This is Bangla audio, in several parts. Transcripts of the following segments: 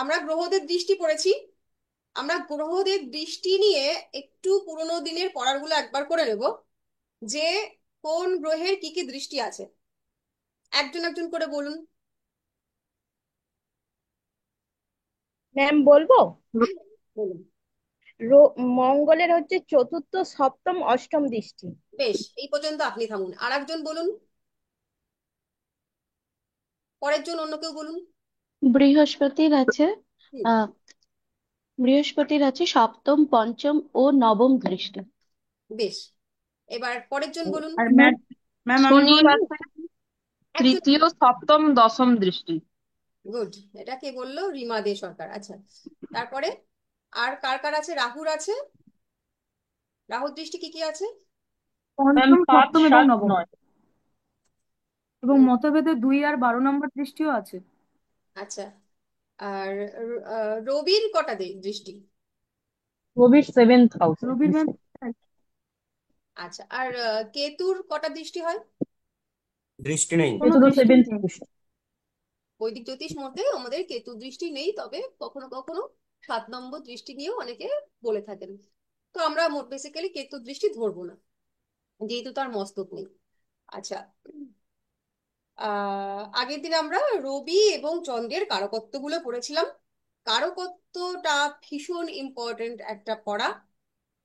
আমরা গ্রহদের দৃষ্টি পড়েছি। আমরা গ্রহদের দৃষ্টি নিয়ে একটু পুরোনো দিনের পড়াগুলো একবার করে নেব, যে কোন গ্রহের কি কি দৃষ্টি আছে। একজন একজন করে বলুন। ম্যাম বলবো। হ্যাঁ, বলুন। মঙ্গলের হচ্ছে চতুর্থ, সপ্তম, অষ্টম দৃষ্টি। বেশ, এই পর্যন্ত আপনি থামুন, আর একজন বলুন। পরের জন অন্য কেউ বলুন। বৃহস্পতির আছে হুম। আহ বৃহস্পতির আছে সপ্তম, পঞ্চম ও নবম দৃষ্টি। বেশ, এবার পরের জন বলুন। আর ম্যাম, ম্যাম আমি শনির বলবো। আছে একজন। তৃতীয়, সপ্তম, দশম দৃষ্টি। গুড। এটা কে বললো? রিমা দে সরকার। আচ্ছা, তারপরে আর কার কার আছে? রাহুর আছে। রাহুর দৃষ্টি কি কি আছে? ম্যাম পঞ্চম, 5, সপ্তম এবং 7, নবম। 9। এবং মতভেদে 2 আর 12 নম্বর দৃষ্টিও আছে। আচ্ছা, আর রবির কটা দৃষ্টি? রবির 7th হাউসে। রবির ম্যাম। আচ্ছা, আর কেতুর কটা দৃষ্টি হয়? দৃষ্টি নেই। কোনো এটা তো দৃষ্টি 7th নেই। হাউস। বৈদিক জ্যোতিষ মতে আমাদের কেতু দৃষ্টি নেই, তবে কখনো কখনো 7 নম্বর দৃষ্টি নিয়েও অনেকে বলে থাকেন। তো আমরা বেসিক্যালি কেতু দৃষ্টি ধরবো না, যেহেতু তার মস্তক নেই। আচ্ছা, আগের দিন আমরা রবি এবং চন্দ্রের কারকত্ব গুলো পড়েছিলাম। কারকত্বটা ভীষণ ইম্পর্টেন্ট একটা পড়া।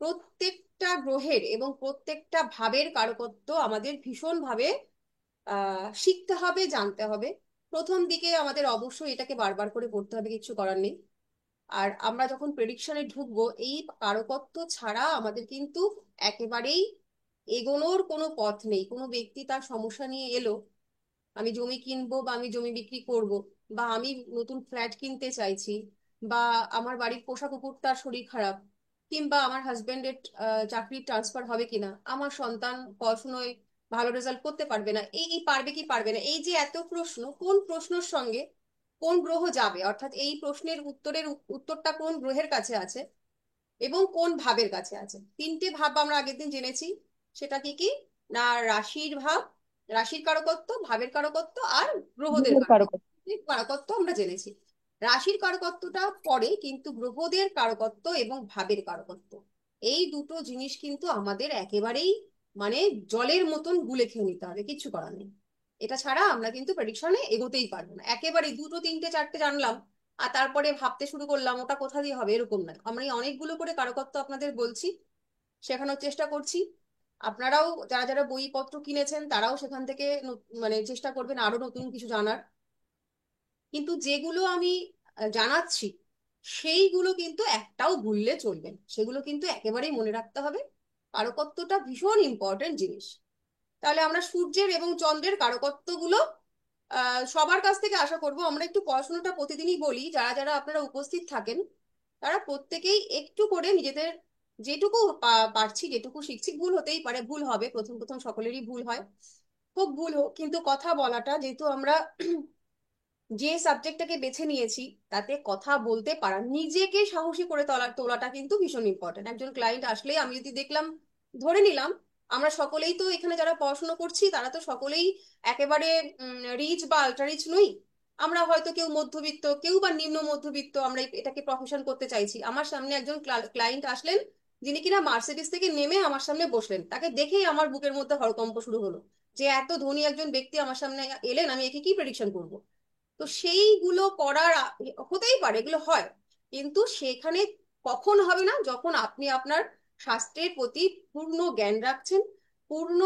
প্রত্যেকটা গ্রহের এবং প্রত্যেকটা ভাবের কারকত্ব আমাদের ভীষণ ভাবে শিখতে হবে, জানতে হবে। প্রথম দিকে আমাদের অবশ্যই এটাকে বারবার করে পড়তে হবে, কিছু করার নেই। আর আমরা যখন প্রেডিকশনে ঢুকবো, এই কারকত্ব ছাড়া আমাদের কিন্তু একেবারেই এগোনোর কোনো পথ নেই। কোনো ব্যক্তি তার সমস্যা নিয়ে এলো, আমি জমি কিনবো বা আমি জমি বিক্রি করব, বা আমি নতুন ফ্ল্যাট কিনতে চাইছি, বা আমার বাড়ির পোষা কুকুরটার শরীর খারাপ, কিংবা আমার হাজবেন্ডের চাকরির ট্রান্সফার হবে কিনা, আমার সন্তান পড়াশুনোয় ভালো রেজাল্ট করতে পারবে না, এই এই পারবে কি পারবে না, এই যে এত প্রশ্ন, কোন প্রশ্নের সঙ্গে কোন গ্রহ যাবে, অর্থাৎ এই প্রশ্নের উত্তরের উত্তরটা কোন গ্রহের কাছে আছে এবং কোন ভাবের কাছে আছে। তিনটে ভাব আমরা আগের দিন জেনেছি। সেটা কি কি? না, রাশির ভাব, রাশির কারকত্ব, ভাবের কারকত্ব, আর গ্রহদের গ্রহের কারকত্ব। কারক। এই কারকত্ব আমরা জেনেছি। রাশির কারকত্বটা পরে, কিন্তু গ্রহদের কারকত্ব এবং ভাবের কারকত্ব, এই দুটো জিনিস কিন্তু আমাদের একেবারেই মানে জলের মতন গুলে খেয়ে নিতে হবে, কিচ্ছু করার নেই। এটা ছাড়া আমরা কিন্তু প্রেডিকশনে এগোতেই পারবো না। একেবারে দুটো তিনটে চারটে জানলাম আর তারপরে ভাবতে শুরু করলাম ওটা কোথা দিয়ে হবে, এরকম নয়। আমরা এই অনেকগুলো করে কারকত্ব আপনাদের বলছি, শেখানোর চেষ্টা করছি। আপনারাও যারা যারা বইপত্র কিনেছেন তারাও সেখান থেকে মানে চেষ্টা করবেন আরো নতুন কিছু জানার। কিন্তু যেগুলো আমি জানাচ্ছি সেইগুলো কিন্তু একটাও ভুললে চলবে না, সেগুলো কিন্তু একেবারেই মনে রাখতে হবে। কারকত্বটা ভীষণ ইম্পর্টেন্ট জিনিস। তাহলে আমরা সূর্যের এবং চন্দ্রের কারকত্বগুলো সবার কাছ থেকে আশা করব আমরা একটু পড়াশোনাটা প্রতিদিনই বলি, যারা যারা আপনারা উপস্থিত থাকেন তারা প্রত্যেকেই একটু করে নিজেদের যেটুকু পারছি, যেটুকু শিখছি, ভুল হতেই পারে, ভুল হবে, প্রথম প্রথম সকলেরই ভুল হয়। খুব ভুল হোক, কিন্তু কথা বলাটা যেহেতু আমরা যে সাবজেক্টটাকে বেছে নিয়েছি, তাতে কথা বলতে পারা, নিজেকে সাহসী করে তোলাটা কিন্তু ভীষণ ইম্পর্টেন্ট। একজন ক্লায়েন্ট আসলেই আমি যদি দেখলাম, ধরে নিলাম আমরা সকলেই তো এখানে যারা পড়াশোনা করছি তারা তো সকলেই একেবারে রিচ বা আল্ট্রা রিচ নই। আমরা হয়তো কেউ মধ্যবিত্ত, কেউ বা নিম্ন মধ্যবিত্ত, আমরা এটাকে প্রফেশন করতে চাইছি। আমার সামনে একজন ক্লায়েন্ট আসলেন যিনি কিনা মার্সিডিজ থেকে নেমে আমার সামনে বসলেন, তাকে দেখেই আমার বুকের মধ্যে হরকম্প শুরু হলো, যে এত ধনী একজন ব্যক্তি আমার সামনে এলেন, আমি একে কি প্রেডিকশন করব। তো সেইগুলো করার হতেই পারে, এগুলো হয়, কিন্তু সেখানে কখন হবে না, যখন আপনি আপনার শাস্ত্রের প্রতি পূর্ণ জ্ঞান রাখছেন, পূর্ণ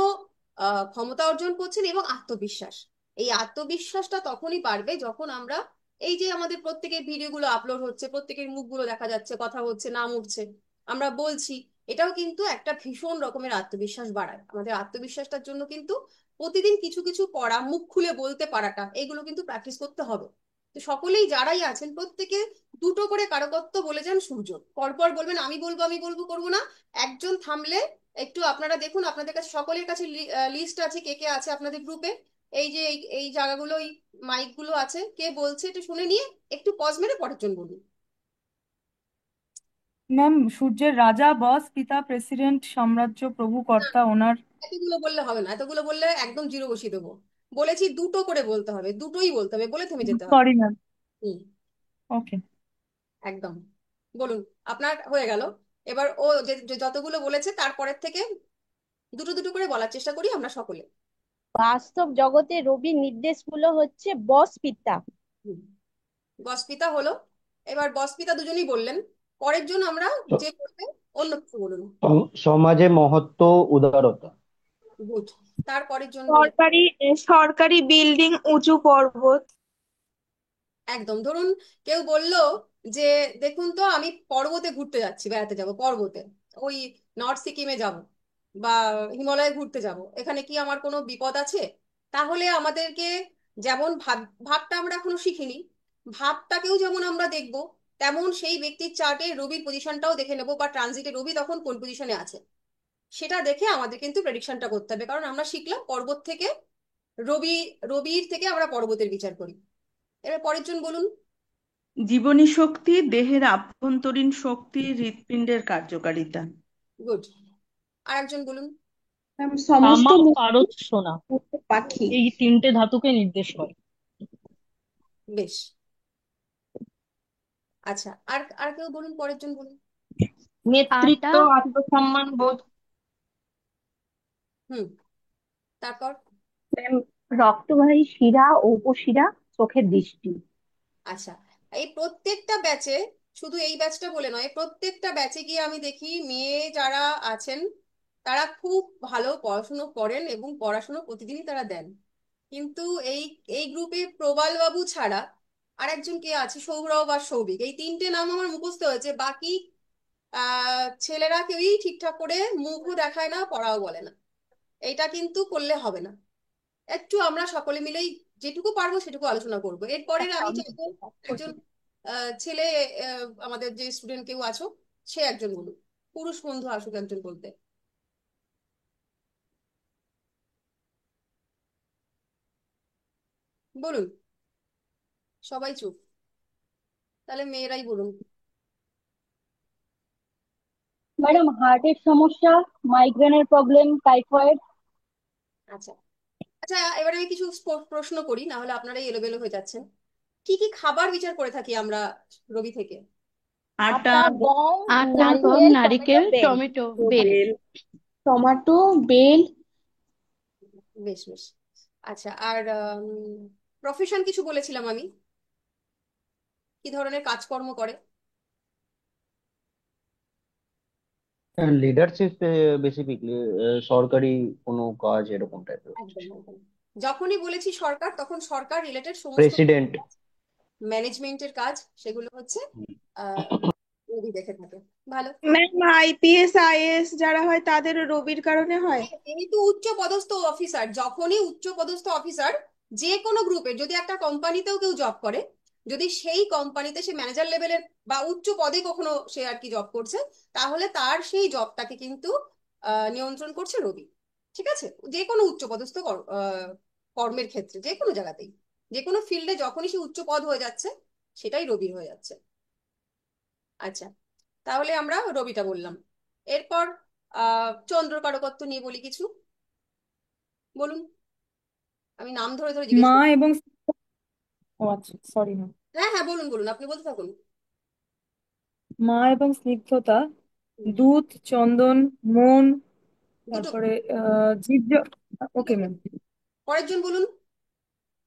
ক্ষমতা অর্জন করছেন এবং আত্মবিশ্বাস। এই আত্মবিশ্বাসটা তখনই বাড়বে যখন আমরা এই যে আমাদের প্রত্যেকের ভিডিওগুলো আপলোড হচ্ছে, প্রত্যেকের মুখগুলো দেখা যাচ্ছে, কথা হচ্ছে, নাম উঠছে, আমরা বলছি, এটাও কিন্তু একটা ভীষণ রকমের আত্মবিশ্বাস বাড়ায়। আমাদের আত্মবিশ্বাসটার জন্য কিন্তু প্রতিদিন কিছু কিছু পড়া, মুখ খুলে বলতে পারাটা, এগুলো কিন্তু প্র্যাকটিস করতে হবে। তো সকলেই যারাই আছেন প্রত্যেকে দুটো করে কারকত্ব বলে যান সূর্য, পরপর বলবেন, আমি বলবো আমি বলবো করবো না। একজন থামলে একটু আপনারা দেখুন আপনাদের কাছে সকলের কাছে লিস্ট আছে, কে কে আছে আপনাদের গ্রুপে, এই যে এই জায়গাগুলো, এই মাইক গুলো আছে, কে বলছে একটু শুনে নিয়ে একটু পজ মেরে পরের জন বলুন। ম্যাম, সূর্যের রাজা, বস, পিতা, প্রেসিডেন্ট, সাম্রাজ্য, প্রভু, না, কর্তা, ওনার। এতগুলো বললে হবে না, এতগুলো বললে একদম জিরো বসিয়ে দেবো। বলেছি দুটো করে বলতে হবে, দুটোই বলতে হবে, বলে থেমে যেতে হবে। Sorry ma'am. হুম। ওকে। একদম। বলুন, আপনার হয়ে গেল। এবার ও যে যতগুলো বলেছে তারপরের থেকে দুটো দুটো করে বলার চেষ্টা করি আমরা সকলে। বাস্তব জগতে রবির নির্দেশগুলো হচ্ছে বস পিতা। হুম, বসপিতা হলো। এবার বসপিতা দুজনেই বললেন। পরের জন আমরা স- যে বলবে অন্য কিছু বলুন। সমাজে মহত্ব, উদারতা। গুড। তারপরের জন বলুন। সরকারি সরকারি বিল্ডিং, উঁচু পর্বত। একদম। ধরুন কেউ বলল যে দেখুন তো আমি পর্বতে ঘুরতে যাচ্ছি, বেড়াতে যাব পর্বতে, ওই নর্থ সিকিমে যাব বা হিমালয়ে ঘুরতে যাব, এখানে কি আমার কোনো বিপদ আছে? তাহলে আমাদেরকে যেমন ভাবটা আমরা এখনো শিখিনি, ভাবটাকেও যেমন আমরা দেখব, তেমন সেই ব্যক্তির চার্টে রবির পজিশনটাও দেখে নেব, বা ট্রানজিটে রবি তখন কোন পজিশনে আছে সেটা দেখে আমাদের কিন্তু প্রেডিকশনটা করতে হবে, কারণ আমরা শিখলাম পর্বত থেকে রবি, রবির থেকে আমরা পর্বতের বিচার করি। এবার পরের জন বলুন। জীবনী শক্তি, দেহের আভ্যন্তরীণ শক্তি, হৃৎপিণ্ডের কার্যকারিতা। গুড। আর একজন বলুন। ম্যাম, সমস্ত তামা, মুক্ত পারদ, সোনা, পাখি। এই তিনটে ধাতুকে নির্দেশ করে। বেশ। আচ্ছা, আর আর কেউ বলুন, পরের জন বলুন। নেতৃত্ব, আটা, আত্মসম্মান বোধ। হুম। তারপর। ম্যাম, রক্তবাহী শিরা ও উপশিরা, চোখের দৃষ্টি। আচ্ছা, এই প্রত্যেকটা ব্যাচে, শুধু এই ব্যাচটা বলে নয়, প্রত্যেকটা ব্যাচে গিয়ে আমি দেখি মেয়ে যারা আছেন তারা খুব ভালো পড়াশুনো করেন এবং পড়াশুনো প্রতিদিনই তারা দেন। কিন্তু এই এই গ্রুপে প্রবাল বাবু ছাড়া আর একজন কে আছে, সৌরভ আর সৌভিক, এই তিনটে নাম আমার মুখস্থ হয়েছে। বাকি ছেলেরা কেউই ঠিকঠাক করে মুখও দেখায় না, পড়াও বলে না। এটা কিন্তু করলে হবে না। একটু আমরা সকলে মিলেই যেটুকু পারবো সেটুকু আলোচনা করবো। এরপরে আমি চাইবো একজন ছেলে, আমাদের যে স্টুডেন্ট কেউ আছো, সে একজন বলুক, পুরুষ বন্ধু আসুক একজন বলতে। বলুন। সবাই চুপ। তাহলে মেয়েরাই বলুন। ম্যাডাম, হার্টের সমস্যা, মাইগ্রেনের প্রবলেম, টাইফয়েড। আচ্ছা। আচ্ছা, এবারে আমি কিছু প্রশ্ন করি, না হলে আপনারাই এলোমেলো হয়ে যাচ্ছেন। কি কি খাবার বিচার করে থাকি আমরা রবি থেকে? আটা, আটা, গম, আটা, গম, নারকেল, টমেটো, নারিকেল, বেল। টমেটো, বেল। বেল, টমেটো, বেল। বেশ বেশ। আচ্ছা, আর প্রফেশন কিছু বলেছিলাম আমি, কি ধরনের কাজকর্ম করে? লিডারশিপ, বেসিক্যালি সরকারি কোনো কাজ এরকম টাইপের। একদম একদম। যখনই বলেছি সরকার, তখন সরকার রিলেটেড সমস্ত প্রেসিডেন্ট। ম্যানেজমেন্টের কাজ সেগুলো হচ্ছে আহ রবি দেখে থাকে। ভালো। ম্যাম, আইপিএস আইএএস যারা হয় তাদের রবির কারণে হয়। যেহেতু উচ্চ পদস্থ অফিসার, যখনই উচ্চ পদস্থ অফিসার যে কোনো গ্রুপের, যদি একটা কোম্পানিতেও কেউ জব করে, যদি সেই কোম্পানিতে সে ম্যানেজার লেভেলের বা উচ্চ পদে কখনো সে আর কি জব করছে, তাহলে তার সেই জবটাকে কিন্তু নিয়ন্ত্রণ করছে রবি। ঠিক আছে? যে কোনো উচ্চ পদস্থ কর্মের ক্ষেত্রে, যে কোনো জায়গাতেই, যে কোনো ফিল্ডে যখনই সে উচ্চ পদ হয়ে যাচ্ছে, সেটাই রবির হয়ে যাচ্ছে। আচ্ছা, তাহলে আমরা রবিটা বললাম। এরপর চন্দ্র কারকত্ব নিয়ে বলি কিছু। বলুন। আমি নাম ধরে ধরে জিজ্ঞেস মা করছি। এবং ও আচ্ছা, সরি ম্যাম। হ্যাঁ হ্যাঁ, বলুন বলুন, আপনি বলতে থাকুন। মা এবং স্নিগ্ধতা, হুম, দুধ, চন্দন, মন, দুটো তারপরে জীব। Okay ma'am. পরের জন বলুন।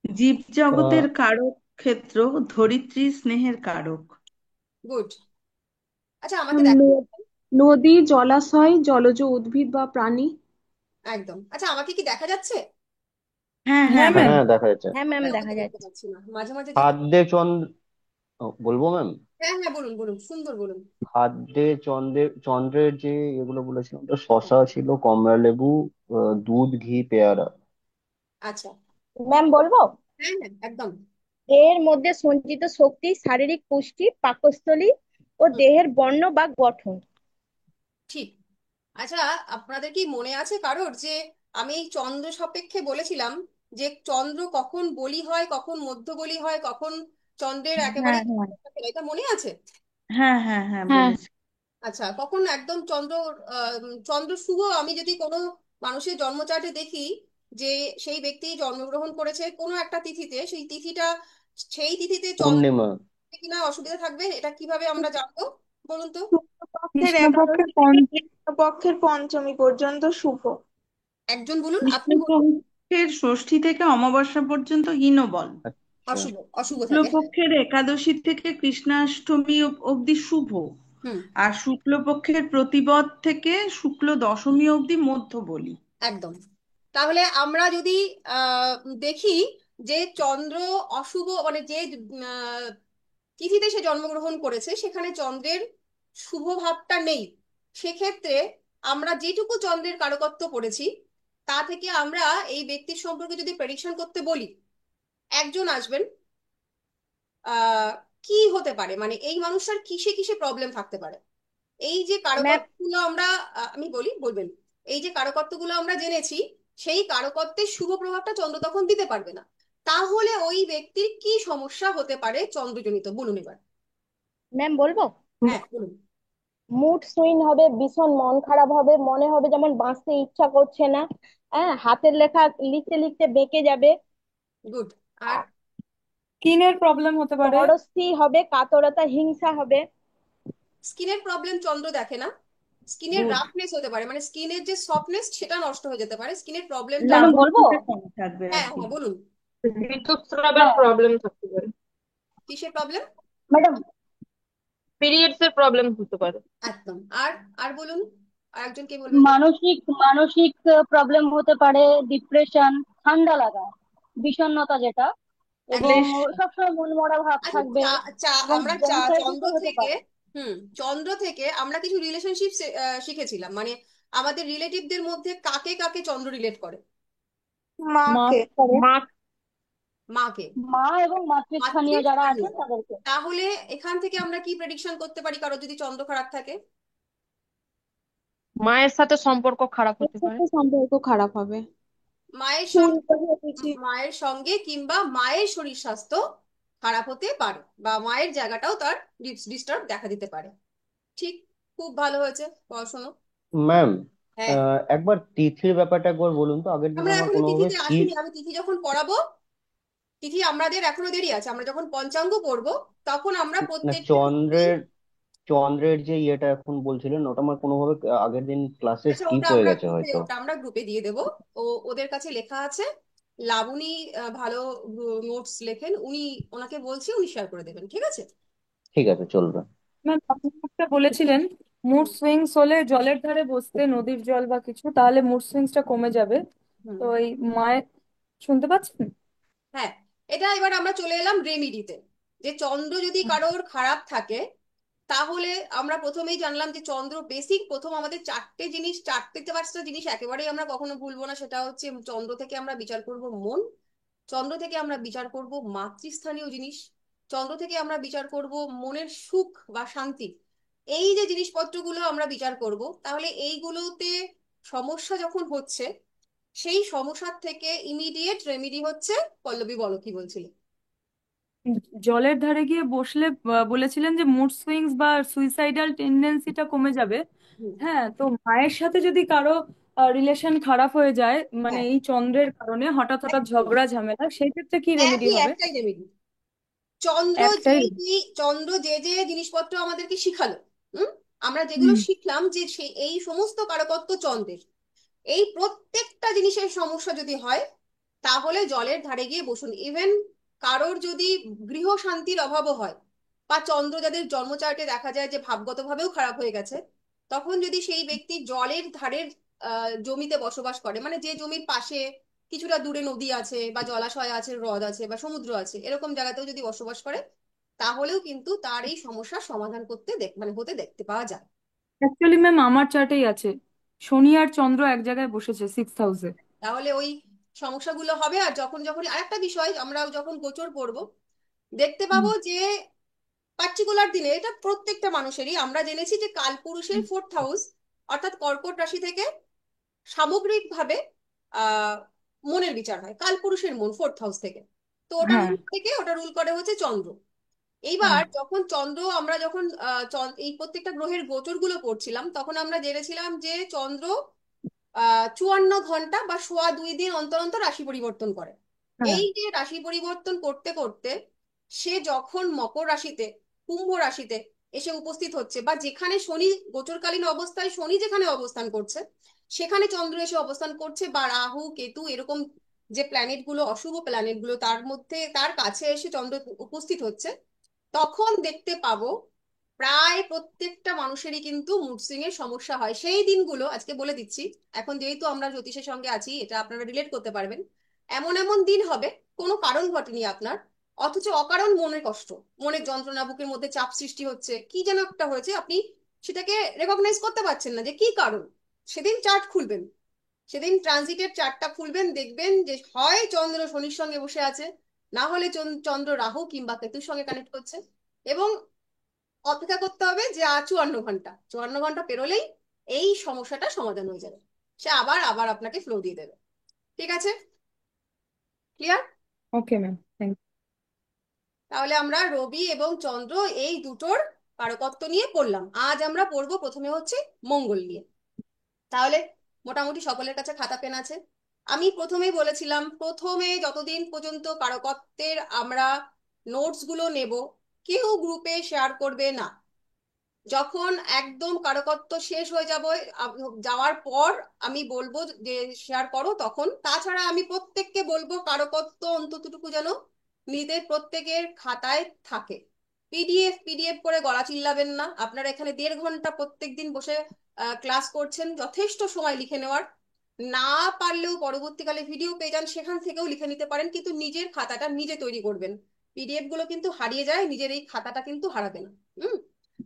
জীবজগতের কারক ক্ষেত্র, ধরিত্রী স্নেহের কারক। গুড। আচ্ছা, আমাকে দেখ। নদী, জলাশয়, জলজ উদ্ভিদ বা প্রাণী। একদম। আচ্ছা, আমাকে কি দেখা যাচ্ছে? হ্যাঁ হ্যাঁ হ্যাঁ ম্যাম। ম্যাম। হ্যাঁ, দেখা যাচ্ছে। হ্যাঁ ম্যাম, মাঝে দেখা মধ্যে দেখতে যাচ্ছে। পাচ্ছি না, মাঝে মাঝে যে। খাদ্যে চন্দ্র, বলবো ম্যাম? হ্যাঁ হ্যাঁ, বলুন বলুন, সুন্দর বলুন। খাদ্যে চন্দ্রের যে এগুলো বলেছিলাম, তো শসা ছিল, কমলা লেবু, দুধ, ঘি, পেয়ারা। আচ্ছা। ম্যাম, বলবো? হ্যাঁ হ্যাঁ, একদম। দেহের মধ্যে সঞ্চিত শক্তি, শারীরিক পুষ্টি, পাকস্থলী ও হুম, দেহের বর্ণ বা গঠন। ঠিক। আচ্ছা, আপনাদের কি মনে আছে কারোর যে আমি এই চন্দ্র সাপেক্ষে বলেছিলাম যে চন্দ্র কখন বলি হয়, কখন মধ্য বলি হয়, কখন চন্দ্রের একেবারে হ্যাঁ হ্যাঁ এটা মনে আছে? হ্যাঁ হ্যাঁ হ্যাঁ হ্যাঁ, বলেছি। আচ্ছা, কখন একদম চন্দ্র শুভ আমি যদি কোনো মানুষের জন্মচার্টে দেখি যে সেই ব্যক্তি জন্মগ্রহণ করেছে কোনো একটা তিথিতে, সেই তিথিটা, সেই তিথিতে চন্দ্র পূর্ণিমা। থাকবে কিনা অসুবিধা থাকবে, এটা কিভাবে আমরা জানবো বলুন তো? শুক্লপক্ষের কৃষ্ণপক্ষের একাদশী থেকে পঞ্চম। কৃষ্ণপক্ষের পঞ্চমী পর্যন্ত শুভ। একজন বলুন, আপনি বলুন। কৃষ্ণপক্ষের ষষ্ঠী থেকে অমাবস্যা পর্যন্ত হীনবল। আচ্ছা। অশুভ, অশুভ থাকে, হ্যাঁ। শুক্লপক্ষের একাদশী থেকে কৃষ্ণাষ্টমী অবধি শুভ। হুম, আর শুক্লপক্ষের প্রতিপদ থেকে শুক্ল দশমী অবধি মধ্য বলি। একদম। তাহলে আমরা যদি আহ দেখি যে চন্দ্র অশুভ, মানে যে আহ, তিথিতে সে জন্মগ্রহণ করেছে সেখানে চন্দ্রের শুভ ভাবটা নেই, সেক্ষেত্রে আমরা যেটুকু চন্দ্রের কারকত্ব পড়েছি তা থেকে আমরা এই ব্যক্তির সম্পর্কে যদি প্রেডিকশন করতে বলি, একজন আসবেন, আহ কি হতে পারে, মানে এই মানুষটার কিসে কিসে প্রবলেম থাকতে পারে। এই যে ম্যাম কারকত্বগুলো আমরা আমি বলি, বলবেন। এই যে কারকত্বগুলো আমরা জেনেছি, সেই কারকত্বের শুভ প্রভাবটা চন্দ্র তখন দিতে পারবে না। তাহলে ওই ব্যক্তির কি সমস্যা হতে পারে চন্দ্রজনিত, বলুন এবার। ম্যাম বলবো, হ্যাঁ বলুন। মুড সুইং হবে, ভীষণ মন খারাপ হবে, মনে হবে যেমন বাঁচতে ইচ্ছা করছে না, হ্যাঁ, হাতের লেখা লিখতে লিখতে বেঁকে যাবে, গুড। আর স্কিনের প্রবলেম হতে পারে। জড়স্থি হবে, কাতরতা, হিংসা হবে। স্কিনের প্রবলেম চন্দ্র দেখে না, স্কিনের গুড। রাফনেস হতে পারে, মানে স্কিনের যে সফটনেস সেটা নষ্ট হয়ে যেতে পারে, স্কিনের প্রবলেমটা। ম্যাডাম বলবো? লাবণ্যটা কম থাকবে আর হ্যাঁ কি। হ্যাঁ বলুন। ঋতুস্রাবের প্রবলেম থাকতে পারে, কিসের প্রবলেম? ম্যাডাম পিরিয়ডস এর প্রবলেম হতে পারে। একদম। আর আর বলুন, আর একজন কে বলবেন? মানসিক মানসিক প্রবলেম হতে পারে, ডিপ্রেশন, ঠান্ডা লাগা, বিষণ্ণতা যেটা, এবং একদম। ক্লেশ। সবসময় মনমরা ভাব আচ্ছা, থাকবে, এবং আমরা চন্দ্র ব্রঙ্কাইটিসও হতে থেকে, পারে। চন্দ্র থেকে আমরা কিছু রিলেশনশিপ শিখেছিলাম, মানে আমাদের রিলেটিভদের মধ্যে কাকে কাকে চন্দ্র রিলেট করে? মাকে। করে। মা। মাকে। মা এবং মাতৃস্থানীয় যারা মাতৃস্থানীয়। আছেন তাদেরকে। তাহলে এখান থেকে আমরা কি প্রেডিকশন করতে পারি কারো যদি চন্দ্র খারাপ থাকে? মায়ের সাথে সম্পর্ক খারাপ এর হতে পারে। সাথে সম্পর্ক খারাপ হবে। মায়ের সঙ্গে, শুনতে পেয়েছি। মায়ের সঙ্গে কিংবা মায়ের শরীর স্বাস্থ্য খারাপ হতে পারে, বা মায়ের জায়গাটাও তার ডিস্টার্ব দেখা দিতে পারে। ঠিক, খুব ভালো হয়েছে পড়াশোনা। ম্যাম, হ্যাঁ, একবার তিথির ব্যাপারটা একবার বলুন তো, আগের দিন আমরা আমার এখনো কোনোভাবে তিথিতে স্কিপ। আসিনি, আমি তিথি যখন পড়াবো, তিথি আমাদের এখনো দেরি আছে, আমরা যখন পঞ্চাঙ্গ পড়বো তখন আমরা না, প্রত্যেকটা তিথি। চন্দ্রের যে ইয়েটা এখন বলছিলেন, ওটা আমার কোনোভাবে আগের দিন ক্লাসে আচ্ছা, স্কিপ ওটা হয়ে আমরা গেছে গ্রুপে, হয়তো। ওটা আমরা গ্রুপে দিয়ে দেবো। ও, ওদের কাছে লেখা আছে, লাবণী ভালো নোটস লেখেন উনি, ওনাকে বলছি, উনি শেয়ার করে দেবেন, ঠিক আছে? ঠিক আছে, চলবে। ম্যাম আপনি একটা বলেছিলেন মুড হুম, সুইংস হলে জলের ধারে বসতে, নদীর জল বা কিছু, তাহলে মুড সুইংসটা কমে যাবে। হুম। তো এই মায়ের, শুনতে পাচ্ছেন? হ্যাঁ, এটা এবার আমরা চলে এলাম রেমিডিতে, যে চন্দ্র যদি কারোর খারাপ থাকে তাহলে আমরা প্রথমেই জানলাম যে চন্দ্র বেসিক, প্রথম আমাদের চারটে জিনিস, চারটে পাঁচটা জিনিস একেবারেই আমরা কখনো ভুলবো না, সেটা হচ্ছে চন্দ্র থেকে আমরা বিচার করব মন, চন্দ্র থেকে আমরা বিচার করব মাতৃস্থানীয় জিনিস, চন্দ্র থেকে আমরা বিচার করব মনের সুখ বা শান্তি। এই যে জিনিসপত্রগুলো আমরা বিচার করব, তাহলে এইগুলোতে সমস্যা যখন হচ্ছে, সেই সমস্যার থেকে ইমিডিয়েট রেমিডি হচ্ছে, পল্লবী বলো কি বলছিলে? জলের ধারে গিয়ে বসলে বলেছিলেন যে মুড সুইংস বা সুইসাইডাল টেন্ডেন্সিটা কমে যাবে। হুম, হ্যাঁ, তো মায়ের সাথে যদি কারো রিলেশন খারাপ হয়ে যায়, মানে হ্যাঁ, এই চন্দ্রের কারণে হঠাৎ হঠাৎ একদম। ঝগড়া ঝামেলা, সেই ক্ষেত্রে কি রেমেডি একই হবে? একটাই রেমেডি। চন্দ্র একটাই। চন্দ্র যে যে জিনিসপত্র আমাদেরকে শিখালো, হুম, আমরা যেগুলো হুম। শিখলাম যে সেই এই সমস্ত কারকত্ব চন্দ্রের, এই প্রত্যেকটা জিনিসের সমস্যা যদি হয় তাহলে জলের ধারে গিয়ে বসুন। ইভেন কারোর যদি গৃহ শান্তির অভাবও হয়, বা চন্দ্র যাদের জন্মচার্টে দেখা যায় যে ভাবগতভাবেও খারাপ হয়ে গেছে, তখন যদি সেই ব্যক্তি জলের ধারের জমিতে বসবাস করে, মানে যে জমির পাশে কিছুটা দূরে নদী আছে বা জলাশয় আছে, হ্রদ আছে বা সমুদ্র আছে, এরকম জায়গাতেও যদি বসবাস করে, তাহলেও কিন্তু তার এই সমস্যার সমাধান করতে মানে হতে দেখতে পাওয়া যায়। অ্যাকচুয়ালি ম্যাম আমার চার্টেই আছে, শনি আর চন্দ্র এক জায়গায় বসেছে 6 হাউসে। তাহলে ওই সমস্যাগুলো হবে। আর যখন যখন আরেকটা বিষয়, আমরা যখন গোচর পড়বো দেখতে পাবো যে পার্টিকুলার দিনে, এটা প্রত্যেকটা মানুষেরই, আমরা জেনেছি যে কালপুরুষের 4th হাউস, অর্থাৎ কর্কট রাশি থেকে সামগ্রিকভাবে আহ মনের বিচার হয়, কালপুরুষের মন 4th হাউস থেকে। তো ওটা হ্যাঁ। রুল থেকে, ওটা রুল করে হচ্ছে চন্দ্র। হ্যাঁ। এইবার যখন চন্দ্র, আমরা যখন এই প্রত্যেকটা গ্রহের গোচর গুলো পড়ছিলাম, তখন আমরা জেনেছিলাম যে চন্দ্র 54 ঘন্টা বা সোয়া 2 দিন অন্তর অন্তর রাশি পরিবর্তন করে। হ্যাঁ। এই যে রাশি পরিবর্তন করতে করতে সে যখন মকর রাশিতে, কুম্ভ রাশিতে এসে উপস্থিত হচ্ছে, বা যেখানে শনি গোচরকালীন অবস্থায় শনি যেখানে অবস্থান করছে সেখানে চন্দ্র এসে অবস্থান করছে, বা রাহু কেতু এরকম যে প্ল্যানেট গুলো, অশুভ প্ল্যানেট গুলো, তার মধ্যে তার কাছে এসে চন্দ্র উপস্থিত হচ্ছে, তখন দেখতে পাবো প্রায় প্রত্যেকটা মানুষেরই কিন্তু মুড সুইং এর সমস্যা হয়। সেই দিনগুলো আজকে বলে দিচ্ছি, এখন যেহেতু আমরা জ্যোতিষের সঙ্গে আছি এটা আপনারা রিলেট করতে পারবেন। এমন এমন দিন হবে কোনো কারণ ঘটেনি আপনার, অথচ অকারণ মনের কষ্ট, মনের যন্ত্রণা, বুকের মধ্যে চাপ সৃষ্টি হচ্ছে, কি যেন একটা হয়েছে, আপনি সেটাকে রেকগনাইজ করতে পারছেন না যে কি কারণ। সেদিন চার্ট খুলবেন, সেদিন ট্রানজিটের চার্টটা খুলবেন, দেখবেন যে হয় চন্দ্র শনির সঙ্গে বসে আছে, না হলে চন্দ্র রাহু কিংবা কেতুর সঙ্গে কানেক্ট করছে, এবং অপেক্ষা করতে হবে যে 54 ঘন্টা, 54 ঘন্টা পেরোলেই এই সমস্যাটা সমাধান হয়ে যাবে, সে আবার আবার আপনাকে ফ্লো দিয়ে দেবে। ঠিক আছে, ক্লিয়ার? ওকে ম্যাম, থ্যাংক তাহলে আমরা রবি এবং চন্দ্র এই দুটোর কারকত্ব নিয়ে পড়লাম। আজ আমরা পড়বো প্রথমে হচ্ছে মঙ্গল নিয়ে। তাহলে মোটামুটি সকলের কাছে খাতা পেন আছে। আমি প্রথমেই বলেছিলাম, প্রথমে যতদিন পর্যন্ত কারকত্বের আমরা নোটস গুলো নেব, কেউ গ্রুপে শেয়ার করবে না। যখন একদম কারকত্ব শেষ হয়ে যাওয়ার পর আমি বলবো যে শেয়ার করো, তখন। তাছাড়া আমি প্রত্যেককে বলবো কারকত্ব অন্ততটুকু যেন নিজেদের প্রত্যেকের খাতায় থাকে। পিডিএফ পিডিএফ করে গলা চিল্লাবেন না। আপনারা এখানে 1.5 ঘন্টা প্রত্যেকদিন বসে ক্লাস করছেন, যথেষ্ট সময় লিখে নেওয়ার। না পারলেও পরবর্তীকালে ভিডিও পেয়ে যান, সেখান থেকেও লিখে নিতে পারেন, কিন্তু নিজের খাতাটা নিজে তৈরি করবেন। পিডিএফ গুলো কিন্তু হারিয়ে যায়, নিজের এই খাতাটা কিন্তু হারাবে না। হুম।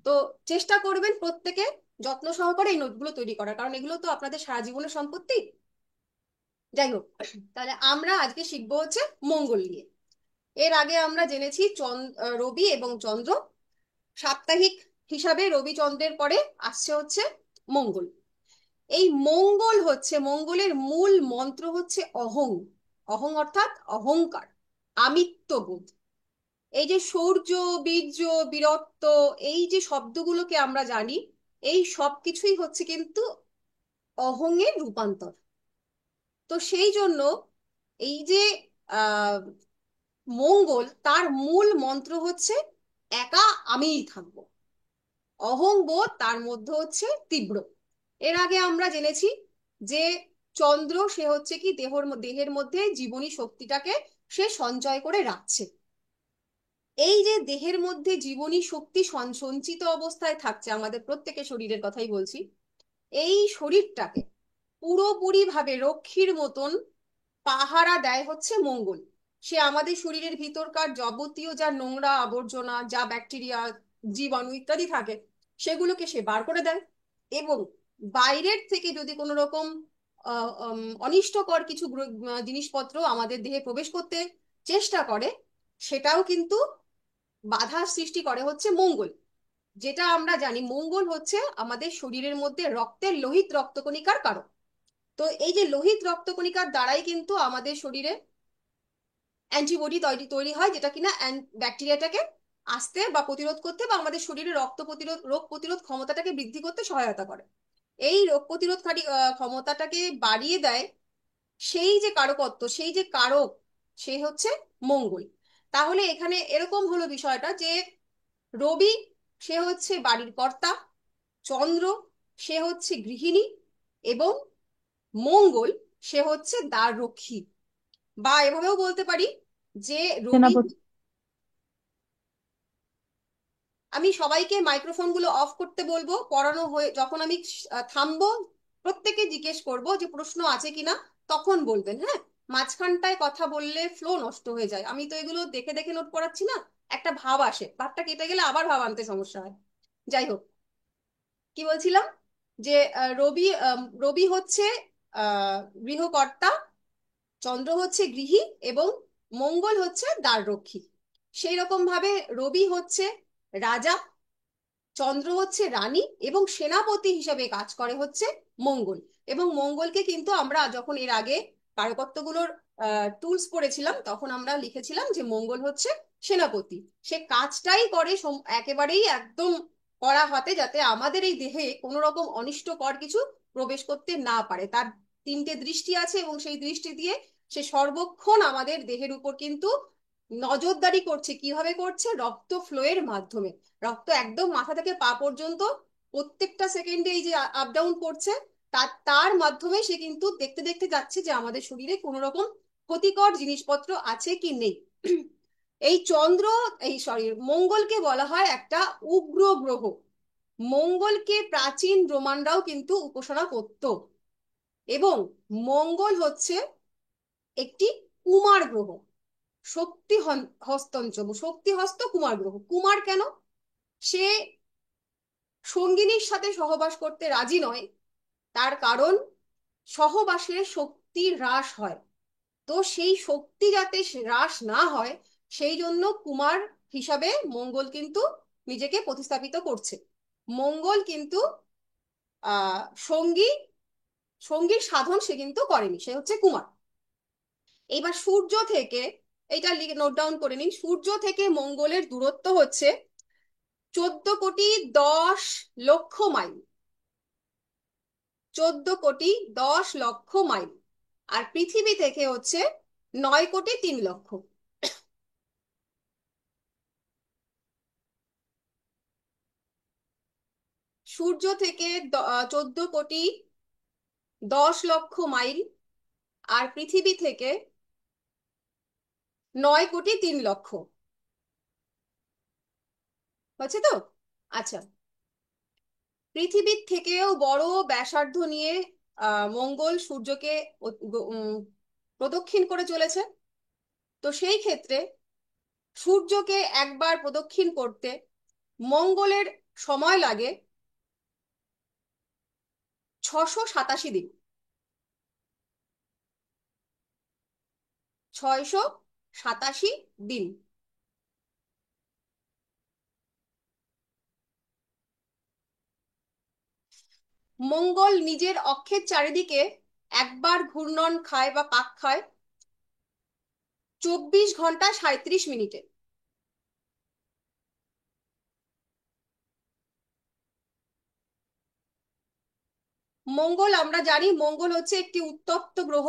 তো চেষ্টা করবেন প্রত্যেকে যত্ন সহকারে এই নোটগুলো তৈরি করার, কারণ এগুলো তো আপনাদের সারা জীবনের সম্পত্তি। যাই হোক, তাহলে আমরা আজকে শিখবো হচ্ছে মঙ্গল নিয়ে। এর আগে আমরা জেনেছি রবি এবং চন্দ্র, সাপ্তাহিক হিসাবে রবি চন্দ্রের পরে আসছে হচ্ছে মঙ্গল। এই মঙ্গল হচ্ছে, মঙ্গলের মূল মন্ত্র হচ্ছে অহং। অহং অর্থাৎ অহংকার, আমিত্ববোধ। এই যে শৌর্য, বীর্য, বীরত্ব, এই যে শব্দগুলোকে আমরা জানি, এই সব কিছুই হচ্ছে কিন্তু অহংয়ের রূপান্তর। তো সেই জন্য এই যে আহ মঙ্গল, তার মূল মন্ত্র হচ্ছে একা আমিই থাকবো। অহং বোধ তার মধ্যে হচ্ছে তীব্র। এর আগে আমরা জেনেছি যে চন্দ্র, সে হচ্ছে কি দেহের মধ্যে জীবনী শক্তিটাকে সে সঞ্চয় করে রাখছে। এই যে দেহের মধ্যে জীবনী শক্তি সঞ্চিত অবস্থায় থাকছে, আমাদের প্রত্যেকের শরীরের কথাই বলছি, এই শরীরটাকে পুরোপুরি ভাবে রক্ষীর মতন পাহারা দেয় হচ্ছে মঙ্গল। সে আমাদের শরীরের ভিতরকার যাবতীয় যা নোংরা আবর্জনা, যা ব্যাকটেরিয়া, জীবাণু ইত্যাদি থাকে, সেগুলোকে সে বার করে দেয়। এবং বাইরের থেকে যদি কোনো রকম অনিষ্টকর কিছু জিনিসপত্র আমাদের দেহে প্রবেশ করতে চেষ্টা করে, সেটাও কিন্তু বাধা সৃষ্টি করে হচ্ছে মঙ্গল। যেটা আমরা জানি, মঙ্গল হচ্ছে আমাদের শরীরের মধ্যে রক্তের লোহিত রক্তকণিকার কারক। তো এই যে লোহিত রক্তকণিকার দ্বারাই কিন্তু আমাদের শরীরে অ্যান্টিবডি তৈরি হয়, যেটা কিনা ব্যাকটেরিয়াটাকে আসতে বা প্রতিরোধ করতে, বা আমাদের শরীরে রোগ প্রতিরোধ ক্ষমতাটাকে বৃদ্ধি করতে সহায়তা করে। এই রোগ প্রতিরোধকারী ক্ষমতাটাকে বাড়িয়ে দেয় সেই যে কারকত্ব, সেই যে কারক, সে হচ্ছে মঙ্গল। তাহলে এখানে এরকম হলো বিষয়টা যে রবি, সে হচ্ছে বাড়ির কর্তা, চন্দ্র, সে হচ্ছে গৃহিণী, এবং মঙ্গল, সে হচ্ছে দ্বার রক্ষী। বা এভাবেও বলতে পারি যে রবি, সেনাপতি। আমি সবাইকে মাইক্রোফোন গুলো অফ করতে বলবো, পড়ানো হয়ে যখন আমি থামবো, প্রত্যেকে জিজ্ঞেস করব যে প্রশ্ন আছে কিনা, তখন বলবেন। হ্যাঁ, মাঝখানটায় কথা বললে ফ্লো নষ্ট হয়ে যায়। আমি তো এগুলো দেখে দেখে নোট পড়াচ্ছি না, একটা ভাব আসে, ভাবটা কেটে গেলে আবার ভাব আনতে সমস্যা হয়। যাই হোক, কি বলছিলাম, যে রবি হচ্ছে গৃহকর্তা, চন্দ্র হচ্ছে গৃহী, এবং মঙ্গল হচ্ছে দ্বাররক্ষী। সেই রকম ভাবে রবি হচ্ছে রাজা, চন্দ্র হচ্ছে রানী, এবং সেনাপতি হিসেবে কাজ করে হচ্ছে মঙ্গল। এবং মঙ্গলকে কিন্তু আমরা যখন এর আগে কারকত্বগুলোর টুলস পড়েছিলাম, তখন আমরা লিখেছিলাম যে মঙ্গল হচ্ছে সেনাপতি। সে কাজটাই করে একেবারেই একদম কড়া হাতে, যাতে আমাদের এই দেহে কোনো রকম অনিষ্টকর কিছু প্রবেশ করতে না পারে। তার 3টে দৃষ্টি আছে, এবং সেই দৃষ্টি দিয়ে সে সর্বক্ষণ আমাদের দেহের উপর কিন্তু নজরদারি করছে। কিভাবে করছে? রক্ত ফ্লোয়ের মাধ্যমে। রক্ত একদম মাথা থেকে পা পর্যন্ত প্রত্যেকটা সেকেন্ডে এই যে আপ ডাউন করছে, তার তার মাধ্যমে সে কিন্তু দেখতে দেখতে যাচ্ছে যে আমাদের শরীরে কোনো রকম ক্ষতিকর জিনিসপত্র আছে কি নেই। এই চন্দ্র, এই সরি, মঙ্গলকে বলা হয় একটা উগ্র গ্রহ। মঙ্গলকে প্রাচীন রোমানরাও কিন্তু উপাসনা করত। এবং মঙ্গল হচ্ছে একটি কুমার গ্রহ, শক্তি শক্তি হস্ত কুমার গ্রহ। কুমার কেন? সে সঙ্গিনীর সাথে সহবাস করতে রাজি নয়, তার কারণ সহবাসে শক্তি হ্রাস হয়। তো সেই শক্তি যাতে হ্রাস না হয়, সেই জন্য কুমার হিসাবে মঙ্গল কিন্তু নিজেকে প্রতিস্থাপিত করছে। মঙ্গল কিন্তু আহ সঙ্গী সঙ্গীর সাধন সে কিন্তু করেনি, সে হচ্ছে কুমার। এইবার সূর্য থেকে, এটা লিখে নোট ডাউন করে নিন, সূর্য থেকে মঙ্গলের দূরত্ব হচ্ছে 14,10,00,000 মাইল। 14,10,00,000 মাইল। আর পৃথিবী থেকে হচ্ছে 9,03,00,000। সূর্য থেকে 14,10,00,000 মাইল, আর পৃথিবী থেকে 9,03,00,000। হচ্ছে তো? আচ্ছা, পৃথিবীর থেকেও বড় ব্যাসার্ধ নিয়ে মঙ্গল সূর্যকে প্রদক্ষিণ করে চলেছে। তো সেই ক্ষেত্রে সূর্যকে একবার প্রদক্ষিণ করতে মঙ্গলের সময় লাগে 687 দিন। 687 দিন। মঙ্গল নিজের অক্ষের চারিদিকে একবার ঘূর্ণন খায় বা পাক খায় 24 ঘন্টা 37 মিনিটে। মঙ্গল, আমরা জানি মঙ্গল হচ্ছে একটি উত্তপ্ত গ্রহ,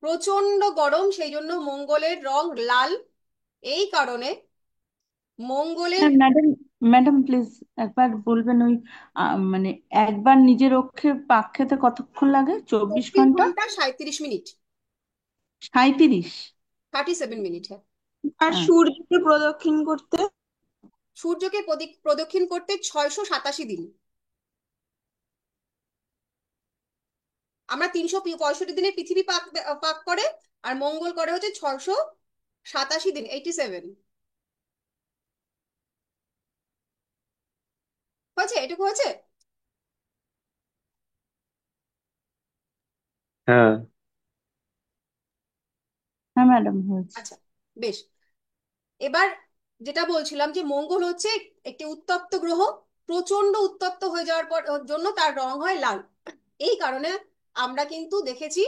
প্রচন্ড গরম, সেই জন্য মঙ্গলের রং লাল। এই কারণে মঙ্গলের হ্যাঁ ম্যাডাম, ম্যাডাম প্লিজ একবার বলবেন ওই মানে একবার নিজের অক্ষে পাক খেতে কতক্ষণ লাগে? 24 চব্বিশ ঘন্টা ঘন্টা 37 মিনিট। 37? 37 মিনিট, হ্যাঁ। আর হ্যাঁ। সূর্যকে প্রদক্ষিণ করতে সূর্যকে প্রদক্ষিণ করতে 687 দিন। আমরা 365 দিনে পৃথিবী পাক পাক করে, আর মঙ্গল করে হচ্ছে 687 দিন, 87। হয়েছে? এটুকু হয়েছে? হ্যাঁ। হ্যাঁ ম্যাডাম হয়েছে। আচ্ছা, বেশ। এবার যেটা বলছিলাম যে মঙ্গল হচ্ছে একটি উত্তপ্ত গ্রহ, প্রচন্ড উত্তপ্ত হয়ে যাওয়ার পর জন্য তার রং হয় লাল। এই কারণে আমরা কিন্তু দেখেছি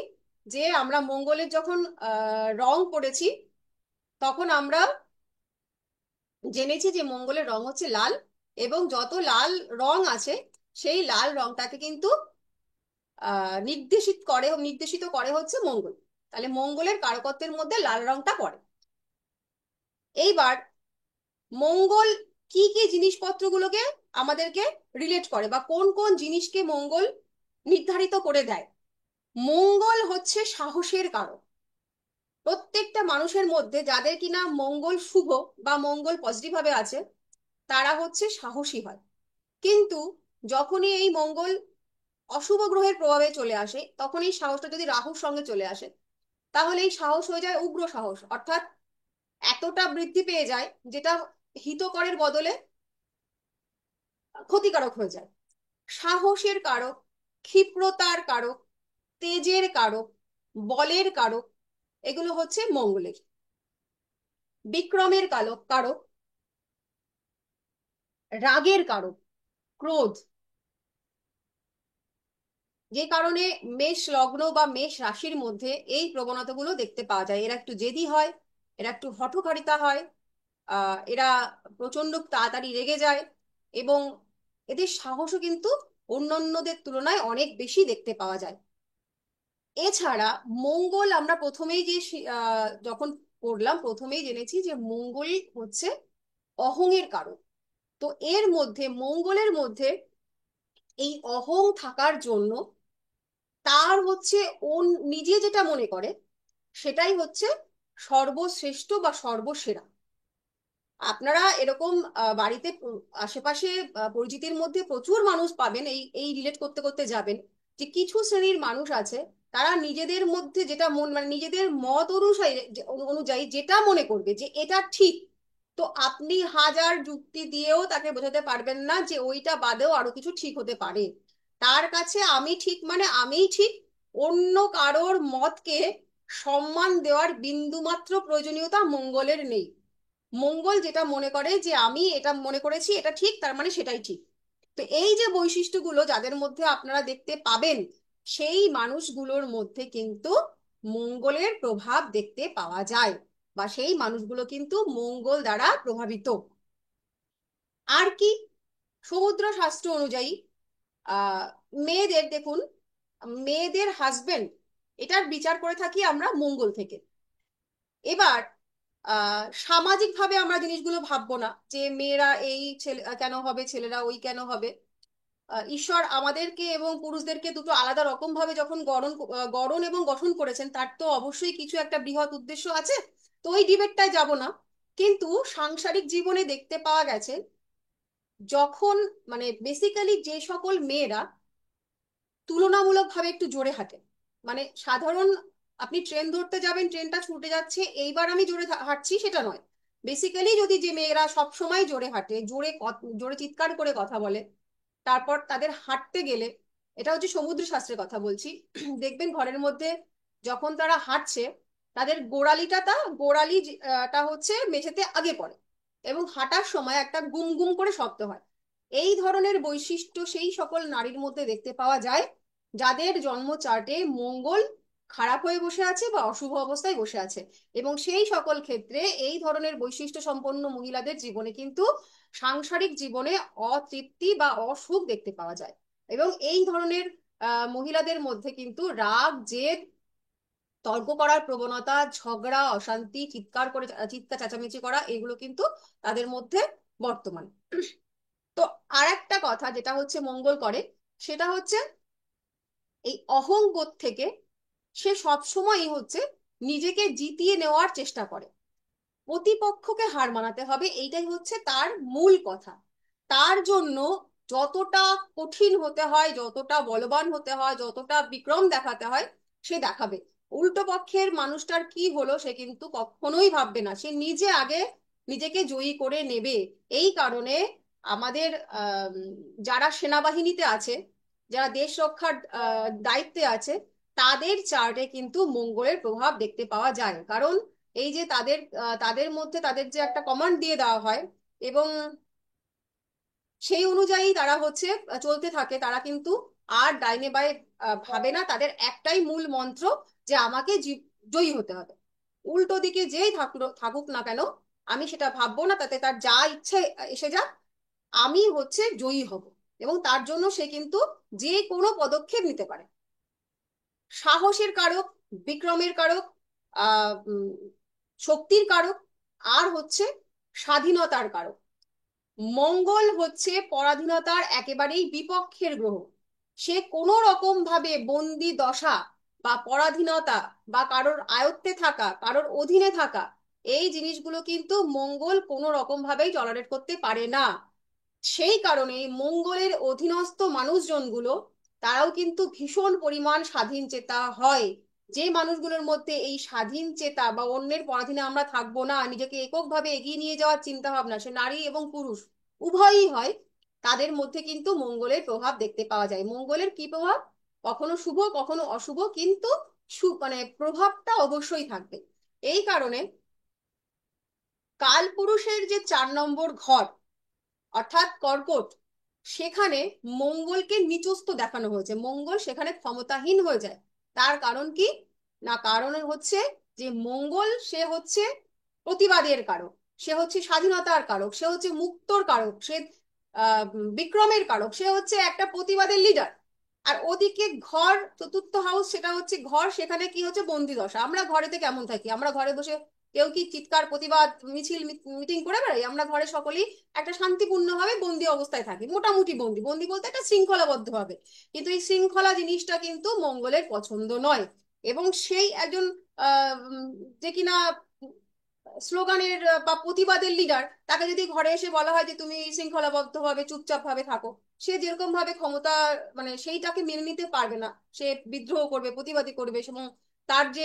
যে আমরা মঙ্গলের যখন রং করেছি, তখন আমরা জেনেছি যে মঙ্গলের রং হচ্ছে লাল। এবং যত লাল রং আছে, সেই লাল রংটাকে কিন্তু নির্দেশিত করে হচ্ছে মঙ্গল। তাহলে মঙ্গলের কারকত্বের মধ্যে লাল রংটা পড়ে। এইবার মঙ্গল কি কি জিনিসপত্রগুলোকে আমাদেরকে রিলেট করে, বা কোন কোন জিনিসকে মঙ্গল নির্ধারিত করে দেয়? মঙ্গল হচ্ছে সাহসের কারক। প্রত্যেকটা মানুষের মধ্যে যাদের কিনা মঙ্গল শুভ বা মঙ্গল পজিটিভ ভাবে আছে, তারা হচ্ছে সাহসী হয়। কিন্তু যখনই এই মঙ্গল অশুভ গ্রহের প্রভাবে চলে আসে, তখন এই সাহসটা যদি রাহুর সঙ্গে চলে আসে, তাহলে এই সাহস হয়ে যায় উগ্র সাহস। অর্থাৎ এতটা বৃদ্ধি পেয়ে যায় যেটা হিতকরের বদলে ক্ষতিকারক হয়ে যায়। সাহসের কারক, ক্ষিপ্রতার কারক, তেজের কারক, বলের কারক, এগুলো হচ্ছে মঙ্গলের। বিক্রমের কারক, রাগের কারক, ক্রোধ। যে কারণে মেষ লগ্ন বা মেষ রাশির মধ্যে এই প্রবণতাগুলো দেখতে পাওয়া যায়। এরা একটু জেদি হয়, এরা একটু হঠকারিতা হয়, এরা প্রচন্ড তাড়াতাড়ি রেগে যায়, এবং এদের সাহসও কিন্তু অন্যান্যদের তুলনায় অনেক বেশি দেখতে পাওয়া যায়। এছাড়া মঙ্গল, আমরা প্রথমেই যে যখন করলাম প্রথমেই জেনেছি যে মঙ্গল হচ্ছে অহংয়ের কারক। তো এর মধ্যে মঙ্গলের মধ্যে এই অহং থাকার জন্য তার হচ্ছে ও নিজে যেটা মনে করে সেটাই হচ্ছে সর্বশ্রেষ্ঠ বা সর্বসেরা। আপনারা এরকম বাড়িতে আশেপাশে পরিচিতির মধ্যে প্রচুর মানুষ পাবেন, এই এই রিলেট করতে করতে যাবেন যে কিছু শ্রেণীর মানুষ আছে তারা নিজেদের মধ্যে যেটা মন মানে নিজেদের মত অনুযায়ী অনুযায়ী যেটা মনে করবে যে এটা ঠিক, তো আপনি হাজার যুক্তি দিয়েও তাকে বোঝাতে পারবেন না যে ওইটা বাদেও আরো কিছু ঠিক হতে পারে। তার কাছে আমি ঠিক মানে আমিই ঠিক, অন্য কারোর মতকে সম্মান দেওয়ার বিন্দুমাত্র প্রয়োজনীয়তা মঙ্গলের নেই। মঙ্গল যেটা মনে করে যে আমি এটা মনে করেছি এটা ঠিক, তার মানে সেটাই ঠিক। তো এই যে বৈশিষ্ট্যগুলো যাদের মধ্যে আপনারা দেখতে পাবেন, সেই মানুষগুলোর মধ্যে কিন্তু মঙ্গলের প্রভাব দেখতে পাওয়া যায়, বা সেই মানুষগুলো কিন্তু মঙ্গল দ্বারা প্রভাবিত। আর কি? সমুদ্র শাস্ত্র অনুযায়ী আহ মেয়েদের দেখুন, মেয়েদের হাজবেন্ড এটার বিচার করে থাকি আমরা মঙ্গল থেকে। এবার সামাজিক ভাবে আমরা জিনিসগুলো ভাববো না যে মেয়েরা এই ছেলে কেন হবে, ছেলেরা ওই কেন হবে। ঈশ্বর আমাদেরকে এবং পুরুষদেরকে দুটো আলাদা রকম ভাবে যখন গড়ন এবং গঠন করেছেন, তার তো অবশ্যই কিছু একটা বৃহৎ উদ্দেশ্য আছে। তো ওই ডিবেটটায় যাব না, কিন্তু সাংসারিক জীবনে দেখতে পাওয়া গেছে যখন মানে বেসিক্যালি যে সকল মেয়েরা তুলনামূলকভাবে একটু জোরে হাঁটে, মানে সাধারণ আপনি ট্রেন ধরতে যাবেন, ট্রেনটা ছুটে যাচ্ছে এইবার আমি জোরে হাঁটছি সেটা নয়। বেসিক্যালি যদি যে মেয়েরা সব সময় জোরে হাঁটে, জোরে জোরে চিৎকার করে কথা বলে, তারপর তাদের হাঁটতে গেলে, এটা হচ্ছে সমুদ্র শাস্ত্রের কথা বলছি, দেখবেন ঘরের মধ্যে যখন তারা হাঁটছে তাদের গোড়ালিটা হচ্ছে মেঝেতে আগে পড়ে এবং হাঁটার সময় একটা গুম গুম করে শব্দ হয়। এই ধরনের বৈশিষ্ট্য সেই সকল নারীর মধ্যে দেখতে পাওয়া যায় যাদের জন্ম চার্টে মঙ্গল খারাপ হয়ে বসে আছে বা অশুভ অবস্থায় বসে আছে। এবং সেই সকল ক্ষেত্রে এই ধরনের বৈশিষ্ট্য সম্পন্ন মহিলাদের জীবনে কিন্তু সাংসারিক জীবনে অতৃপ্তি বা অসুখ দেখতে পাওয়া যায়। এবং এই ধরনের মহিলাদের মধ্যে কিন্তু রাগ, জেদ, তর্ক করার প্রবণতা, ঝগড়া, অশান্তি, চিৎকার চেঁচামেচি করা, এগুলো কিন্তু তাদের মধ্যে বর্তমান। তো আর একটা কথা যেটা হচ্ছে মঙ্গল করে, সেটা হচ্ছে এই অহংবোধ থেকে সে সবসময়ই হচ্ছে নিজেকে জিতিয়ে নেওয়ার চেষ্টা করে, প্রতিপক্ষকে হার মানাতে হবে, এইটাই হচ্ছে তার মূল কথা। তার জন্য যতটা কঠিন হতে হয়, যতটা বলবান হতে হয়, যতটা বিক্রম দেখাতে হয় সে দেখাবে। উল্টো পক্ষের মানুষটার কি হলো সে কিন্তু কখনোই ভাববে না, সে নিজে আগে নিজেকে জয়ী করে নেবে। এই কারণে আমাদের যারা সেনাবাহিনীতে আছে, যারা দেশ রক্ষার দায়িত্বে আছে, তাদের চার্টে কিন্তু মঙ্গলের প্রভাব দেখতে পাওয়া যায়। কারণ এই যে তাদের মধ্যে তাদের যে একটা কমান্ড দিয়ে দেওয়া হয় এবং সেই অনুযায়ী তারা হচ্ছে চলতে থাকে, তারা কিন্তু আর ডাইনে বায়ে ভাবে না। তাদের একটাই মূল মন্ত্র যে আমাকে জয়ী হতে হবে, উল্টো দিকে যেই থাকুক না কেন আমি সেটা ভাববো না, তাতে তার যা ইচ্ছে এসে যাক, আমি হচ্ছে জয়ী হব। এবং তার জন্য সে কিন্তু যে কোনো পদক্ষেপ নিতে পারে। সাহসের কারক, বিক্রমের কারক, শক্তির কারক, আর হচ্ছে স্বাধীনতার কারক। মঙ্গল হচ্ছে পরাধীনতার একেবারেই বিপক্ষের গ্রহ। সে কোনো রকম ভাবে বন্দি দশা বা পরাধীনতা বা কারোর আয়ত্তে থাকা, কারোর অধীনে থাকা, এই জিনিসগুলো কিন্তু মঙ্গল কোনো রকম ভাবেই টলারেট করতে পারে না। সেই কারণে মঙ্গলের অধীনস্থ মানুষজনগুলো তারাও কিন্তু ভীষণ পরিমাণ স্বাধীন চেতা হয়। যে মানুষগুলোর মধ্যে এই স্বাধীন চেতা বা অন্যের পরাধীনে আমরা থাকবো না, নিজেকে এককভাবে এগিয়ে নিয়ে যাওয়ার চিন্তা ভাবনা, সে নারী এবং পুরুষ উভয়ই হয়, তাদের মধ্যে কিন্তু মঙ্গলের প্রভাব দেখতে পাওয়া যায়। মঙ্গলের কি প্রভাব? কখনো শুভ কখনো অশুভ, কিন্তু মানে প্রভাবটা অবশ্যই থাকবে। এই কারণে কালপুরুষের যে 4 নম্বর ঘর অর্থাৎ কর্কট, সেখানে মঙ্গলকে নিচস্থ দেখানো হয়েছে, মঙ্গল সেখানে ক্ষমতাহীন হয়ে যায়। তার কারণ কি না, কারণ হচ্ছে যে মঙ্গল সে হচ্ছে প্রতিবাদের কারক, সে হচ্ছে স্বাধীনতার কারক, সে হচ্ছে মুক্তর কারক, সে আহ বিক্রমের কারক, সে হচ্ছে একটা প্রতিবাদের লিডার। আর ওদিকে ঘর, চতুর্থ হাউস, সেটা হচ্ছে ঘর, সেখানে কি হচ্ছে বন্দি দশা। আমরা ঘরেতে কেমন থাকি? আমরা ঘরে বসে কেউ কি চিৎকার প্রতিবাদ মিছিল মিটিং করে বেড়াই? আমরা ঘরে সকলেই একটা শান্তিপূর্ণভাবে বন্দি অবস্থায় থাকি, মোটামুটি বন্দি, বন্দি বলতে একটা শৃঙ্খলাবদ্ধ ভাবে। কিন্তু এই শৃঙ্খলা জিনিসটা কিন্তু মঙ্গলের পছন্দ নয়। এবং সেই একজন যে কিনা স্লোগানের বা প্রতিবাদের লিডার, তাকে যদি ঘরে এসে বলা হয় যে তুমি শৃঙ্খলাবদ্ধ ভাবে চুপচাপ ভাবে থাকো, সে যেরকম ভাবে ক্ষমতা মানে সেইটাকে মেনে নিতে পারবে না। সে বিদ্রোহ করবে, প্রতিবাদী করবে, এবং তার যে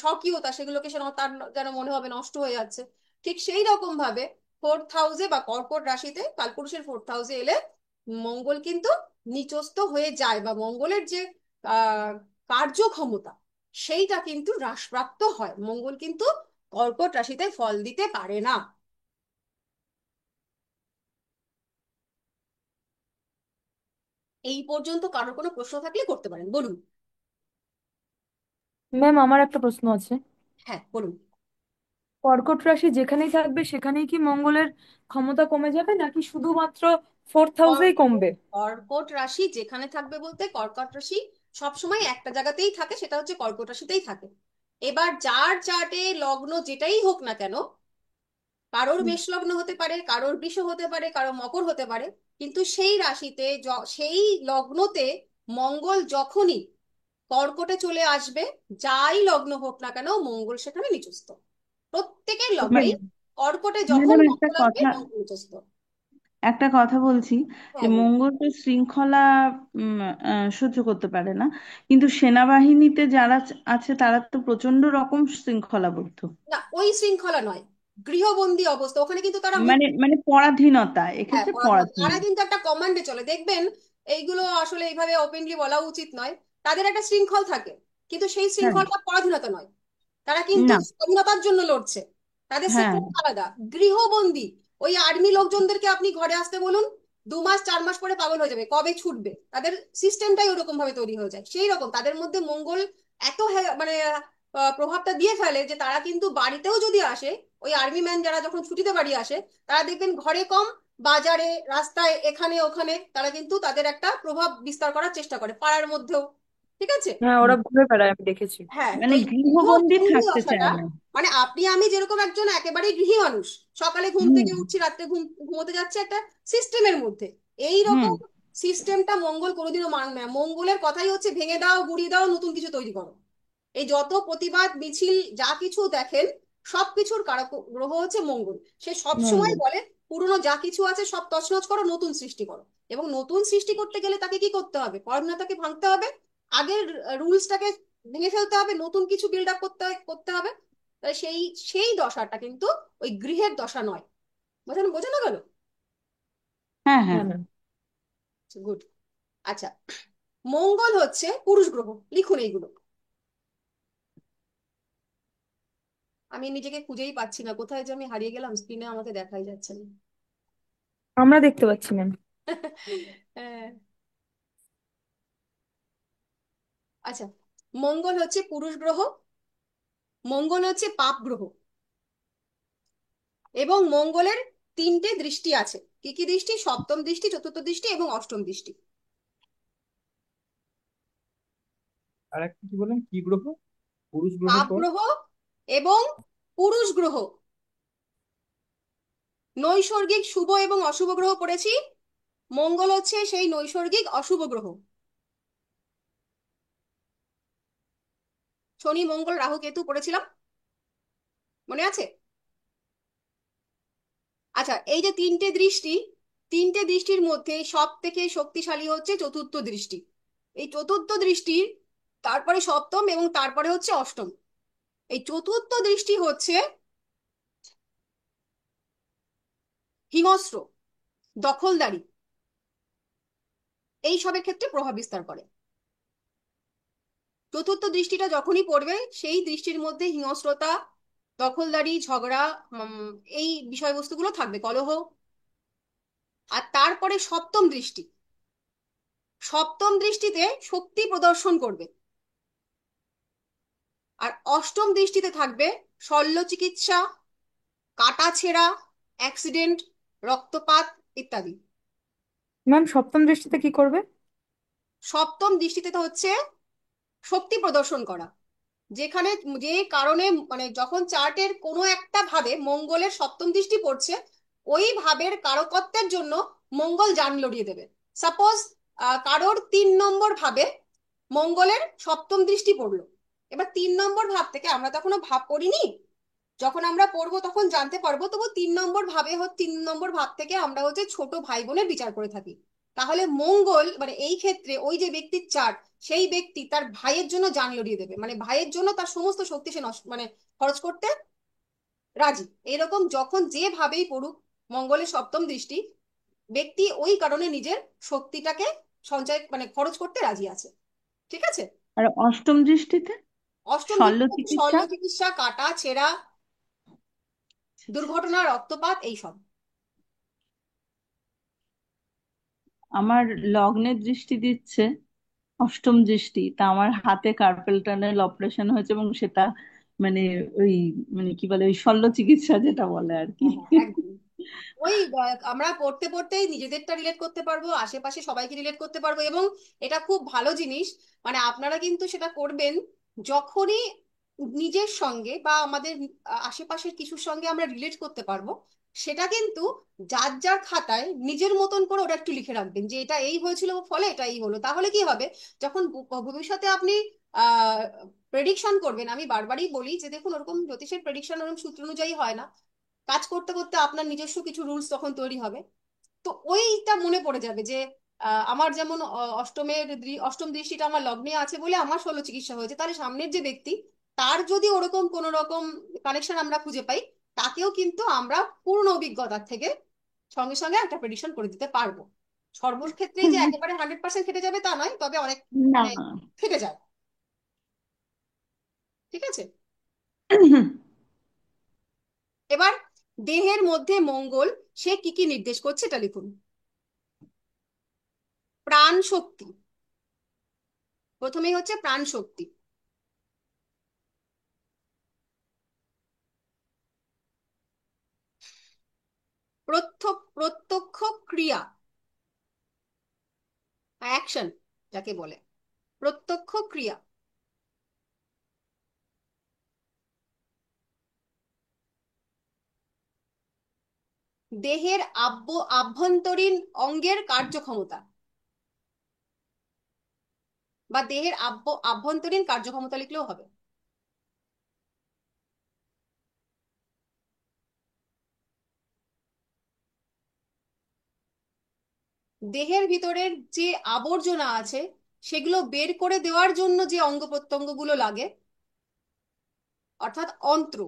স্বকীয়তা সেগুলোকে সে তার যেন মনে হবে নষ্ট হয়ে যাচ্ছে। ঠিক সেই রকম ভাবে ফোর্থ হাউসে বা কর্কট রাশিতে কালপুরুষের ফোর্থ হাউসে এলে মঙ্গল কিন্তু নিচস্থ হয়ে যায়, বা মঙ্গলের যে আহ কার্যক্ষমতা সেইটা কিন্তু হ্রাসপ্রাপ্ত হয়। মঙ্গল কিন্তু কর্কট রাশিতে ফল দিতে পারে না। এই পর্যন্ত কারোর কোনো প্রশ্ন থাকলে করতে পারেন, বলুন। ম্যাম, আমার একটা প্রশ্ন আছে। হ্যাঁ, বলুন। কর্কট রাশি যেখানেই থাকবে সেখানেই কি মঙ্গলের ক্ষমতা কমে যাবে, নাকি শুধুমাত্র ফোর্থ হাউসেই কর্কট কমবে? কর্কট রাশি যেখানে থাকবে বলতে কর্কট রাশি সবসময় একটা জায়গাতেই থাকে, সেটা হচ্ছে কর্কট রাশিতেই থাকে। এবার যার চার্টে লগ্ন যেটাই হোক না কেন, কারোর মেষ লগ্ন হতে পারে, কারোর বৃষ হতে পারে, কারোর মকর হতে পারে, কিন্তু সেই রাশিতে সেই লগ্নতে মঙ্গল যখনই কর্কটে চলে আসবে, যাই লগ্ন হোক না কেন মঙ্গল সেখানে নিচস্থ। প্রত্যেকের লগ্নেই কর্কটে যখন ম্যাডাম মঙ্গল আসবে মঙ্গল নিচস্থ। একটা কথা বলছি যে হ্যাঁ, বলুন। মঙ্গল তো শৃঙ্খলা সহ্য করতে পারে না, কিন্তু সেনাবাহিনীতে যারা আছে তারা তো প্রচন্ড রকম শৃঙ্খলাবদ্ধ। না, ওই শৃঙ্খলা নয়, গৃহবন্দী অবস্থা, ওখানে কিন্তু তারা মানে মানে পরাধীনতা, হ্যাঁ, এক্ষেত্রে পরাধীনতা, তারা পরাধীন। কিন্তু একটা কমান্ডে চলে, দেখবেন। এইগুলো আসলে এইভাবে ওপেনলি বলা উচিত নয়। তাদের একটা শৃঙ্খল থাকে, কিন্তু সেই হ্যাঁ। শৃঙ্খলটা পরাধীনতা নয়। তারা কিন্তু না। স্বাধীনতার জন্য লড়ছে। তাদের হ্যাঁ। সেক্টর আলাদা। গৃহবন্দী ওই আর্মি লোকজনদেরকে আপনি ঘরে আসতে বলুন, 2 মাস 4 মাস পরে পাগল হয়ে যাবে, কবে ছুটবে। তাদের সিস্টেমটাই ওরকম ভাবে তৈরি হয়ে যায়। সেই রকম তাদের মধ্যে মঙ্গল এত মানে প্রভাবটা দিয়ে ফেলে যে তারা কিন্তু বাড়িতেও যদি আসে, ওই আর্মি ম্যান যারা যখন ছুটিতে বাড়ি আসে, তারা দেখবেন ঘরে কম, বাজারে, রাস্তায়, এখানে ওখানে তারা কিন্তু তাদের একটা প্রভাব বিস্তার করার চেষ্টা করে, পাড়ার মধ্যেও। ঠিক আছে। হ্যাঁ, ওরা ঘুরে বেড়ায়, আমি দেখেছি। হ্যাঁ, তো মানে এই গৃহবন্দী গৃহবন্দী থাকতে দশাটা, চায় না। মানে আপনি আমি যেরকম একজন একেবারে গৃহী মানুষ, সকালে ঘুম হুম। থেকে উঠছি, রাত্রে ঘুমোতে যাচ্ছে একটা সিস্টেমের মধ্যে, এই হুম। রকম সিস্টেমটা মঙ্গল কোনোদিনও মানবে না। মঙ্গলের কথাই হচ্ছে ভেঙে দাও, গুড়িয়ে দাও, নতুন কিছু তৈরি করো। এই যত প্রতিবাদ মিছিল যা কিছু দেখেন, সবকিছুর কারক গ্রহ হচ্ছে মঙ্গল। সে সব সময় মঙ্গল। বলে পুরনো যা কিছু আছে সব তছনছ করো, নতুন সৃষ্টি করো। এবং নতুন সৃষ্টি করতে গেলে তাকে কি করতে হবে? পরাধীনতাকে ভাঙতে হবে, আগের রুলসটাকে ভেঙে ফেলতে হবে, নতুন কিছু বিল্ড আপ করতে করতে হবে। তাই সেই সেই দশাটা কিন্তু ওই গৃহের দশা নয়। বোঝানো বোঝানো গেল? হ্যাঁ, হ্যাঁ। হ্যাঁ ম্যাম। গুড। আচ্ছা, মঙ্গল হচ্ছে পুরুষ গ্রহ, লিখুন এইগুলো। আমি নিজেকে খুঁজেই পাচ্ছি না, কোথায় যে আমি হারিয়ে গেলাম, স্ক্রিনে আমাকে দেখাই যাচ্ছে না। আমরা দেখতে পাচ্ছি ম্যাম। হ্যাঁ, আচ্ছা, মঙ্গল হচ্ছে পুরুষ গ্রহ, মঙ্গল হচ্ছে পাপ গ্রহ, এবং মঙ্গলের 3টে দৃষ্টি আছে। কি কি দৃষ্টি? সপ্তম দৃষ্টি, চতুর্থ দৃষ্টি এবং অষ্টম দৃষ্টি। আর একটা কি বলেন, কি গ্রহ? পুরুষ গ্রহের পাপ পর? গ্রহ এবং পুরুষ গ্রহ। নৈসর্গিক শুভ এবং অশুভ গ্রহ পড়েছি, মঙ্গল হচ্ছে সেই নৈসর্গিক অশুভ গ্রহ। শনি, মঙ্গল, রাহু, কেতু পড়েছিলাম, মনে আছে? আচ্ছা, এই যে 3টে দৃষ্টি, 3টে দৃষ্টির মধ্যে সব থেকে শক্তিশালী হচ্ছে চতুর্থ দৃষ্টি। এই চতুর্থ দৃষ্টির তারপরে সপ্তম এবং তারপরে হচ্ছে অষ্টম। এই চতুর্থ দৃষ্টি হচ্ছে হিংস্র, দখলদারি, এই সবের ক্ষেত্রে প্রভাব বিস্তার করে। চতুর্থ দৃষ্টিটা যখনই পড়বে, সেই দৃষ্টির মধ্যে হিংস্রতা, দখলদারি, ঝগড়া, এই বিষয়বস্তুগুলো থাকবে, কলহ। আর তারপরে সপ্তম দৃষ্টি, সপ্তম দৃষ্টিতে শক্তি প্রদর্শন করবে। আর অষ্টম দৃষ্টিতে থাকবে শল্য চিকিৎসা, কাটা ছেঁড়া, অ্যাক্সিডেন্ট, রক্তপাত ইত্যাদি। ম্যাম, সপ্তম দৃষ্টিতে কি করবে? সপ্তম দৃষ্টিতে তো হচ্ছে শক্তি প্রদর্শন করা, যেখানে যে কারণে মানে যখন চার্টের কোনো একটা ভাবে মঙ্গলের সপ্তম দৃষ্টি পড়ছে, ওই ভাবের কারকত্বের জন্য মঙ্গল জান লড়িয়ে দেবে। সাপোজ কারোর 3 নম্বর ভাবে মঙ্গলের সপ্তম দৃষ্টি পড়লো। এবার 3 নম্বর ভাব থেকে আমরা তো এখনো ভাব পড়িনি, যখন আমরা পড়বো তখন জানতে পারবো, তবু 3 নম্বর ভাব থেকে আমরা হচ্ছে ছোট ভাই বোনের বিচার করে থাকি। তাহলে মঙ্গল মানে এই ক্ষেত্রে ওই যে ব্যক্তির চার্ট, সেই ব্যক্তি তার ভাইয়ের জন্য জান লড়িয়ে দেবে, মানে ভাইয়ের জন্য তার সমস্ত শক্তি সে মানে খরচ করতে রাজি। এরকম যখন যেভাবেই পড়ুক মঙ্গলের সপ্তম দৃষ্টি, ব্যক্তি ওই কারণে নিজের শক্তিটাকে সঞ্চয় মানে খরচ করতে রাজি আছে। ঠিক আছে। আর অষ্টম দৃষ্টিতে অষ্টম শল্য দৃষ্টিতে শল্য চিকিৎসা। চিকিৎসা, কাটা ছেঁড়া, দুর্ঘটনা, রক্তপাত, এইসব। আমার লগ্নের দৃষ্টি দিচ্ছে অষ্টম দৃষ্টি, তা আমার হাতে কার্পেল টানেল অপারেশন হয়েছে, এবং সেটা মানে ওই মানে কি বলে ওই শল্য চিকিৎসা যেটা বলে আর কি। হ্যাঁ হ্যাঁ, একদম। ওই আমরা পড়তে পড়তেই নিজেদেরটা রিলেট করতে পারবো, আশেপাশে সবাইকে রিলেট করতে পারবো, এবং এটা খুব ভালো জিনিস। মানে আপনারা কিন্তু সেটা করবেন যখনই নিজের সঙ্গে বা আমাদের আশেপাশের কিছুর সঙ্গে আমরা রিলেট করতে পারবো, সেটা কিন্তু যার যার খাতায় নিজের মতন করে ওটা একটু লিখে রাখবেন যে এটা এই হয়েছিল ফলে এটা এই হলো। তাহলে কি হবে, যখন ভবিষ্যতে আপনি আহ প্রেডিকশন করবেন, আমি বারবারই বলি যে দেখুন ওরকম জ্যোতিষের প্রেডিকশন ওরকম সূত্র অনুযায়ী হয় না, কাজ করতে করতে আপনার নিজস্ব কিছু রুলস তখন তৈরি হবে। তো ওইটা মনে পড়ে যাবে যে আমার যেমন অষ্টম দৃষ্টিটা আমার লগ্নে আছে বলে আমার শল্য চিকিৎসা হয়েছে, তাহলে সামনের যে ব্যক্তি তার যদি ওরকম কোন রকম কানেকশন আমরা খুঁজে পাই, তাকেও কিন্তু আমরা পূর্ণ অভিজ্ঞতার থেকে সঙ্গে সঙ্গে একটা প্রেডিকশন করে দিতে পারবো। সর্বক্ষেত্রেই যে একেবারে 100% খেটে যাবে তা নয়, তবে অনেক না। মানে খেটে যায়। ঠিক আছে। এবার দেহের মধ্যে মঙ্গল সে কি কি নির্দেশ করছে এটা লিখুন। প্রাণ শক্তি, প্রথমেই হচ্ছে প্রাণ শক্তি। প্রত্যক্ষ ক্রিয়া, অ্যাকশন যাকে বলে, প্রত্যক্ষ ক্রিয়া। দেহের আভ্যন্তরীণ অঙ্গের কার্যক্ষমতা, বা দেহের আভ্যন্তরীণ কার্যক্ষমতা লিখলেও হবে। দেহের ভিতরের যে আবর্জনা আছে সেগুলো বের করে দেওয়ার জন্য যে অঙ্গ প্রত্যঙ্গগুলো লাগে, অর্থাৎ অন্ত্র,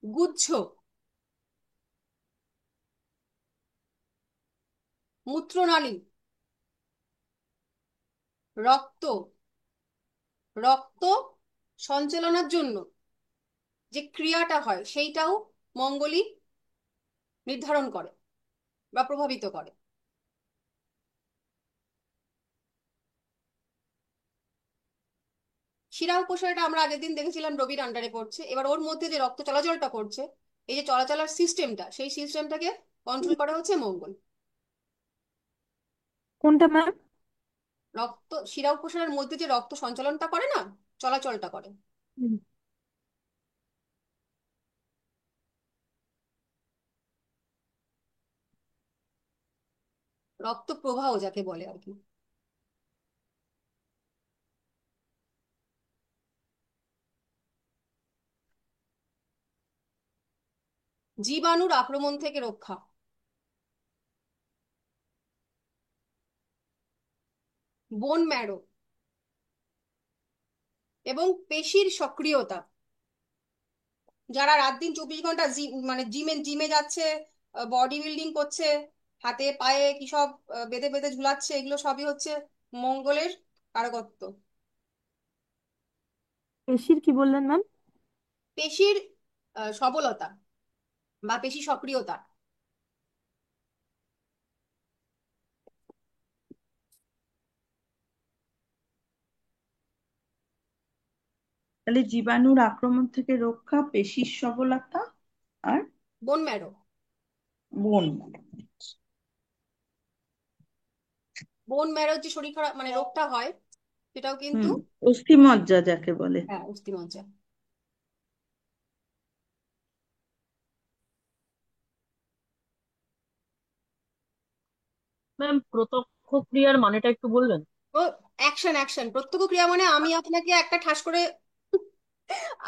গুচ্ছ, মূত্রনালী, রক্ত, রক্ত সঞ্চালনের জন্য যে ক্রিয়াটা হয় সেইটাও মঙ্গলই নির্ধারণ করে বা প্রভাবিত করে। শিরা উপশিরাটা আমরা আগের দিন দেখেছিলাম রবির আন্ডারে পড়ছে, এবার ওর মধ্যে যে রক্ত চলাচলটা করছে, এই যে চলাচলার সিস্টেমটা, সেই সিস্টেমটাকে কন্ট্রোল করা হচ্ছে মঙ্গল। কোনটা ম্যাম? শিরা উপশিরার মধ্যে যে রক্ত সঞ্চালনটা করে না, চলাচলটা করে, রক্ত প্রবাহ যাকে বলে আর কি। জীবাণুর আক্রমণ থেকে রক্ষা, বোন ম্যারো এবং পেশির সক্রিয়তা। যারা রাত দিন 24 ঘন্টা মানে জিমে জিমে যাচ্ছে, বডি বিল্ডিং করছে, হাতে পায়ে কি সব বেঁধে বেঁধে ঝুলাচ্ছে, এগুলো সবই হচ্ছে মঙ্গলের কারকত্ব। পেশির কি বললেন ম্যাম? পেশির সবলতা বা পেশি সক্রিয়তা। তাহলে জীবাণুর আক্রমণ থেকে রক্ষা, পেশির সবলতা, আর বোন ম্যারো। বোন। বোন ম্যারোর যে শরীর খারাপ মানে রোগটা হয়, সেটাও কিন্তু হুম, অস্থিমজ্জা যাকে বলে। হ্যাঁ অস্থিমজ্জা। ম্যাম, প্রত্যক্ষ ক্রিয়ার মানেটা একটু বলবেন? ও, অ্যাকশন অ্যাকশন, প্রত্যক্ষ ক্রিয়া মানে আমি আপনাকে একটা ঠাস করে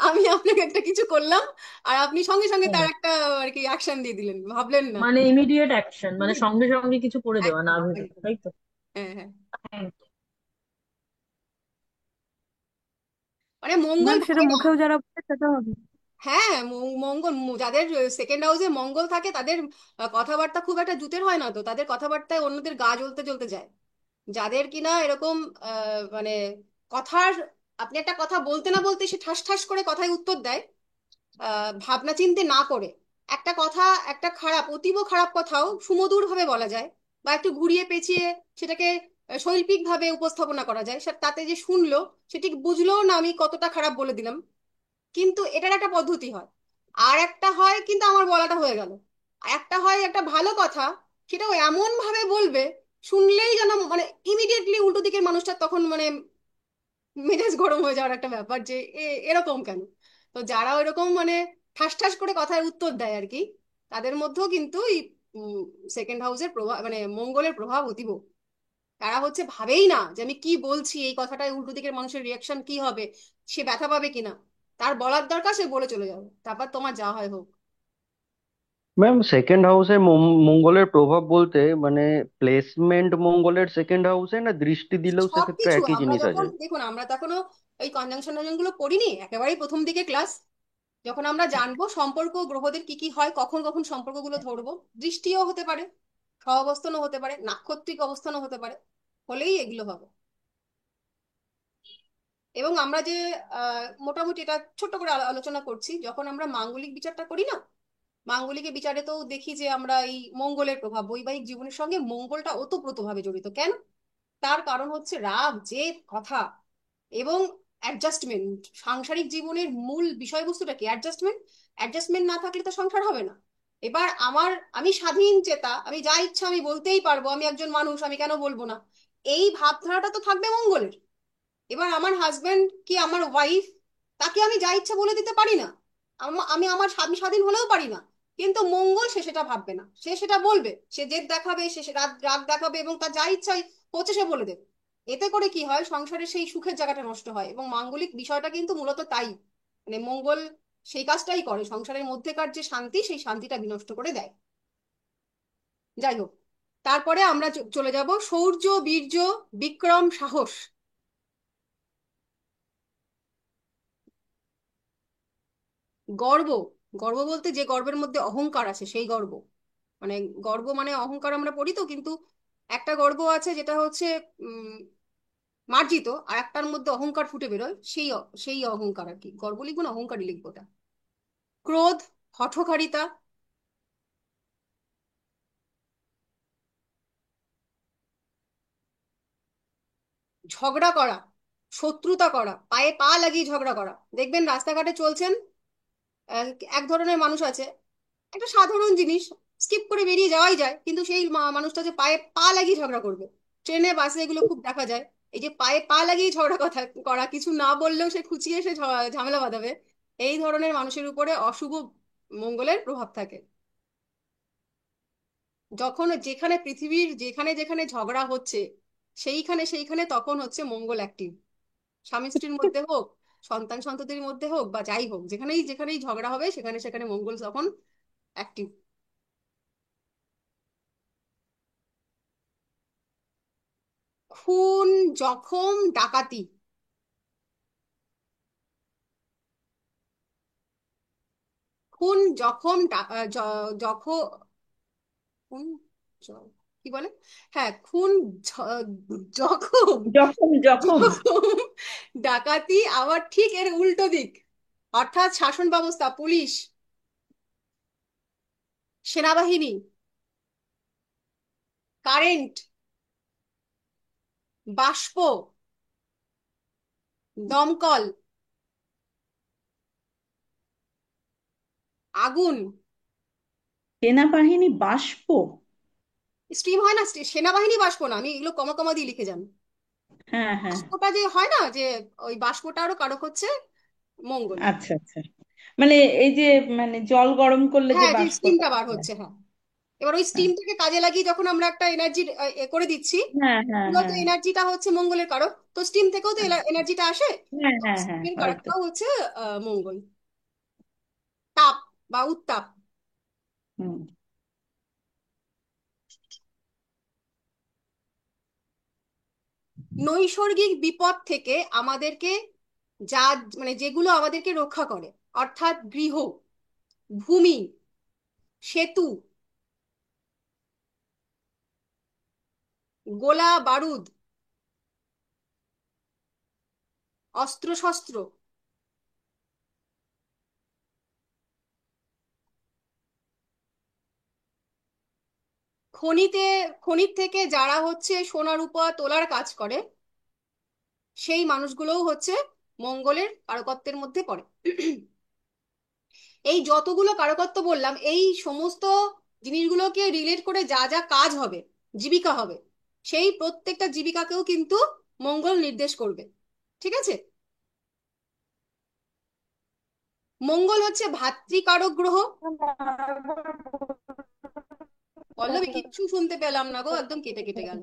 আমি আপনাকে একটা কিছু করলাম, আর আপনি সঙ্গে সঙ্গে তার হ্যাঁ, একটা আর কি অ্যাকশন দিয়ে দিলেন, ভাবলেন না। মানে ইমিডিয়েট অ্যাকশন, মানে সঙ্গে সঙ্গে কিছু করে দেওয়া, না একদম ভেবে, একদম। তাই তো? হ্যাঁ হ্যাঁ। হ্যাঁ। মানে মঙ্গল ম্যাম সেটা ভাবে না। মুখেও যারা বলে সেটা হবে। হ্যাঁ মঙ্গল যাদের সেকেন্ড হাউসে মঙ্গল থাকে তাদের কথাবার্তা খুব একটা জুতের হয় না, তো তাদের কথাবার্তায় অন্যদের গা জ্বলতে জ্বলতে যায়। যাদের কিনা এরকম মানে কথার, আপনি একটা কথা বলতে না বলতে সে ঠাস ঠাস করে কথায় উত্তর দেয়, ভাবনা চিন্তে না করে। একটা কথা, একটা খারাপ অতীব খারাপ কথাও সুমধুর ভাবে বলা যায়, বা একটু ঘুরিয়ে পেঁচিয়ে সেটাকে শৈল্পিক ভাবে উপস্থাপনা করা যায়, তাতে যে শুনলো সে ঠিক বুঝলো না আমি কতটা খারাপ বলে দিলাম। কিন্তু এটার একটা পদ্ধতি হয়। আর একটা হয় কিন্তু আমার বলাটা হয়ে গেল। আর একটা হয় একটা ভালো কথা, সেটাও এমন ভাবে বলবে শুনলেই যেন মানে ইমিডিয়েটলি উল্টো দিকের মানুষটা তখন মানে মেজাজ গরম হয়ে যাওয়ার একটা ব্যাপার, যে এরকম কেন। তো যারা ওইরকম মানে ঠাস ঠাস করে কথার উত্তর দেয় আর কি, তাদের মধ্যেও কিন্তু এই সেকেন্ড হাউসের প্রভাব মানে মঙ্গলের প্রভাব অতীব। তারা হচ্ছে ভাবেই না যে আমি কি বলছি, এই কথাটায় উল্টো দিকের মানুষের রিয়াকশন কি হবে, সে ব্যথা পাবে কিনা। তার বলার দরকার সে বলে চলে যাবে, তারপর তোমার যা হয় হোক। ম্যাম সেকেন্ড হাউসে মঙ্গলের প্রভাব বলতে মানে প্লেসমেন্ট মঙ্গলের সেকেন্ড হাউসে, না দৃষ্টি দিলেও সেক্ষেত্রে সবকিছু একই আমরা জিনিস যখন আছে? দেখুন, আমরা তো এখনো এই কনজাংশন টনজাংশন গুলো পড়িনি, একেবারেই প্রথম দিকে ক্লাস। যখন আমরা জানবো সম্পর্ক গ্রহদের কি কি হয়, কখন কখন সম্পর্কগুলো ধরবো, দৃষ্টিও হতে পারে, সহাবস্থানও হতে পারে, নাক্ষত্রিক অবস্থানও হতে পারে, হলেই এগুলো হবে। এবং আমরা যে মোটামুটি এটা ছোট্ট করে আলোচনা করছি, যখন আমরা মাঙ্গলিক বিচারটা করি না, মাঙ্গলিকের বিচারে তো দেখি যে আমরা এই মঙ্গলের প্রভাব বৈবাহিক জীবনের সঙ্গে মঙ্গলটা ওতপ্রোতভাবে জড়িত। কেন? তার কারণ হচ্ছে রাগ, জেদ, কথা এবং অ্যাডজাস্টমেন্ট। সাংসারিক জীবনের মূল বিষয়বস্তুটা কি? অ্যাডজাস্টমেন্ট। অ্যাডজাস্টমেন্ট না থাকলে তো সংসার হবে না। এবার আমি স্বাধীন চেতা, আমি যা ইচ্ছা আমি বলতেই পারবো, আমি একজন মানুষ, আমি কেন বলবো না, এই ভাবধারাটা তো থাকবে মঙ্গলের। এবার আমার হাজবেন্ড কি আমার ওয়াইফ, তাকে আমি যা ইচ্ছা বলে দিতে পারি না, আমি আমার আমি স্বাধীন হলেও পারি না। কিন্তু মঙ্গল সে সেটা ভাববে না, সে সেটা বলবে, সে জেদ দেখাবে, সে রাগ রাগ দেখাবে, এবং তার যা ইচ্ছা হচ্ছে সে বলে দেবে। এতে করে কি হয়, সংসারের সেই সুখের জায়গাটা নষ্ট হয়। এবং মাঙ্গলিক বিষয়টা কিন্তু মূলত তাই, মানে মঙ্গল সেই কাজটাই করে, সংসারের মধ্যেকার যে শান্তি সেই শান্তিটা বিনষ্ট করে দেয়। যাই হোক, তারপরে আমরা চলে যাব শৌর্য, বীর্য, বিক্রম, সাহস। গর্ব। গর্ব বলতে যে গর্বের মধ্যে অহংকার আছে সেই গর্ব। মানে গর্ব মানে অহংকার আমরা পড়ি তো, কিন্তু একটা গর্ব আছে যেটা হচ্ছে উম মার্জিত, আর একটার মধ্যে অহংকার ফুটে বেরোয়, সেই অহংকার আর কি। গর্ব লিখবো না অহংকারই লিখবো ওটা। ক্রোধ, হঠকারিতা, ঝগড়া করা, শত্রুতা করা, পায়ে পা লাগিয়ে ঝগড়া করা। দেখবেন রাস্তাঘাটে চলছেন, আহ, এক ধরনের মানুষ আছে, একটা সাধারণ জিনিস স্কিপ করে বেরিয়ে যাওয়াই যায়, কিন্তু সেই মানুষটা যে পায়ে পা লাগিয়ে ঝগড়া করবে, ট্রেনে বাসে এগুলো খুব দেখা যায়। এই যে পায়ে পা লাগিয়ে ঝগড়া কথা করা, কিছু না বললেও সে খুঁচিয়ে সে ঝামেলা বাঁধাবে, এই ধরনের মানুষের উপরে অশুভ মঙ্গলের প্রভাব থাকে। যখন যেখানে পৃথিবীর যেখানে যেখানে ঝগড়া হচ্ছে, সেইখানে সেইখানে তখন হচ্ছে মঙ্গল অ্যাক্টিভ। স্বামী স্ত্রীর মধ্যে হোক, সন্তান সন্ততির মধ্যে হোক, বা যাই হোক, যেখানেই যেখানেই ঝগড়া হবে সেখানে সেখানে মঙ্গল তখন অ্যাক্টিভ। খুন, জখম, ডাকাতি। খুন, জখম, জখম, খুন, কি বলে, হ্যাঁ খুন, জখম, জখম জখম। জখম, ডাকাতি, আবার ঠিক এর উল্টো দিক, অর্থাৎ শাসন ব্যবস্থা, পুলিশ, সেনাবাহিনী, কারেন্ট, বাষ্প, দমকল, আগুন। সেনাবাহিনী, বাষ্প। স্ট্রিম হয় না, সেনাবাহিনী বাষ্প না, আমি এগুলো কমা কমা দিয়ে লিখে যান। হ্যাঁ হ্যাঁ। বাষ্পটা যে হয় না, যে ওই বাষ্পটারও কারক হচ্ছে মঙ্গল। আচ্ছা আচ্ছা, মানে এই যে মানে জল গরম করলে যে হ্যাঁ, যে বাষ্পটা স্টিমটা বার হয়। হচ্ছে, হ্যাঁ। এবার ওই হ্যাঁ স্টিমটাকে কাজে লাগিয়ে যখন আমরা একটা এনার্জি করে দিচ্ছি, হ্যাঁ হ্যাঁ মূলত হ্যাঁ এনার্জিটা হচ্ছে মঙ্গলের কারক, তো স্টিম থেকেও তো এনার্জিটা আসে। হ্যাঁ হ্যাঁ হ্যাঁ, স্টিমের হয়তো। কারকটাও হচ্ছে মঙ্গল, তাপ বা উত্তাপ। হুম। নৈসর্গিক বিপদ থেকে আমাদেরকে যা, মানে যেগুলো আমাদেরকে রক্ষা করে, অর্থাৎ গৃহ, ভূমি, সেতু, গোলা বারুদ, অস্ত্রশস্ত্র, খনিতে, খনির থেকে যারা হচ্ছে সোনা রূপা তোলার কাজ করে, সেই মানুষগুলোও হচ্ছে মঙ্গলের কারকত্বের মধ্যে পড়ে। এই যতগুলো কারকত্ব বললাম, এই সমস্ত জিনিসগুলোকে রিলেট করে যা যা কাজ হবে, জীবিকা হবে, সেই প্রত্যেকটা জীবিকাকেও কিন্তু মঙ্গল নির্দেশ করবে। ঠিক আছে? মঙ্গল হচ্ছে ভাতৃকারক গ্রহ। পল্লবী, কিচ্ছু শুনতে পেলাম না গো, একদম কেটে কেটে গেল।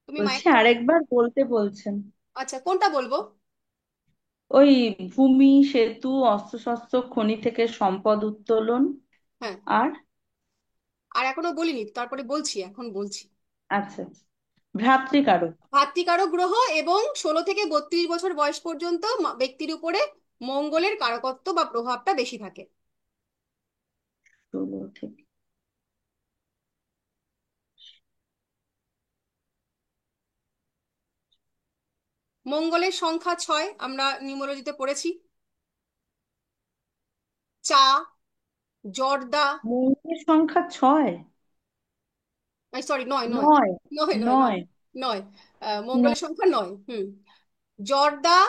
তুমি বলছি মাইকটা, আরেকবার বলতে বলছেন। আচ্ছা কোনটা বলবো? ওই ভূমি, সেতু, অস্ত্রশস্ত্র, খনি থেকে সম্পদ উত্তোলন, হ্যাঁ, আর আর এখনো বলিনি, তারপরে বলছি, এখন বলছি। আচ্ছা আচ্ছা, ভ্রাতৃকারক। ভাতৃকারক গ্রহ, এবং 16 থেকে 32 বছর বয়স পর্যন্ত ব্যক্তির উপরে মঙ্গলের কারকত্ব বা প্রভাবটা বেশি থাকে। 16 থেকে। মঙ্গলের সংখ্যা 6, আমরা নিউমোলজিতে পড়েছি। চা, জর্দা, মৌলিক সংখ্যা 6? সরি, নয় নয়, নয়। নয় নয় নয়, নয়। নয়। নয়। মঙ্গলের সংখ্যা 9। জর্দা,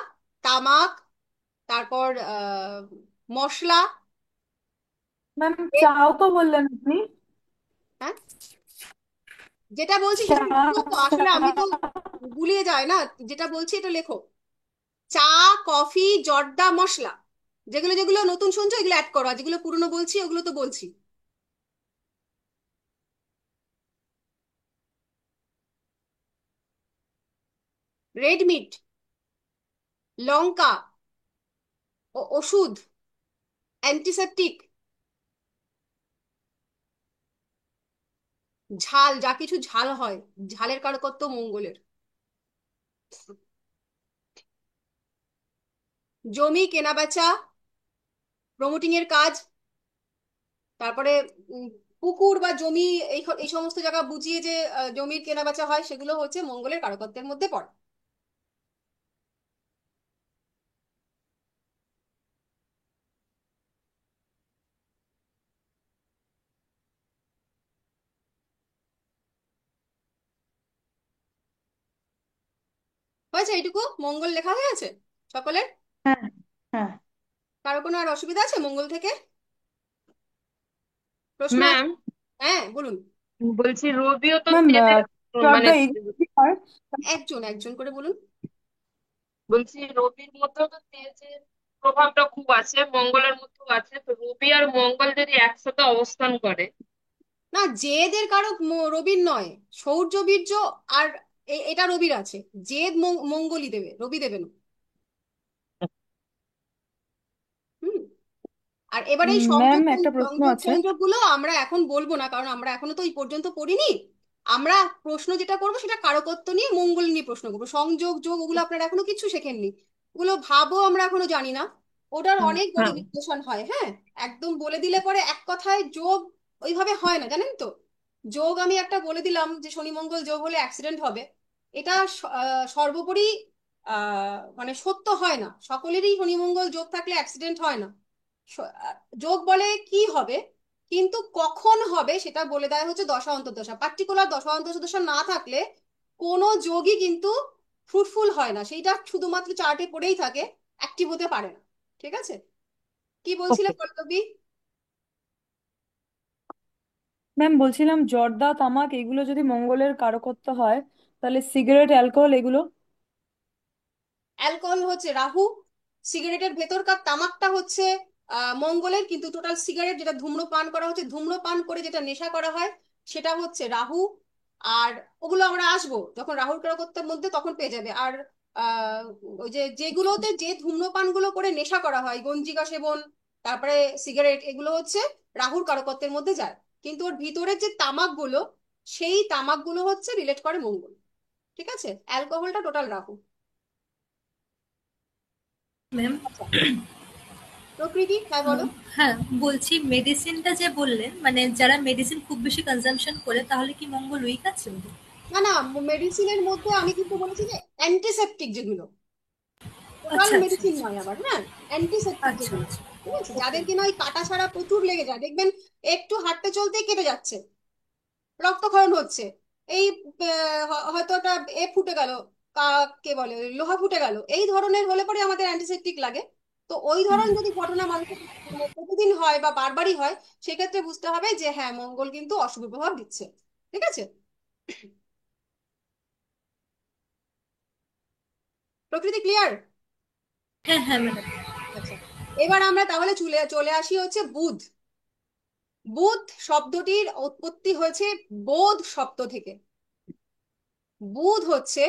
তামাক, তারপর মশলা। ম্যাম চাও তো বললেন আপনি? হ্যাঁ, যেটা বলছি চা। সেটা লিখো তো, আসলে আমি তো গুলিয়ে যায় না, যেটা বলছি এটা লেখো। চা, কফি, জর্দা, মশলা, যেগুলো যেগুলো নতুন শুনছো এগুলো অ্যাড করো, আর যেগুলো পুরনো বলছি ওগুলো তো বলছি। রেড মিট, লঙ্কা, ওষুধ, অ্যান্টিসেপটিক, ঝাল, যা কিছু ঝাল হয়, ঝালের কারকত্ব মঙ্গলের। জমি কেনাবেচা, প্রমোটিং এর কাজ, তারপরে উম, পুকুর বা জমি, এই সমস্ত জায়গা বুঝিয়ে যে জমির কেনাবেচা হয়, সেগুলো হচ্ছে মঙ্গলের কারকত্বের মধ্যে পড়ে। হয়েছে এইটুকু, মঙ্গল লেখা হয়ে আছে সকলের? হ্যাঁ হ্যাঁ। কারো কোনো আর অসুবিধা আছে মঙ্গল থেকে? প্রশ্ন আছে? ম্যাম, হ্যাঁ বলুন। বলছি রবিও তো ম্যাম তেজের মানে, জর্দা এগুলো কি হয়? একজন একজন করে বলুন। বলছি রবির মধ্যেও তো তেজের প্রভাবটা খুব আছে, মঙ্গলের মধ্যেও আছে, তো রবি আর মঙ্গল যদি একসাথে অবস্থান করে। না, জেদের কারক রবির নয়, সৌর্য বীর্য, আর এটা রবির আছে। জেদ মঙ্গলই দেবে, রবি দেবে না। হুম। আর এবার এই ম্যাম সংযোগ একটা প্রশ্ন সংযোগ আছে। সংযোগ গুলো আমরা এখন বলবো না, কারণ আমরা এখনো তো এই পর্যন্ত পড়িনি। আমরা প্রশ্ন যেটা করবো সেটা কারকত্ব নিয়ে, মঙ্গল নিয়ে প্রশ্ন করবো। সংযোগ যোগ ওগুলো আপনারা এখনো কিছু শেখেননি, ওগুলো ভাবও আমরা এখনো জানি না। ওটার অনেক বড় হ্যাঁ বিশ্লেষণ হয়, হ্যাঁ। একদম বলে দিলে পরে এক কথায় যোগ ওইভাবে হয় না, জানেন তো। যোগ আমি একটা বলে দিলাম যে শনি মঙ্গল যোগ হলে অ্যাক্সিডেন্ট হবে, এটা সর্বোপরি মানে সত্য হয় না, সকলেরই শনি মঙ্গল যোগ থাকলে অ্যাক্সিডেন্ট হয় না। যোগ বলে কি হবে, কিন্তু কখন হবে সেটা বলে দেয় হচ্ছে দশা অন্তর্দশা। পার্টিকুলার দশা অন্তর্দশা না থাকলে কোনো যোগই কিন্তু ফ্রুটফুল হয় না, সেইটা শুধুমাত্র চার্টে পড়েই থাকে, অ্যাক্টিভ হতে পারে না। ঠিক আছে? কি বলছিলে ওকে। পল্লবী? ম্যাম বলছিলাম জর্দা তামাক এগুলো যদি মঙ্গলের কারকত্ব হয়, তাহলে সিগারেট অ্যালকোহল এগুলো? অ্যালকোহল হচ্ছে রাহু, সিগারেটের ভেতরকার তামাকটা হচ্ছে মঙ্গলের, কিন্তু টোটাল সিগারেট যেটা ধূম্রপান করা হচ্ছে, ধূম্রপান করে যেটা নেশা করা হয় সেটা হচ্ছে রাহু। আর ওগুলো আমরা আসবো যখন রাহুর কারকত্বের মধ্যে, তখন পেয়ে যাবে। আর আহ ওই যে যেগুলোতে যে ধূম্রপানগুলো করে নেশা করা হয়, গঞ্জিকা সেবন, তারপরে সিগারেট, এগুলো হচ্ছে রাহুর কারকত্বের মধ্যে যায়। কিন্তু ওর ভিতরের যে তামাকগুলো, সেই তামাকগুলো হচ্ছে রিলেট করে মঙ্গল। ঠিক আছে, অ্যালকোহলটা টোটাল রাহু। ম্যাম, আচ্ছা, প্রকৃতি, হ্যাঁ বলো। হ্যাঁ বলছি মেডিসিনটা যে বললেন, মানে যারা মেডিসিন খুব বেশি কনজাম্পশন করে তাহলে কি মঙ্গল উইক আছে ওদের? না না, মেডিসিনের মধ্যে আমি কিন্তু বলেছি যে অ্যান্টিসেপটিক যেগুলো, টোটাল আচ্ছা আচ্ছা মেডিসিন আচ্ছা নয় আবার, হ্যাঁ, অ্যান্টিসেপটিক আচ্ছা যেগুলো। আচ্ছা। ঠিক আছে, ওকে যাদের ওকে। কিনা ওই কাটা ছাড়া প্রচুর লেগে যায়, দেখবেন একটু হাঁটতে চলতেই কেটে যাচ্ছে, রক্তক্ষরণ হচ্ছে, এই হয়তো একটা এ ফুটে গেল, কে বলে ওই লোহা ফুটে গেল, এই ধরনের হলে পরে আমাদের অ্যান্টিসেপটিক লাগে। তো ওই ধরনের যদি ঘটনা মানুষের মানে প্রতিদিন হয় বা বারবারই হয়, সেক্ষেত্রে বুঝতে হবে যে হ্যাঁ, মঙ্গল কিন্তু অশুভ প্রভাব দিচ্ছে। ঠিক আছে, প্রকৃতি ক্লিয়ার? হ্যাঁ হ্যাঁ ম্যাডাম। আচ্ছা, এবার আমরা তাহলে চলে চলে আসি হচ্ছে বুধ। বুধ শব্দটির উৎপত্তি হয়েছে বোধ শব্দ থেকে। বুধ হচ্ছে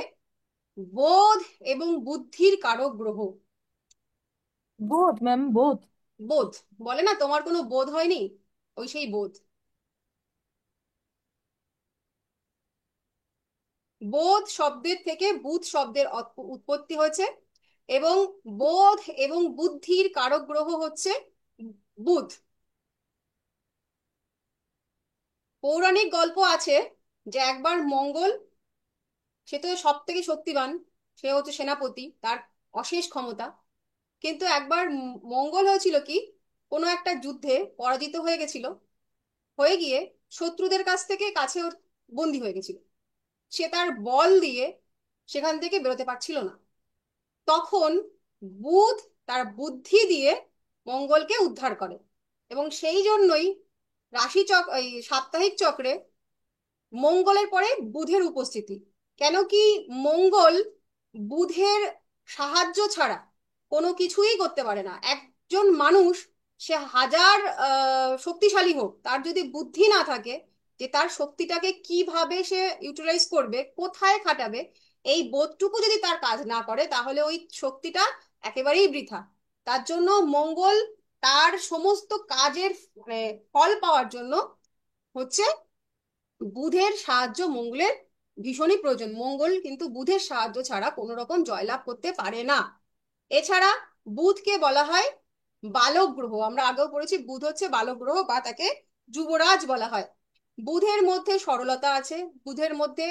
বোধ এবং বুদ্ধির কারক গ্রহ। বোধ ম্যাম, বোধ। বোধ বলে না, তোমার কোনো বোধ হয়নি, ওই সেই বোধ। বোধ শব্দের থেকে বুধ শব্দের উৎপত্তি হয়েছে, এবং বোধ এবং বুদ্ধির কারক গ্রহ হচ্ছে বুধ। পৌরাণিক গল্প আছে যে একবার মঙ্গল, সে তো সব থেকে শক্তিমান, সে হচ্ছে সেনাপতি, তার অশেষ ক্ষমতা, কিন্তু একবার মঙ্গল হয়েছিল কি, কোনো একটা যুদ্ধে পরাজিত হয়ে গেছিল, হয়ে গিয়ে শত্রুদের কাছ থেকে কাছে ওর বন্দী হয়ে গেছিল। সে তার বল দিয়ে সেখান থেকে বেরোতে পারছিল না। তখন বুধ তার বুদ্ধি দিয়ে মঙ্গলকে উদ্ধার করে, এবং সেই জন্যই এই সাপ্তাহিক চক্রে মঙ্গলের পরে বুধের উপস্থিতি। কেন কি, মঙ্গল বুধের সাহায্য ছাড়া কোনো কিছুই করতে পারে না। একজন মানুষ, সে হাজার শক্তিশালী হোক, তার যদি বুদ্ধি না থাকে যে তার শক্তিটাকে কিভাবে সে ইউটিলাইজ করবে, কোথায় খাটাবে, এই বোধটুকু যদি তার কাজ না করে, তাহলে ওই শক্তিটা একেবারেই বৃথা। তার জন্য মঙ্গল তার সমস্ত কাজের মানে ফল পাওয়ার জন্য হচ্ছে বুধের সাহায্য মঙ্গলের ভীষণই প্রয়োজন। মঙ্গল কিন্তু বুধের সাহায্য ছাড়া কোনো রকম জয়লাভ করতে পারে না। এছাড়া বুধকে বলা হয় বালক গ্রহ, আমরা আগেও পড়েছি বুধ হচ্ছে বালক গ্রহ, বা তাকে যুবরাজ বলা হয়। বুধের মধ্যে সরলতা আছে, বুধের মধ্যে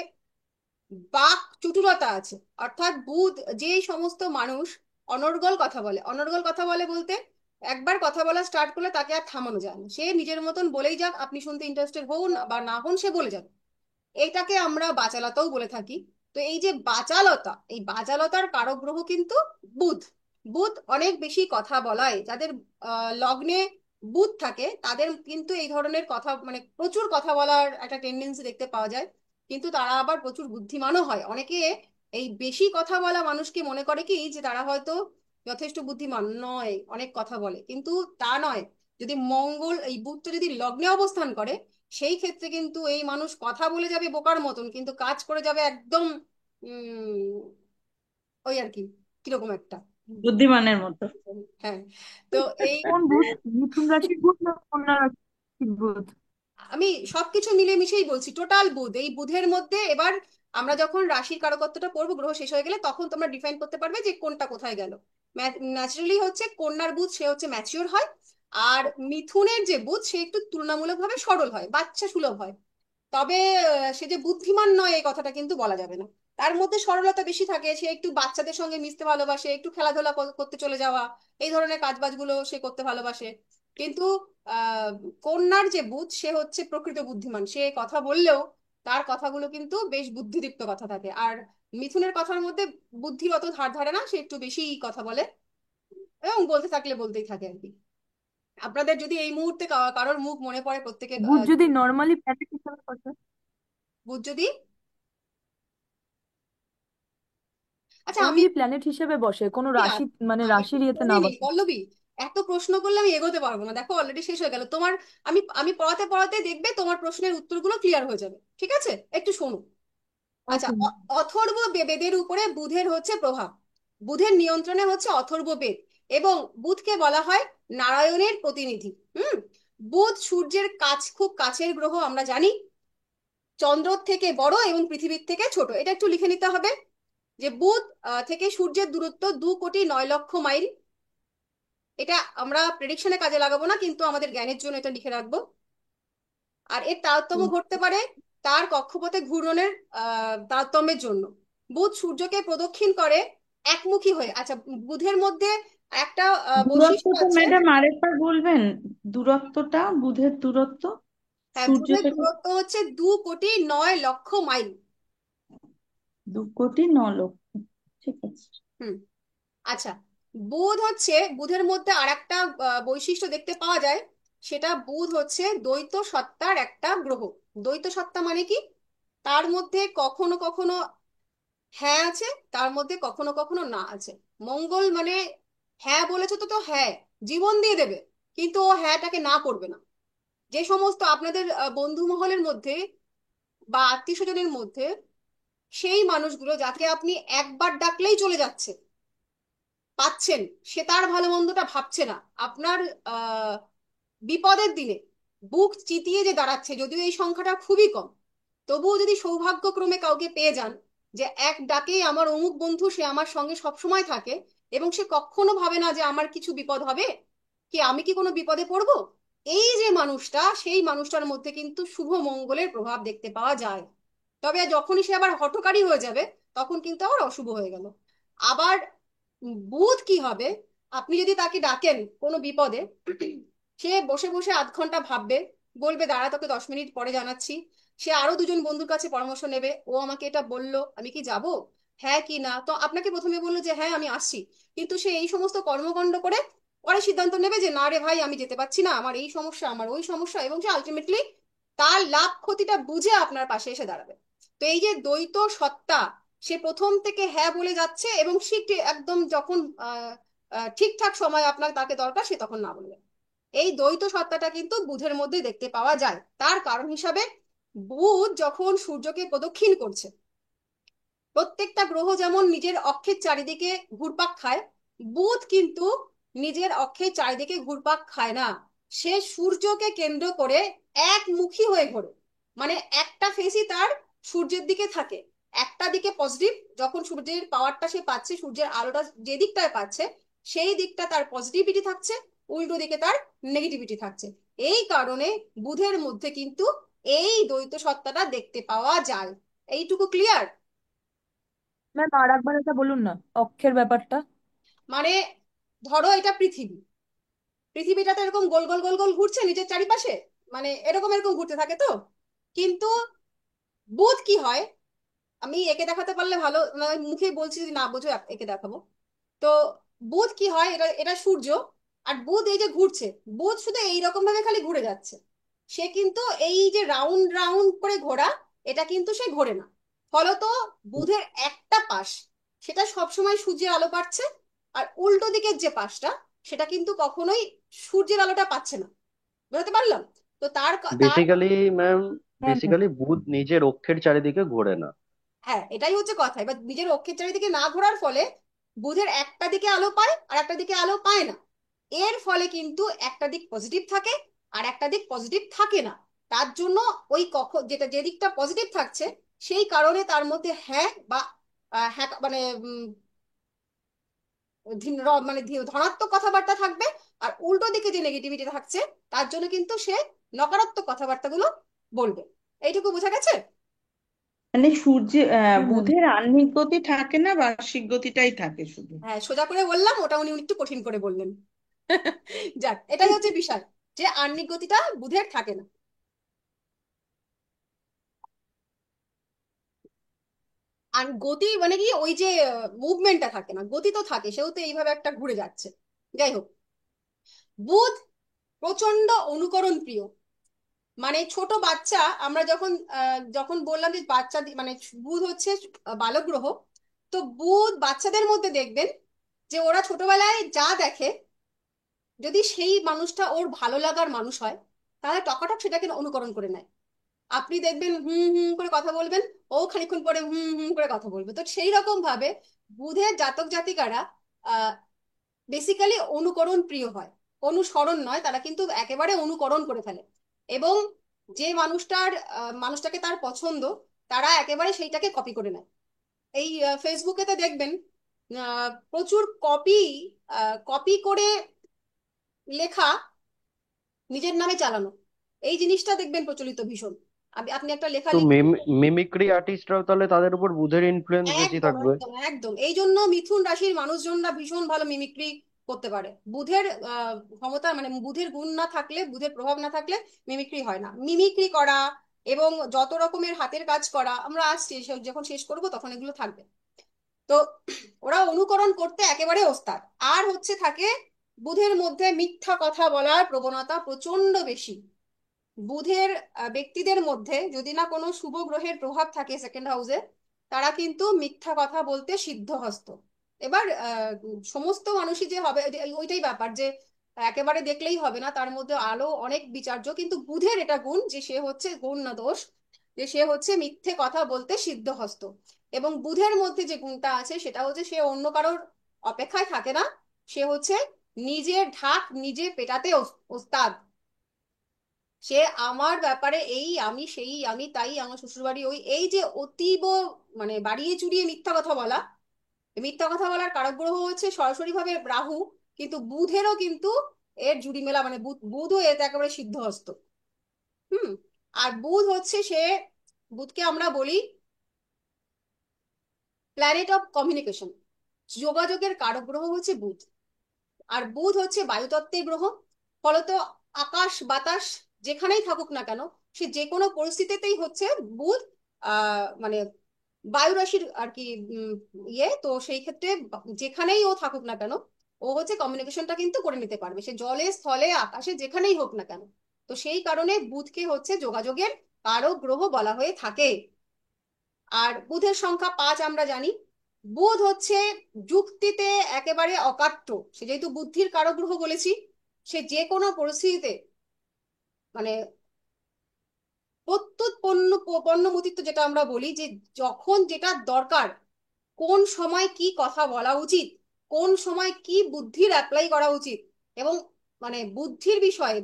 বাক চতুরতা আছে। অর্থাৎ বুধ, যেই সমস্ত মানুষ অনর্গল কথা বলে, অনর্গল কথা বলে বলতে একবার কথা বলা স্টার্ট করলে তাকে আর থামানো যায় না, সে নিজের মতন বলেই যাক, আপনি শুনতে ইন্টারেস্টেড হন বা না হন, সে বলে যাবে। এটাকে আমরা বাচালতাও বলে থাকি। তো এই যে বাচালতা, এই বাচালতার কারক গ্রহ কিন্তু বুধ। বুধ অনেক বেশি কথা বলায়, যাদের লগ্নে বুধ থাকে তাদের কিন্তু এই ধরনের কথা মানে প্রচুর কথা বলার একটা টেন্ডেন্সি দেখতে পাওয়া যায়। কিন্তু তারা আবার প্রচুর বুদ্ধিমানও হয়। অনেকে এই বেশি কথা বলা মানুষকে মনে করে কি যে তারা হয়তো যথেষ্ট বুদ্ধিমান নয়, অনেক কথা বলে, কিন্তু তা নয়। যদি মঙ্গল এই বুধটা যদি লগ্নে অবস্থান করে, সেই ক্ষেত্রে কিন্তু এই মানুষ কথা বলে যাবে বোকার মতন, কিন্তু কাজ করে যাবে একদম উম ওই আর কি, কিরকম একটা। বুদ্ধিমানের মতো। হ্যাঁ, তো এই কোন বুধ? মিথুন রাশির বুধ না কন্যা রাশির বুধ? আমি সবকিছু মিলে মিশেই বলছি, টোটাল বুধ। এই বুধের মধ্যে এবার আমরা যখন রাশির কারকত্বটা পড়বো, গ্রহ শেষ হয়ে গেলে, তখন তোমরা ডিফাইন করতে পারবে যে কোনটা কোথায় গেল। ন্যাচারালি হচ্ছে কন্যার বুধ, সে হচ্ছে ম্যাচিওর হয়। আর মিথুনের যে বুধ, সে একটু তুলনামূলকভাবে সরল হয়, বাচ্চা সুলভ হয়। তবে সে যে বুদ্ধিমান নয় এই কথাটা কিন্তু বলা যাবে না। তার মধ্যে সরলতা বেশি থাকে, সে একটু বাচ্চাদের সঙ্গে মিশতে ভালোবাসে, একটু খেলাধুলা করতে চলে যাওয়া, এই ধরনের কাজ বাজগুলো সে করতে ভালোবাসে। কিন্তু আহ কন্যার যে বুধ, সে হচ্ছে প্রকৃত বুদ্ধিমান, সে কথা বললেও তার কথাগুলো কিন্তু বেশ বুদ্ধিদীপ্ত কথা থাকে। আর মিথুনের কথার মধ্যে বুদ্ধির অত ধার ধারে না, সে একটু বেশি কথা বলে এবং বলতে থাকলে বলতেই থাকে আর কি। আপনাদের যদি এই মুহূর্তে কারোর মুখ মনে পড়ে, প্রত্যেকে বুধ যদি নর্মালি প্ল্যানেট হিসাবে বসে, বুধ যদি, আচ্ছা আমি নর্মালি প্ল্যানেট হিসেবে বসে কোনো কি রাশি, মানে আমি রাশির ইয়েতে না পড়িনি বসে। পল্লবী, এত প্রশ্ন করলে আমি এগোতে পারবো না, দেখো অলরেডি শেষ হয়ে গেল তোমার। আমি আমি পড়াতে পড়াতে দেখবে তোমার প্রশ্নের উত্তরগুলো ক্লিয়ার হয়ে যাবে, ঠিক আছে? একটু শোনো। আচ্ছা, ওকে। অথর্ব বেদের উপরে বুধের হচ্ছে প্রভাব। বুধের নিয়ন্ত্রণে হচ্ছে অথর্ব বেদ, এবং বুধকে বলা হয় নারায়ণের প্রতিনিধি। হুম। বুধ সূর্যের খুব কাছের গ্রহ আমরা জানি, চন্দ্র থেকে বড় এবং পৃথিবীর থেকে ছোট, এটা একটু লিখে নিতে হবে যে বুধ থেকে সূর্যের দূরত্ব 2,09,00,000 মাইল। এটা আমরা প্রেডিকশনে কাজে লাগাবো না, কিন্তু আমাদের জ্ঞানের জন্য এটা লিখে রাখবো। আর এর তারতম্য ঘটতে পারে তার কক্ষপথে ঘূর্ণনের তারতম্যের জন্য। বুধ সূর্যকে প্রদক্ষিণ করে একমুখী হয়ে। আচ্ছা, বুধের মধ্যে একটা বৈশিষ্ট্য দূরত্বটা আছে। ম্যাডাম আরেকবার বলবেন? দূরত্বটা, বুধের দূরত্ব হ্যাঁ, সূর্য বুধের থেকে? দূরত্ব হচ্ছে 2,09,00,000 মাইল। 2,09,00,000। ঠিক আছে। হুম। আচ্ছা, বুধের মধ্যে আর একটা বৈশিষ্ট্য দেখতে পাওয়া যায়, সেটা বুধ হচ্ছে দ্বৈত সত্তার একটা গ্রহ। দ্বৈত সত্তা মানে কি? তার মধ্যে কখনো কখনো হ্যাঁ আছে, তার মধ্যে কখনো কখনো না আছে। মঙ্গল মানে হ্যাঁ বলেছে তো তো হ্যাঁ, জীবন দিয়ে দেবে, কিন্তু ও হ্যাঁটাকে না করবে না। যে সমস্ত আপনাদের বন্ধু মহলের মধ্যে বা আত্মীয় স্বজনের মধ্যে সেই মানুষগুলো যাকে আপনি একবার ডাকলেই চলে যাচ্ছে, পাচ্ছেন, সে তার ভালো মন্দটা ভাবছে না, আপনার আহ বিপদের দিনে বুক চিতিয়ে যে দাঁড়াচ্ছে, যদিও এই সংখ্যাটা খুবই কম, তবুও যদি সৌভাগ্যক্রমে কাউকে পেয়ে যান যে এক ডাকেই আমার অমুক বন্ধু, সে আমার সঙ্গে সব সময় থাকে এবং সে কখনো ভাবে না যে আমার কিছু বিপদ হবে, কি আমি কি কোনো বিপদে পড়বো, এই যে মানুষটা, সেই মানুষটার মধ্যে কিন্তু শুভ মঙ্গলের প্রভাব দেখতে পাওয়া যায়। তবে যখনই সে আবার হঠকারী হয়ে যাবে, তখন কিন্তু আবার অশুভ হয়ে গেল। আবার বুধ কি হবে, আপনি যদি তাকে ডাকেন কোনো বিপদে, সে বসে বসে আধ ঘন্টা ভাববে, বলবে দাঁড়া তোকে 10 মিনিট পরে জানাচ্ছি। সে আরো দুজন বন্ধুর কাছে পরামর্শ নেবে, ও আমাকে এটা বললো, আমি কি যাব, হ্যাঁ কি না। তো আপনাকে প্রথমে বললো যে হ্যাঁ আমি আসছি, কিন্তু সে এই সমস্ত কর্মকাণ্ড করে পরে সিদ্ধান্ত নেবে যে না রে ভাই, আমি যেতে পারছি না, আমার এই সমস্যা, আমার ওই সমস্যা, এবং সে আলটিমেটলি তার লাভ ক্ষতিটা বুঝে আপনার পাশে এসে দাঁড়াবে। তো এই যে দ্বৈত সত্তা, সে প্রথম থেকে হ্যাঁ বলে যাচ্ছে, এবং সে একদম যখন ঠিকঠাক সময় আপনার তাকে দরকার, সে তখন না বলবে। এই দ্বৈত সত্তাটা কিন্তু বুধের মধ্যে দেখতে পাওয়া যায়। তার কারণ হিসাবে বুধ যখন সূর্যকে প্রদক্ষিণ করছে, প্রত্যেকটা গ্রহ যেমন নিজের অক্ষের চারিদিকে ঘুরপাক খায়, বুধ কিন্তু নিজের অক্ষের চারিদিকে ঘুরপাক খায় না। সে সূর্যকে কেন্দ্র করে একমুখী হয়ে ঘোরে, মানে একটা ফেসই তার সূর্যের দিকে থাকে। একটা দিকে পজিটিভ, যখন সূর্যের পাওয়ারটা সে পাচ্ছে, সূর্যের আলোটা যে দিকটায় পাচ্ছে, সেই দিকটা তার পজিটিভিটি থাকছে, উল্টো দিকে তার নেগেটিভিটি থাকছে। এই কারণে বুধের মধ্যে কিন্তু এই দ্বৈত সত্তাটা দেখতে পাওয়া যায়। এইটুকু ক্লিয়ার? ম্যাম আর একবার এটা বলুন না, অক্ষের ব্যাপারটা। মানে ধরো এটা পৃথিবী, পৃথিবীটা তো এরকম গোল গোল গোল গোল ঘুরছে নিজের চারিপাশে, মানে এরকম এরকম ঘুরতে থাকে তো। কিন্তু বুধ কি হয়, আমি একে দেখাতে পারলে ভালো, মানে মুখে বলছি, যদি না বোঝো একে দেখাবো। তো বুধ কি হয়, এটা এটা সূর্য, আর বুধ এই যে ঘুরছে, বুধ শুধু এইরকম ভাবে খালি ঘুরে যাচ্ছে। সে কিন্তু এই যে রাউন্ড রাউন্ড করে ঘোরা, এটা কিন্তু সে ঘোরে না। ফলত বুধের একটা পাশ, সেটা সবসময় সূর্যের আলো পাচ্ছে, আর উল্টো দিকের যে পাশটা, সেটা কিন্তু কখনোই সূর্যের আলোটা পাচ্ছে না। বুঝতে পারলাম? তো তার তার বেসিক্যালি ম্যাম, হ্যাঁ ম্যাম। বেসিক্যালি বুধ নিজের অক্ষের চারিদিকে ঘোরে না। হ্যাঁ, এটাই হচ্ছে কথা। এবার নিজের অক্ষের চারিদিকে না ঘোরার ফলে বুধের একটা দিকে আলো পায় আর একটা দিকে আলো পায় না। এর ফলে কিন্তু একটা দিক পজিটিভ থাকে আর একটা দিক পজিটিভ থাকে না। তার জন্য ওই যেটা যে দিকটা পজিটিভ থাকছে, সেই কারণে তার মধ্যে হ্যাঁ বা হ্যাঁ মানে ধনাত্মক কথাবার্তা থাকবে, আর উল্টো দিকে যে নেগেটিভিটি থাকছে, তার জন্য কিন্তু সে নকারাত্মক কথাবার্তাগুলো বলবে। এইটুকু বোঝা গেছে? মানে সূর্য হ্যাঁ ম্যাম। বুধের আহ্নিক গতি থাকে না, বার্ষিক গতিটাই থাকে শুধু? হ্যাঁ, সোজা করে বললাম, ওটা উনি একটু কঠিন করে বললেন। যাক, এটাই হচ্ছে বিষয়, যে আহ্নিক গতিটা বুধের থাকে না। আর গতি মানে কি, ওই যে মুভমেন্টটা থাকে না, গতি তো থাকে, সেও তো এইভাবে একটা ঘুরে যাচ্ছে। যাই হোক, বুধ প্রচন্ড অনুকরণ প্রিয়। মানে ছোট বাচ্চা, আমরা যখন বললাম যে মানে বুধ হচ্ছে বালক গ্রহ, তো বুধ বাচ্চাদের মধ্যে দেখবেন যে ওরা ছোটবেলায় যা দেখে, যদি সেই মানুষটা ওর ভালো লাগার মানুষ হয়, তাহলে টকাটক সেটাকে অনুকরণ করে নেয়। আপনি দেখবেন হুম হুম করে কথা বলবেন, ও খানিকক্ষণ পরে হুম হুম করে কথা বলবে। তো সেই রকম ভাবে বুধের জাতক জাতিকারা বেসিক্যালি অনুকরণ প্রিয় হয়, অনুসরণ নয়, তারা কিন্তু একেবারে অনুকরণ করে ফেলে। এবং যে মানুষটাকে তার পছন্দ, তারা একেবারে সেইটাকে কপি করে নেয়। এই ফেসবুকেতে দেখবেন প্রচুর কপি করে লেখা, নিজের নামে চালানো, এই জিনিসটা দেখবেন প্রচলিত ভীষণ। আপনি একটা লেখা তো লিখুন। মিমিক্রি আর্টিস্টরাও তাহলে তাদের উপর বুধের ইনফ্লুয়েন্স বেশি একদম থাকবে। একদম একদম, এই জন্য মিথুন রাশির মানুষজনরা ভীষণ ভালো মিমিক্রি করতে পারে। বুধের ক্ষমতা, মানে বুধের গুণ না থাকলে, বুধের প্রভাব না থাকলে মিমিক্রি হয় না। মিমিক্রি করা এবং যত রকমের হাতের কাজ করা, আমরা আসছি যখন শেষ করব তখন এগুলো থাকবে। তো ওরা অনুকরণ করতে একেবারে ওস্তাদ। আর হচ্ছে থাকে বুধের মধ্যে মিথ্যা কথা বলার প্রবণতা প্রচন্ড বেশি। বুধের ব্যক্তিদের মধ্যে যদি না কোনো শুভ গ্রহের প্রভাব থাকে সেকেন্ড হাউসে, তারা কিন্তু মিথ্যা কথা বলতে সিদ্ধহস্ত। এবার সমস্ত মানুষই যে হবে, ওইটাই ব্যাপার যে একেবারে দেখলেই হবে না, তার মধ্যে আলো অনেক বিচার্য, কিন্তু বুধের এটা গুণ যে সে হচ্ছে, গুণ না দোষ, যে সে হচ্ছে মিথ্যে কথা বলতে সিদ্ধহস্ত। এবং বুধের মধ্যে যে গুণটা আছে সেটা হচ্ছে সে অন্য কারোর অপেক্ষায় থাকে না, সে হচ্ছে নিজের ঢাক নিজে পেটাতে ওস্তাদ। সে আমার ব্যাপারে এই, আমি সেই, আমি তাই, আমার শ্বশুরবাড়ি ওই, এই যে অতীব মানে বাড়িয়ে চুরিয়ে মিথ্যা কথা বলা। মিথ্যা কথা বলার কারক গ্রহ হচ্ছে সরাসরি ভাবে রাহু, কিন্তু বুধেরও কিন্তু এর জুড়ি মেলা, মানে বুধও এতে একেবারে সিদ্ধহস্ত। হুম। আর বুধ হচ্ছে বুধকে আমরা বলি প্ল্যানেট অফ কমিউনিকেশন, যোগাযোগের কারক গ্রহ হচ্ছে বুধ। আর বুধ হচ্ছে বায়ুতত্ত্বের গ্রহ। ফলত আকাশ বাতাস যেখানেই থাকুক না কেন, সে যে কোনো পরিস্থিতিতেই হচ্ছে বুধ মানে বায়ু রাশির আর কি তো সেই ক্ষেত্রে যেখানেই ও থাকুক না কেন, ও হচ্ছে কমিউনিকেশনটা কিন্তু করে নিতে পারবে, সে জলে স্থলে আকাশে যেখানেই হোক না কেন। তো সেই কারণে বুধকে হচ্ছে যোগাযোগের কারক গ্রহ বলা হয়ে থাকে। আর বুধের সংখ্যা 5 আমরা জানি। বুধ হচ্ছে যুক্তিতে একেবারে অকাট্য, সে যেহেতু বুদ্ধির কারক গ্রহ বলেছি, সে যে কোনো পরিস্থিতিতে মানে প্রত্যুৎ পণ্যমতিত্ব যেটা আমরা বলি, যে যখন যেটা দরকার, কোন সময় কি কথা বলা উচিত, কোন সময় কি বুদ্ধির অ্যাপ্লাই করা উচিত, এবং মানে বুদ্ধির বিষয়ে,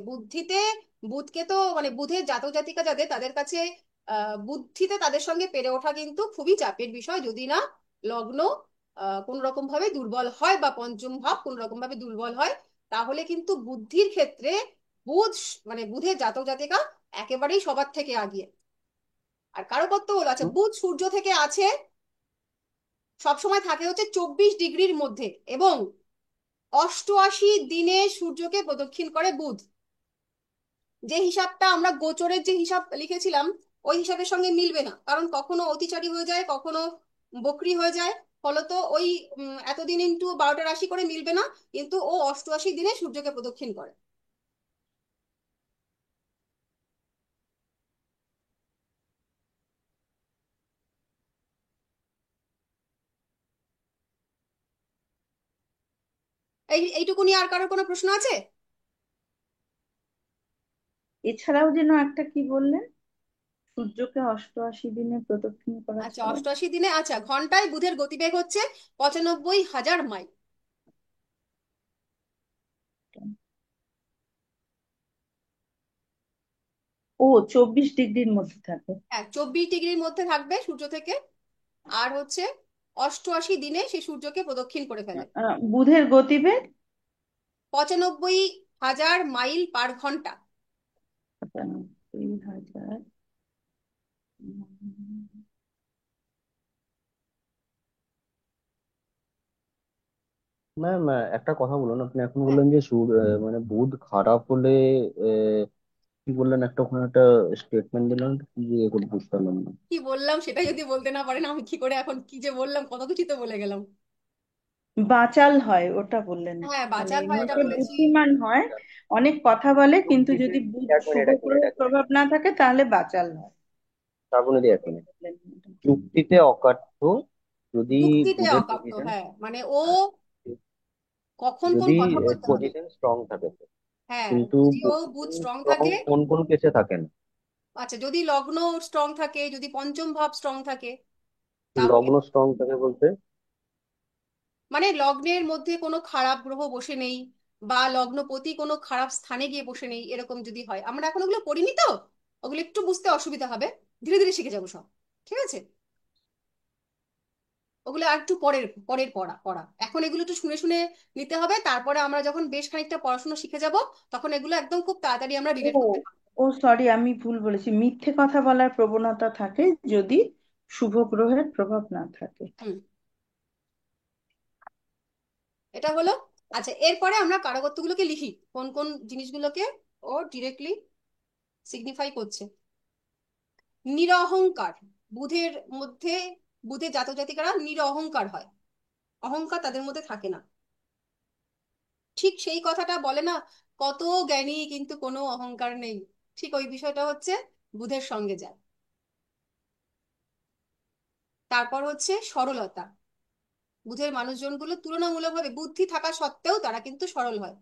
বুধকে তো মানে বুধের জাতক জাতিকা যাদের, তাদের কাছে বুদ্ধিতে তাদের সঙ্গে পেরে ওঠা কিন্তু খুবই চাপের বিষয়, যদি না লগ্ন কোন রকম ভাবে দুর্বল হয় বা পঞ্চম ভাব কোন রকম ভাবে দুর্বল হয়, তাহলে কিন্তু বুদ্ধির ক্ষেত্রে মানে বুধের জাতক জাতিকা একেবারেই সবার থেকে আগিয়ে। আর কারকত্ব হলো, আচ্ছা, বুধ সূর্য থেকে আছে, সবসময় থাকে হচ্ছে 24 ডিগ্রির মধ্যে, এবং 88 দিনে সূর্যকে প্রদক্ষিণ করে বুধ। যে হিসাবটা আমরা গোচরের যে হিসাব লিখেছিলাম, ওই হিসাবের সঙ্গে মিলবে না, কারণ কখনো অতিচারী হয়ে যায়, কখনো বকরি হয়ে যায়। ফলত ওই এতদিন ইন্টু 12টা রাশি করে মিলবে না, কিন্তু ও 88 দিনে সূর্যকে প্রদক্ষিণ করে। এইটুকুনি। আর কারোর কোনো প্রশ্ন আছে? এছাড়াও যেন একটা কি বললেন, সূর্যকে 88 দিনে প্রদক্ষিণ করা আচ্ছা, ছাড়া? 88 দিনে, আচ্ছা, ঘন্টায় বুধের গতিবেগ হচ্ছে 95,000 মাইল। ও 24 ডিগ্রির মধ্যে থাকে। হ্যাঁ, 24 ডিগ্রির মধ্যে থাকবে সূর্য থেকে। আর হচ্ছে 88 দিনে সে সূর্যকে প্রদক্ষিণ করে ফেলে। বুধের গতিবেগ 95,000 মাইল/ঘন্টা। 95,000। ম্যাম, একটা কথা বলুন, আপনি এখন হ্যাঁ, বললেন যে মানে বুধ খারাপ হলে কি বললেন, একটা ওখানে একটা স্টেটমেন্ট দিলেন, কি যে এখন বুঝতে পারলাম না। কি বললাম সেটা যদি বলতে না পারেন, আমি কি করে এখন কি যে বললাম, কত কিছু তো বলে গেলাম। বাচাল হয় ওটা বললেন, হ্যাঁ, মানে বাচাল হয় এটা এমনিতে বলেছি। বুদ্ধিমান হয়, অনেক কথা বলে, কিন্তু যুক্তিতে যদি বুধ এক মিনিট শুভ এক মিনিট গ্রহের এক মিনিট প্রভাব না থাকে তাহলে বাচাল হয়। শ্রাবণী এক মিনিট। বললেন এটা। যুক্তিতে অকাট্য, যদি যুক্তিতে বুধের অকাট্য, পজিশন, হ্যাঁ মানে ও কখন কোন যদি কথা বলতে হবে। পজিশন স্ট্রং থাকে তো। হ্যাঁ, কিন্তু যদি ও বুধ পজিশন স্ট্রং স্ট্রং থাকে। কোন কোন কেসে থাকে না? আচ্ছা, যদি লগ্ন স্ট্রং থাকে, যদি পঞ্চম ভাব স্ট্রং থাকে, তাহলে লগ্ন স্ট্রং থাকে বলতে? মানে লগ্নের মধ্যে কোনো খারাপ গ্রহ বসে নেই, বা লগ্নপতি কোনো খারাপ স্থানে গিয়ে বসে নেই, এরকম যদি হয়। আমরা এখন ওগুলো পড়িনি তো, ওগুলো একটু বুঝতে অসুবিধা হবে, ধীরে ধীরে শিখে যাবো সব। ঠিক আছে, ওগুলো আর একটু পরের পরের পড়া পড়া এখন এগুলো একটু শুনে শুনে নিতে হবে, তারপরে আমরা যখন বেশ খানিকটা পড়াশোনা শিখে যাব, তখন এগুলো একদম খুব তাড়াতাড়ি আমরা ও রিলেট করতে পারবো। ও সরি, আমি ভুল বলেছি, মিথ্যে কথা বলার প্রবণতা থাকে যদি শুভ গ্রহের প্রভাব না থাকে। হুম, এটা হলো। আচ্ছা, এরপরে আমরা কারকত্বগুলোকে লিখি, কোন কোন জিনিসগুলোকে ও ডিরেক্টলি সিগনিফাই করছে। নিরহংকার, বুধের মধ্যে, বুধের জাতক জাতিকারা নিরহংকার হয়, অহংকার তাদের মধ্যে থাকে না। ঠিক সেই কথাটা বলে না, কত জ্ঞানী কিন্তু কোনো অহংকার নেই, ঠিক ওই বিষয়টা হচ্ছে বুধের সঙ্গে যায়। তারপর হচ্ছে সরলতা, বুধের মানুষজনগুলো তুলনামূলকভাবে বুদ্ধি থাকা সত্ত্বেও তারা কিন্তু সরল হয়।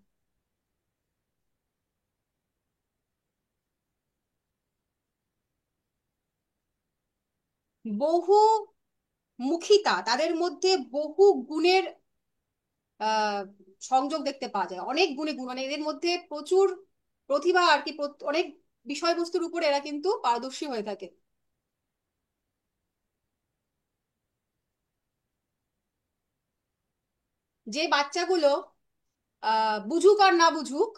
বহু মুখিতা, তাদের মধ্যে বহু গুণের আহ সংযোগ দেখতে পাওয়া যায়, অনেক গুণে গুণ, মানে এদের মধ্যে প্রচুর প্রতিভা আর কি, অনেক বিষয়বস্তুর উপর এরা কিন্তু পারদর্শী হয়ে থাকে। যে বাচ্চাগুলো বুঝুক আর না বুঝুক,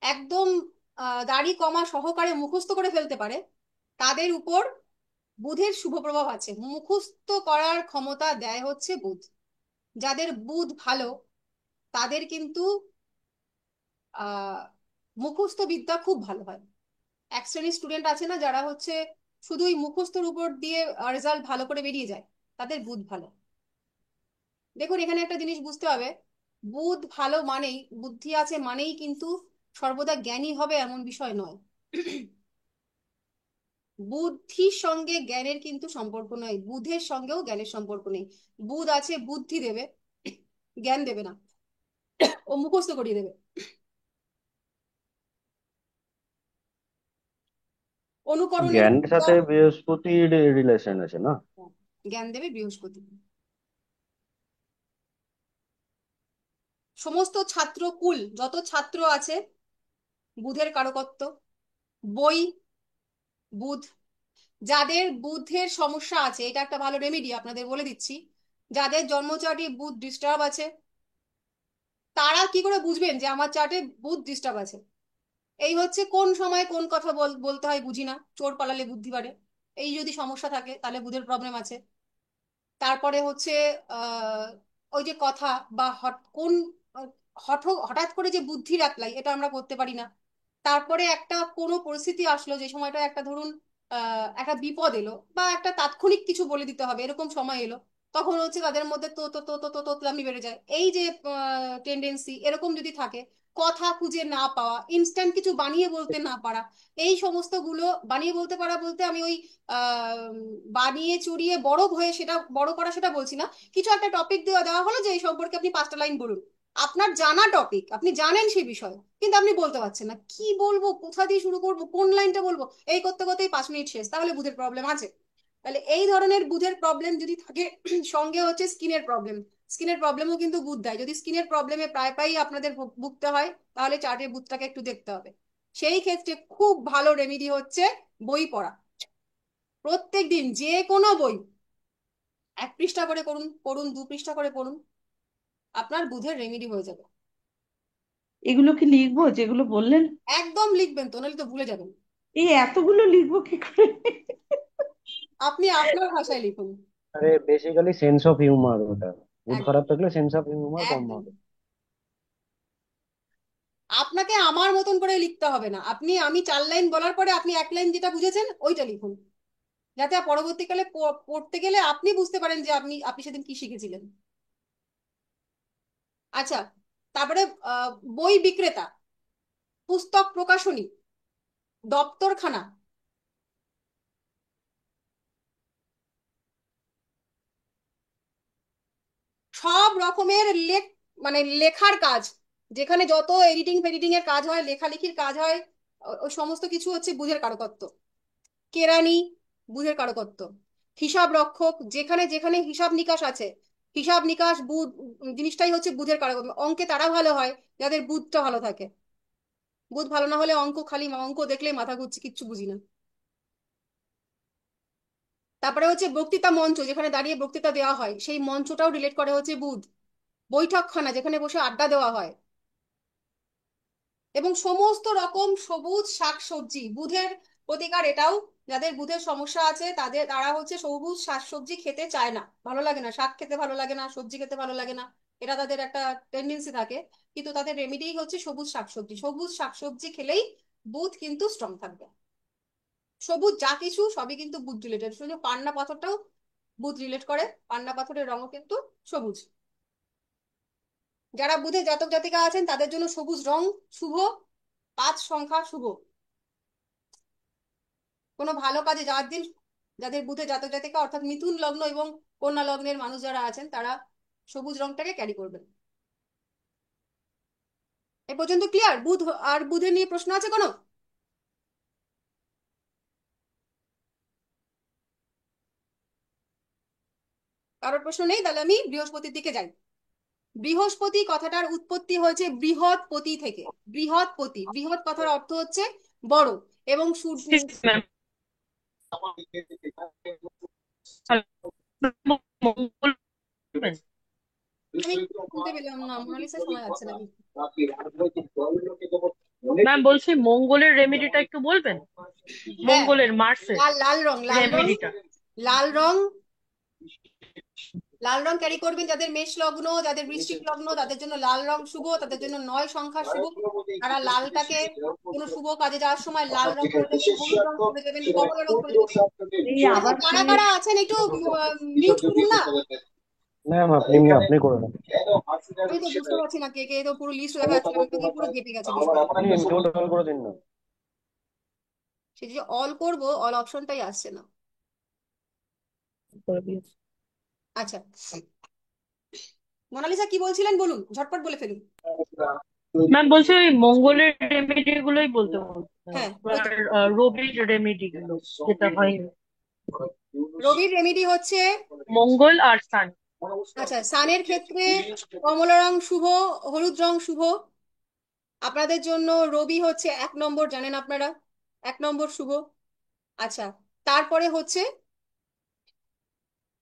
একদম দাড়ি কমা সহকারে মুখস্থ করে ফেলতে পারে, তাদের উপর বুধের শুভ প্রভাব আছে। মুখস্থ করার ক্ষমতা দেয় হচ্ছে বুধ। যাদের বুধ ভালো, তাদের কিন্তু আহ মুখস্থ বিদ্যা খুব ভালো হয়। এক শ্রেণীর স্টুডেন্ট আছে না, যারা হচ্ছে শুধুই মুখস্থর উপর দিয়ে রেজাল্ট ভালো করে বেরিয়ে যায়, তাদের বুধ ভালো। দেখুন, এখানে একটা জিনিস বুঝতে হবে, বুধ ভালো মানেই, বুদ্ধি আছে মানেই কিন্তু সর্বদা জ্ঞানী হবে এমন বিষয় নয়। বুদ্ধির সঙ্গে জ্ঞানের কিন্তু সম্পর্ক নয়, বুধের সঙ্গেও জ্ঞানের সম্পর্ক নেই। বুধ আছে, বুদ্ধি দেবে, জ্ঞান দেবে না, ও মুখস্থ করিয়ে দেবে। অনুকরণের জ্ঞানের বিদ্যা, সাথে বৃহস্পতির রিলেশন আছে না? জ্ঞান দেবে বৃহস্পতি। সমস্ত ছাত্র কুল, যত ছাত্র আছে, বুধের কারকত্ব। বই, বুধ। যাদের বুধের সমস্যা আছে, এটা একটা ভালো রেমেডি আপনাদের বলে দিচ্ছি, যাদের জন্মচার্টে বুধ ডিস্টার্ব আছে, তারা কি করে বুঝবেন যে আমার চার্টে বুধ ডিস্টার্ব আছে? এই হচ্ছে কোন সময় কোন কথা বলতে হয় বুঝি না, চোর পালালে বুদ্ধি বাড়ে, এই যদি সমস্যা থাকে তাহলে বুধের প্রবলেম আছে। তারপরে হচ্ছে আহ ওই যে কথা, বা কোন আহ, হঠাৎ করে যে বুদ্ধির অ্যাপ্লাই, এটা আমরা করতে পারি না। তারপরে একটা কোনো পরিস্থিতি আসলো, যে সময়টা একটা ধরুন একটা বিপদ এলো, বা একটা তাৎক্ষণিক কিছু বলে দিতে হবে, এরকম সময় এলো, তখন হচ্ছে তাদের মধ্যে তোতলামি বেড়ে যায়। এই যে টেন্ডেন্সি এরকম যদি থাকে, কথা খুঁজে না পাওয়া, ইনস্ট্যান্ট কিছু বানিয়ে বলতে না পারা, এই সমস্ত গুলো, বানিয়ে বলতে পারা বলতে আমি ওই আহ বানিয়ে চুরিয়ে বড় হয়ে সেটা বড় করা সেটা বলছি না। কিছু একটা টপিক দেওয়া দেওয়া হলো যে এই সম্পর্কে আপনি 5টা লাইন বলুন, আপনার জানা টপিক, আপনি জানেন সেই বিষয়, কিন্তু আপনি বলতে পারছেন না, কি বলবো, কোথা দিয়ে শুরু করবো, কোন লাইনটা বলবো, এই করতে করতেই 5 মিনিট শেষ, তাহলে বুধের প্রবলেম আছে। তাহলে এই ধরনের বুধের প্রবলেম যদি থাকে, সঙ্গে হচ্ছে স্কিনের প্রবলেম, স্কিনের প্রবলেমও কিন্তু বুধ দেয়। যদি স্কিনের প্রবলেমে প্রায় প্রায়ই আপনাদের ভুগতে হয়, তাহলে চার্টের বুধটাকে একটু দেখতে হবে। সেই ক্ষেত্রে খুব ভালো রেমেডি হচ্ছে বই পড়া। প্রত্যেক দিন যে কোনো বই 1 পৃষ্ঠা করে করুন, পড়ুন, 2 পৃষ্ঠা করে পড়ুন, আপনার বুধের রেমেডি হয়ে যাবে। এগুলো কি লিখবো যেগুলো বললেন? একদম লিখবেন তো, নাহলে তো ভুলে যাবেন। এই এতগুলো লিখবো কি করে? আপনি আপনার ভাষায় লিখুন। আরে বেসিক্যালি সেন্স অফ হিউমার ওটা, মুড একদম, খারাপ থাকলে সেন্স অফ হিউমার কম একদম। হবে। আপনাকে আমার মতন করে লিখতে হবে না, আমি 4 লাইন বলার পরে আপনি 1 লাইন যেটা বুঝেছেন ওইটা লিখুন, যাতে পরবর্তীকালে পড়তে গেলে আপনি বুঝতে পারেন যে আপনি আপনি সেদিন কি শিখেছিলেন। আচ্ছা, তারপরে বই বিক্রেতা, পুস্তক প্রকাশনী, দপ্তরখানা, সব রকমের মানে লেখার কাজ, যেখানে যত এডিটিং ফেডিটিং এর কাজ হয়, লেখালেখির কাজ হয়, ওই সমস্ত কিছু হচ্ছে বুধের কারকত্ব। কেরানি, বুধের কারকত্ব। হিসাব রক্ষক, যেখানে যেখানে হিসাব নিকাশ আছে, হিসাব নিকাশ বুধ জিনিসটাই হচ্ছে বুধের কারকত্ব। অঙ্কে তারা ভালো হয় যাদের বুধটা ভালো থাকে। বুধ ভালো না হলে অঙ্ক, খালি অঙ্ক দেখলেই মাথা ঘুরছে, কিচ্ছু বুঝি না। তারপরে হচ্ছে বক্তৃতা মঞ্চ, যেখানে দাঁড়িয়ে বক্তৃতা দেওয়া হয়, সেই মঞ্চটাও রিলেট করে হচ্ছে বুধ। বৈঠকখানা, যেখানে বসে আড্ডা দেওয়া হয়, এবং সমস্ত রকম সবুজ শাকসবজি, বুধের প্রতিকার এটাও। যাদের বুধের সমস্যা আছে তারা হচ্ছে সবুজ শাকসবজি খেতে চায় না, ভালো লাগে না, শাক খেতে ভালো লাগে না, সবজি খেতে ভালো লাগে না, এটা তাদের একটা টেন্ডেন্সি থাকে। কিন্তু তাদের রেমেডি হচ্ছে সবুজ শাকসবজি। সবুজ শাকসবজি খেলেই বুধ কিন্তু স্ট্রং থাকবে। সবুজ যা কিছু সবই কিন্তু বুধ রিলেটেড। শুধু পান্না পাথরটাও বুধ রিলেট করে, পান্না পাথরের রঙও কিন্তু সবুজ। যারা বুধে জাতক জাতিকা আছেন তাদের জন্য সবুজ রং শুভ, 5 সংখ্যা শুভ। কোনো ভালো কাজে যাওয়ার দিন, যাদের বুধে জাতক জাতিকা অর্থাৎ মিথুন লগ্ন এবং কন্যা লগ্নের মানুষ যারা আছেন, তারা সবুজ রংটাকে ক্যারি করবেন। এ পর্যন্ত ক্লিয়ার? বুধ আর বুধের নিয়ে প্রশ্ন আছে কোনো? কারোর প্রশ্ন নেই? তাহলে আমি বৃহস্পতির দিকে যাই। বৃহস্পতি কথাটার উৎপত্তি হয়েছে বৃহৎপতি থেকে। বৃহৎপতি, বৃহৎ কথার অর্থ হচ্ছে বড়, এবং সূর্য। আমি শুনতে পেলাম না, মোনালিসা শোনা যাচ্ছে না কিন্তু। ম্যাম বলছি মঙ্গলের রেমেডিটা একটু বলবেন? হ্যাঁ, মঙ্গলের মার্সের লাল রং, লাল রং, রেমেডিটা। লাল রং, লাল রং ক্যারি করবেন। যাদের মেষ লগ্ন, যাদের বৃশ্চিক লগ্ন, তাদের জন্য লাল রং শুভ, তাদের জন্য 9 সংখ্যা শুভ। তারা লালটাকে কোনো শুভ কাজে যাওয়ার সময় লাল রং করে দেবেন, হলুদ রং করে দেবেন, কমলা রং করে দেবেন। এই আচ্ছা, আবার কারা কারা আছেন একটু মিউট করুন না। ম্যাম আপনি করে দেন। আমি তো বুঝতে পারছি না কে কে, তো পুরো লিস্ট দেখা যাচ্ছে না, আমি তো পুরো ঘেপে গেছে বিষয়টা। আপনি মিউট অন করে দিন না। সে যে অল করবো, অল অপশনটাই আসছে না। আচ্ছা, মোনালিসা কি বলছিলেন বলুন, ঝটপট বলে ফেলুন। ম্যাম বলছি ওই মঙ্গলের রেমেডি গুলোই বলতে হ্যাঁ, আর রবির রেমেডি গুলো যেটা হয় রবির রেমেডি হচ্ছে মঙ্গল আর সান। আচ্ছা, সানের ক্ষেত্রে কমলা রং শুভ, হলুদ রং শুভ। আপনাদের জন্য রবি হচ্ছে 1 নম্বর, জানেন আপনারা, 1 নম্বর শুভ। আচ্ছা, তারপরে হচ্ছে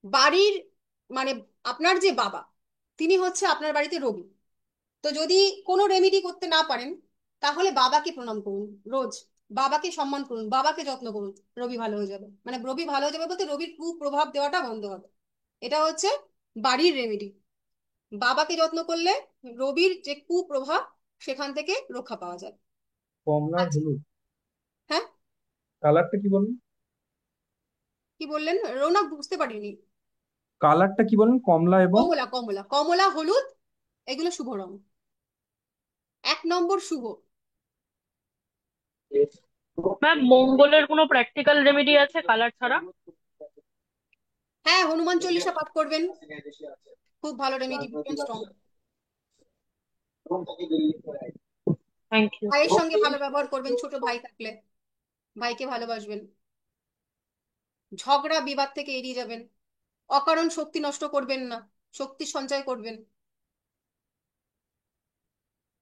বাড়ির, মানে আপনার যে বাবা, তিনি হচ্ছে আপনার বাড়িতে রবি। তো যদি কোনো রেমেডি করতে না পারেন, তাহলে বাবাকে প্রণাম করুন রোজ, বাবাকে সম্মান করুন, বাবাকে যত্ন করুন, রবি ভালো হয়ে যাবে। মানে রবি ভালো হয়ে যাবে বলতে রবির কুপ্রভাব দেওয়াটা বন্ধ হবে। এটা হচ্ছে বাড়ির রেমেডি। বাবাকে যত্ন করলে রবির যে কুপ্রভাব, সেখান থেকে রক্ষা পাওয়া যায়। কমলা আর আচ্ছা, হলুদ হ্যাঁ, কালারটা কি বলুন? কি বললেন রৌনক? বুঝতে পারিনি। কালারটা কি বলুন? কমলা এবং কমলা, কমলা, কমলা, হলুদ, এগুলো শুভ রং। 1 নম্বর শুভ। ম্যাম মঙ্গলের কোনো প্র্যাকটিক্যাল রেমেডি আছে কালার ছাড়া? হ্যাঁ, হনুমান চল্লিশা পাঠ করবেন, খুব ভালো রেমেডি, স্ট্রং। Thank you. ভাইয়ের সঙ্গে ভালো ব্যবহার করবেন, ছোট ভাই থাকলে ভাইকে ভালোবাসবেন। ঝগড়া বিবাদ থেকে এড়িয়ে যাবেন। অকারণ শক্তি নষ্ট করবেন না, শক্তি সঞ্চয় করবেন।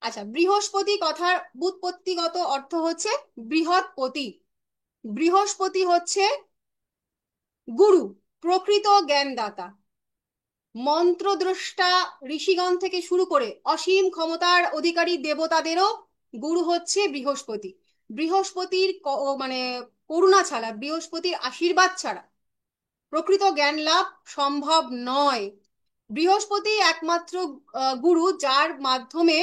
আচ্ছা, বৃহস্পতি কথার ব্যুৎপত্তিগত অর্থ হচ্ছে বৃহৎপতি। বৃহস্পতি হচ্ছে গুরু, প্রকৃত জ্ঞানদাতা, মন্ত্রদ্রষ্টা। ঋষিগণ থেকে শুরু করে অসীম ক্ষমতার অধিকারী দেবতাদেরও গুরু হচ্ছে বৃহস্পতি। বৃহস্পতির মানে করুণা ছাড়া, বৃহস্পতির আশীর্বাদ ছাড়া প্রকৃত জ্ঞান লাভ সম্ভব নয়। বৃহস্পতি একমাত্র গুরু যার মাধ্যমে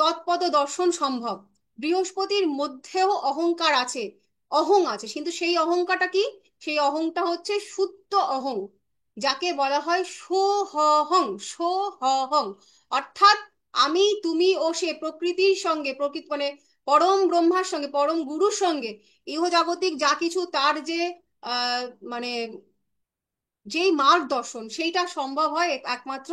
তৎপদ দর্শন সম্ভব। বৃহস্পতির মধ্যেও অহংকার আছে, অহং আছে, কিন্তু সেই অহংকারটা কি? সেই অহংটা হচ্ছে শুদ্ধ অহং, যাকে বলা হয় সোহং, সোহং। অহং, অর্থাৎ আমি, তুমি ও সে প্রকৃতির সঙ্গে, প্রকৃতি মানে পরম ব্রহ্মার সঙ্গে, পরম গুরুর সঙ্গে ইহজাগতিক যা কিছু তার যে আহ মানে যেই মার্গদর্শন সেইটা সম্ভব হয় একমাত্র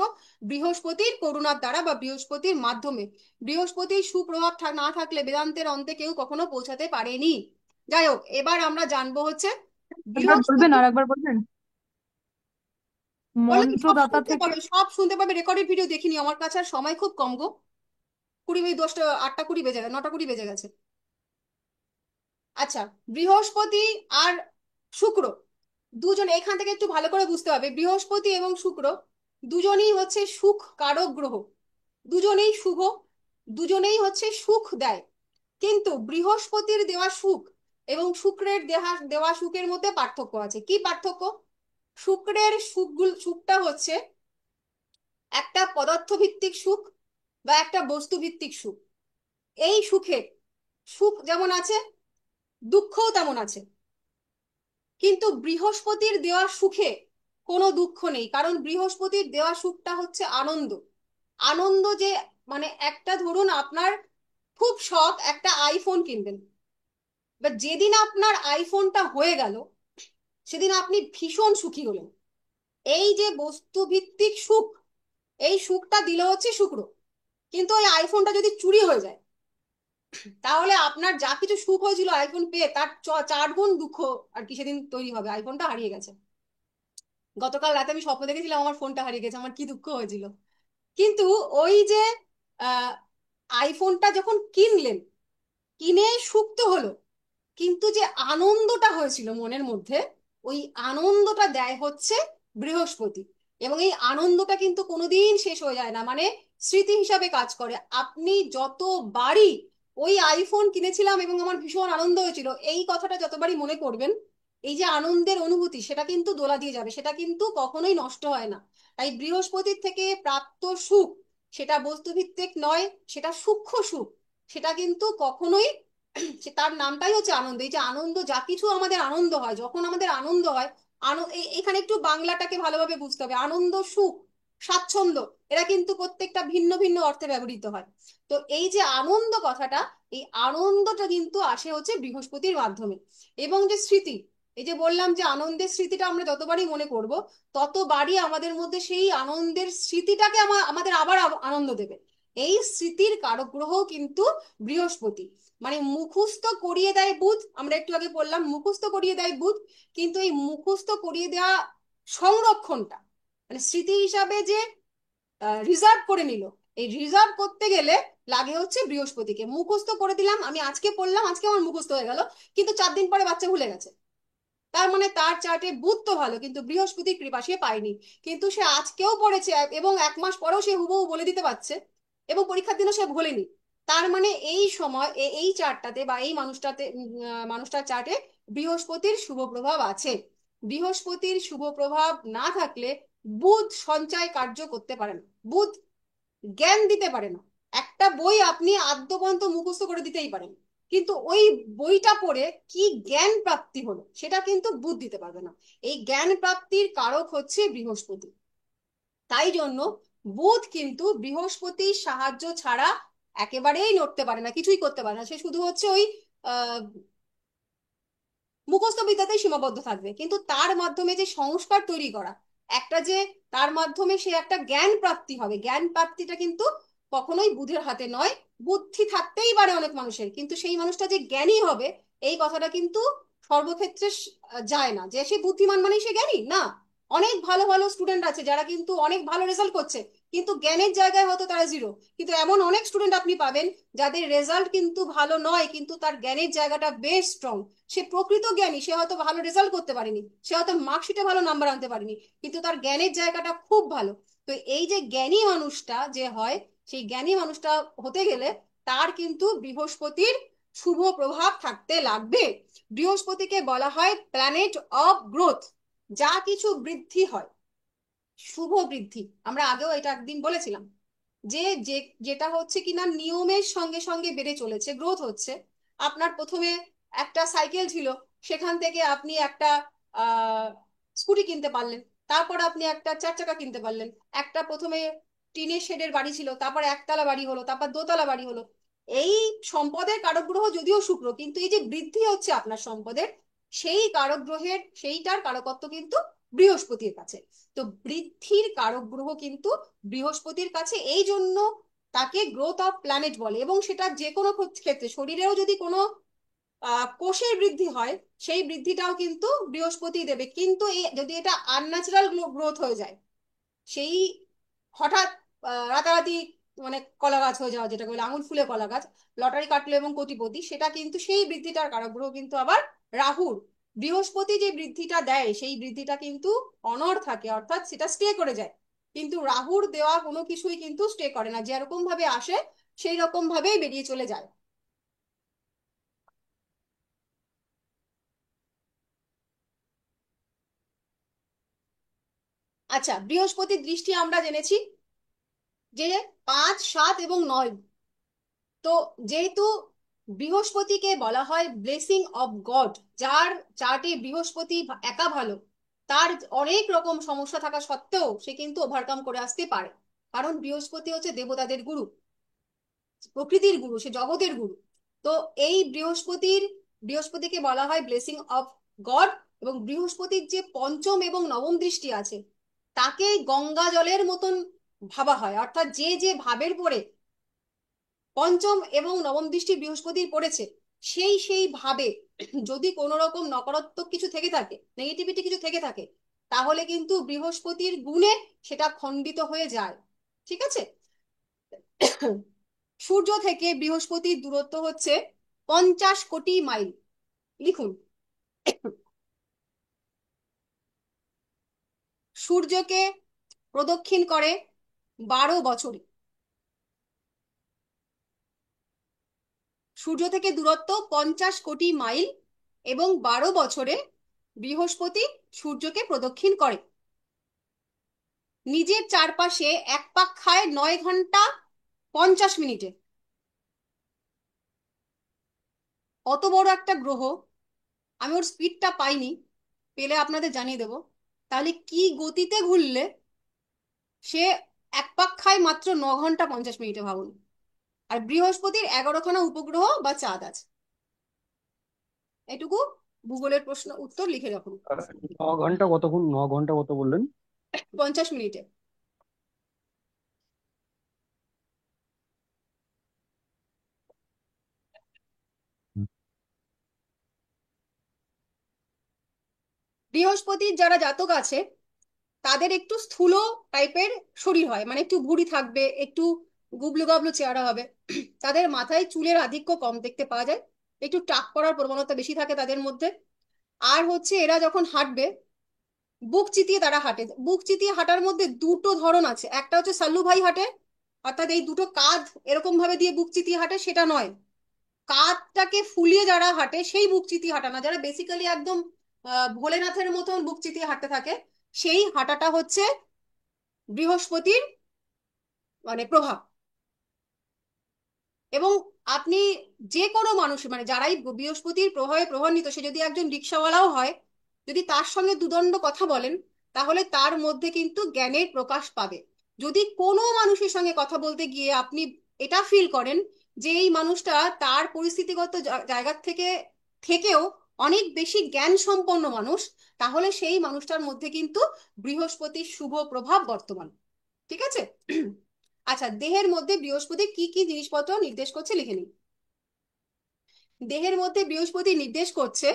বৃহস্পতির করুণার দ্বারা বা বৃহস্পতির মাধ্যমে। বৃহস্পতির সুপ্রভাব না থাকলে বেদান্তের অন্তে কেউ কখনো পৌঁছাতে পারেনি। যাই হোক, এবার আমরা জানবো হচ্ছে একবার বলবেন, বৃহস্পতি। আর একবার বলবেন। বলে কি সব মন্ত্রদাতা শুনতে থেকে। পাবে, সব শুনতে পাবে, রেকর্ডেড ভিডিও দেখিনি, আমার কাছে আর সময় খুব কম গো। 10 8টা 20 বেজে গেছে, 9টা 20 বেজে গেছে। আচ্ছা, বৃহস্পতি আর শুক্র দুজন, এখান থেকে একটু ভালো করে বুঝতে হবে, বৃহস্পতি এবং শুক্র দুজনেই হচ্ছে সুখ কারক গ্রহ, দুজনেই শুভ, দুজনেই হচ্ছে সুখ দেয়। কিন্তু বৃহস্পতির দেওয়া সুখ এবং শুক্রের দেওয়া সুখের মধ্যে পার্থক্য আছে। কি পার্থক্য? শুক্রের সুখটা হচ্ছে একটা পদার্থ ভিত্তিক সুখ বা একটা বস্তু ভিত্তিক সুখ। এই সুখের সুখ যেমন আছে, দুঃখও তেমন আছে। কিন্তু বৃহস্পতির দেওয়া সুখে কোনো দুঃখ নেই, কারণ বৃহস্পতির দেওয়া সুখটা হচ্ছে আনন্দ। আনন্দ যে মানে একটা ধরুন আপনার খুব শখ একটা আইফোন কিনবেন, বা যেদিন আপনার আইফোনটা হয়ে গেল সেদিন আপনি ভীষণ সুখী হলেন। এই যে বস্তু ভিত্তিক সুখ, এই সুখটা দিল হচ্ছে শুক্র। কিন্তু ওই আইফোনটা যদি চুরি হয়ে যায় তাহলে আপনার যা কিছু সুখ হয়েছিল আইফোন পেয়ে তার 4 গুণ দুঃখ আর কি সেদিন তৈরি হবে, আইফোনটা হারিয়ে গেছে। গতকাল রাতে আমি স্বপ্ন দেখেছিলাম আমার ফোনটা হারিয়ে গেছে, আমার কি দুঃখ হয়েছিল। কিন্তু ওই যে আহ আইফোনটা যখন কিনলেন, কিনে সুখ তো হলো, কিন্তু যে আনন্দটা হয়েছিল মনের মধ্যে, ওই আনন্দটা দেয় হচ্ছে বৃহস্পতি। এবং এই আনন্দটা কিন্তু কোনোদিন শেষ হয়ে যায় না, মানে স্মৃতি হিসাবে কাজ করে। আপনি যতবারই ওই আইফোন কিনেছিলাম এবং আমার ভীষণ আনন্দ হয়েছিল এই কথাটা যতবারই মনে করবেন, এই যে আনন্দের অনুভূতি সেটা কিন্তু দোলা দিয়ে যাবে, সেটা কিন্তু কখনোই নষ্ট হয় না। তাই বৃহস্পতির থেকে প্রাপ্ত সুখ সেটা বস্তুভিত্তিক নয়, সেটা সূক্ষ্ম সুখ, সেটা কিন্তু কখনোই তার নামটাই হচ্ছে আনন্দ। এই যে আনন্দ, যা কিছু আমাদের আনন্দ হয়, যখন আমাদের আনন্দ হয়, এখানে একটু বাংলাটাকে ভালোভাবে বুঝতে হবে। আনন্দ, সুখ, স্বাচ্ছন্দ্য, এরা কিন্তু প্রত্যেকটা ভিন্ন ভিন্ন অর্থে ব্যবহৃত হয়। তো এই যে আনন্দ কথাটা, এই আনন্দটা কিন্তু আসে হচ্ছে বৃহস্পতির মাধ্যমে। এবং যে স্মৃতি, এই যে বললাম যে আনন্দের স্মৃতিটা আমরা যতবারই মনে করব ততবারই আমাদের মধ্যে সেই আনন্দের স্মৃতিটাকে আমাদের আবার আনন্দ দেবে। এই স্মৃতির কারক গ্রহ কিন্তু বৃহস্পতি। মানে মুখস্থ করিয়ে দেয় বুধ, আমরা একটু আগে বললাম মুখস্থ করিয়ে দেয় বুধ, কিন্তু এই মুখস্থ করিয়ে দেওয়া সংরক্ষণটা মানে স্মৃতি হিসাবে যে রিজার্ভ করে নিল, এই রিজার্ভ করতে গেলে লাগে হচ্ছে বৃহস্পতিকে। মুখস্থ করে দিলাম, আমি আজকে পড়লাম, আজকে আমার মুখস্থ হয়ে গেল, কিন্তু 4 দিন পরে বাচ্চা ভুলে গেছে। তার মানে তার চার্টে বুধ তো ভালো, কিন্তু বৃহস্পতির কৃপা সে পায়নি। কিন্তু সে আজকেও পড়েছে এবং 1 মাস পরেও সে হুবহু বলে দিতে পারছে, এবং পরীক্ষার দিনও সে ভোলেনি। তার মানে এই সময় এই চার্টটাতে বা এই মানুষটার চার্টে বৃহস্পতির শুভ প্রভাব আছে। বৃহস্পতির শুভ প্রভাব না থাকলে বুধ সঞ্চয় কার্য করতে পারে না, বুধ জ্ঞান দিতে পারে না। একটা বই আপনি আদ্য পর্যন্ত মুখস্থ করে দিতেই পারেন, কিন্তু ওই বইটা পড়ে কি জ্ঞান প্রাপ্তি হলো সেটা কিন্তু বুধ দিতে পারবে না। এই জ্ঞান প্রাপ্তির কারক হচ্ছে বৃহস্পতি। তাই জন্য বুধ কিন্তু বৃহস্পতির সাহায্য ছাড়া একেবারেই নড়তে পারে না, কিছুই করতে পারে না। সে শুধু হচ্ছে ওই আহ মুখস্থ বিদ্যাতেই সীমাবদ্ধ থাকবে। কিন্তু তার মাধ্যমে যে সংস্কার তৈরি করা, একটা যে তার মাধ্যমে সে একটা জ্ঞান প্রাপ্তি হবে, জ্ঞান প্রাপ্তিটা কিন্তু কখনোই বুধের হাতে নয়। বুদ্ধি থাকতেই পারে অনেক মানুষের, কিন্তু সেই মানুষটা যে জ্ঞানী হবে এই কথাটা কিন্তু সর্বক্ষেত্রে যায় না যে সে বুদ্ধিমান মানেই সে জ্ঞানী না। অনেক ভালো ভালো স্টুডেন্ট আছে যারা কিন্তু অনেক ভালো রেজাল্ট করছে, কিন্তু জ্ঞানের জায়গায় হয়তো তারা জিরো। কিন্তু এমন অনেক স্টুডেন্ট আপনি পাবেন যাদের রেজাল্ট কিন্তু ভালো নয়, কিন্তু তার জ্ঞানের জায়গাটা বেশ স্ট্রং। সে প্রকৃত জ্ঞানী, সে হয়তো ভালো রেজাল্ট করতে পারেনি, সে হয়তো মার্কশিটে ভালো নাম্বার আনতে পারেনি, কিন্তু তার জ্ঞানের জায়গাটা খুব ভালো। তো এই যে জ্ঞানী মানুষটা যে হয়, সেই জ্ঞানী মানুষটা হতে গেলে তার কিন্তু বৃহস্পতির শুভ প্রভাব থাকতে লাগবে। বৃহস্পতিকে বলা হয় প্ল্যানেট অফ গ্রোথ। যা কিছু বৃদ্ধি হয়, শুভ বৃদ্ধি, আমরা আগেও এটা একদিন বলেছিলাম যে যেটা হচ্ছে কিনা নিয়মের সঙ্গে সঙ্গে বেড়ে চলেছে, গ্রোথ হচ্ছে। আপনার প্রথমে একটা সাইকেল ছিল, সেখান থেকে আপনি একটা স্কুটি কিনতে পারলেন, তারপর আপনি একটা 4 চাকা কিনতে পারলেন। একটা প্রথমে টিনের শেডের বাড়ি ছিল, তারপর একতলা বাড়ি হলো, তারপর দোতলা বাড়ি হলো। এই সম্পদের কারক গ্রহ যদিও শুক্র, কিন্তু এই যে বৃদ্ধি হচ্ছে আপনার সম্পদের, সেই কারক গ্রহের সেইটার কারকত্ব কিন্তু বৃহস্পতির কাছে। তো বৃদ্ধির কারক গ্রহ কিন্তু বৃহস্পতির কাছে, এই জন্য তাকে গ্রোথ অফ প্ল্যানেট বলে। এবং সেটা যে কোনো ক্ষেত্রে, শরীরেও যদি কোনো কোষের বৃদ্ধি হয়, সেই বৃদ্ধিটাও কিন্তু বৃহস্পতি দেবে। কিন্তু যদি এটা আনন্যাচারাল গ্রোথ হয়ে যায়, সেই হঠাৎ রাতারাতি মানে কলা গাছ হয়ে যাওয়া, যেটা বলে আঙুল ফুলে কলা গাছ, লটারি কাটলো এবং কোটিপতি, সেটা কিন্তু সেই বৃদ্ধিটার কারক গ্রহ কিন্তু আবার রাহুর। বৃহস্পতি যে বৃদ্ধিটা দেয় সেই বৃদ্ধিটা কিন্তু অনড় থাকে, অর্থাৎ সেটা স্টে করে যায়। কিন্তু রাহুর দেওয়া কোনো কিছুই কিন্তু স্টে করে না, যেরকম ভাবে আসে সেই রকম ভাবেই বেরিয়ে চলে যায়। আচ্ছা, বৃহস্পতির দৃষ্টি আমরা জেনেছি যে 5, 7 এবং 9। তো যেহেতু বৃহস্পতিকে বলা হয় ব্লেসিং অফ গড, যার চার্টে বৃহস্পতি একা ভালো, তার অনেক রকম সমস্যা থাকা সত্ত্বেও সে কিন্তু ওভারকাম করে আসতে পারে। কারণ বৃহস্পতি হচ্ছে দেবতাদের গুরু, প্রকৃতির গুরু, সে জগতের গুরু। তো এই বৃহস্পতিকে বলা হয় ব্লেসিং অফ গড। এবং বৃহস্পতির যে পঞ্চম এবং নবম দৃষ্টি আছে, তাকে গঙ্গা জলের মতন ভাবা হয়। অর্থাৎ যে যে ভাবের পরে পঞ্চম এবং নবম দৃষ্টি বৃহস্পতির পড়েছে, সেই সেই ভাবে যদি কোনো রকম নকারাত্মক কিছু থেকে থাকে, নেগেটিভিটি কিছু থেকে থাকে, তাহলে কিন্তু বৃহস্পতির গুণে সেটা খণ্ডিত হয়ে যায়। ঠিক আছে? সূর্য থেকে বৃহস্পতির দূরত্ব হচ্ছে 50 কোটি মাইল। লিখুন, সূর্যকে প্রদক্ষিণ করে 12 বছরে। সূর্য থেকে দূরত্ব 50 কোটি মাইল, এবং 12 বছরে বৃহস্পতি সূর্যকে প্রদক্ষিণ করে। নিজের চারপাশে এক পাক খায় 9 ঘন্টা 50 মিনিটে। অত বড় একটা গ্রহ, আমি ওর স্পিডটা পাইনি, পেলে আপনাদের জানিয়ে দেব। তাহলে কি গতিতে ঘুরলে সে এক পাক খায় মাত্র 9 ঘন্টা 50 মিনিটে, ভাবুন। আর বৃহস্পতির 11খানা উপগ্রহ বা চাঁদ আছে। এটুকু ভূগোলের প্রশ্ন উত্তর লিখে রাখুন। 9 ঘন্টা কতক্ষণ? 9 ঘন্টা কত বললেন? 50 মিনিটে। বৃহস্পতির যারা জাতক আছে, তাদের একটু স্থূল টাইপের শরীর হয়, মানে একটু ভুঁড়ি থাকবে, একটু গুবলু গাবলু চেহারা হবে। তাদের মাথায় চুলের আধিক্য কম দেখতে পাওয়া যায়, একটু টাক পড়ার প্রবণতা বেশি থাকে তাদের মধ্যে। আর হচ্ছে এরা যখন হাঁটবে, বুক চিতিয়ে তারা হাঁটে। বুক চিতিয়ে হাঁটার মধ্যে দুটো ধরন আছে, একটা হচ্ছে সাল্লু ভাই হাঁটে, অর্থাৎ এই দুটো কাঁধ এরকম ভাবে দিয়ে বুক চিতিয়ে হাঁটে, সেটা নয়। কাঁধটাকে ফুলিয়ে যারা হাঁটে সেই বুক চিতিয়ে হাঁটা না, যারা বেসিক্যালি একদম ভোলেনাথের মতন বুক চিতিয়ে হাঁটতে থাকে, সেই হাঁটাটা হচ্ছে বৃহস্পতির মানে প্রভাব। এবং আপনি যে কোনো মানুষ, মানে যারাই বৃহস্পতির প্রভাবে প্রভান্বিত, সে যদি একজন রিক্সাওয়ালাও হয়, যদি তার সঙ্গে দুদণ্ড কথা বলেন, তাহলে তার মধ্যে কিন্তু জ্ঞানের প্রকাশ পাবে। যদি কোনো মানুষের সঙ্গে কথা বলতে গিয়ে আপনি এটা ফিল করেন যে এই মানুষটা তার পরিস্থিতিগত জায়গা থেকেও অনেক বেশি জ্ঞান সম্পন্ন মানুষ, তাহলে সেই মানুষটার মধ্যে কিন্তু বৃহস্পতির শুভ প্রভাব বর্তমান। ঠিক আছে? আচ্ছা, দেহের মধ্যে বৃহস্পতি কি কি জিনিসপত্র নির্দেশ করছে লিখে নিন। দেহের মধ্যে বৃহস্পতি নির্দেশ করছে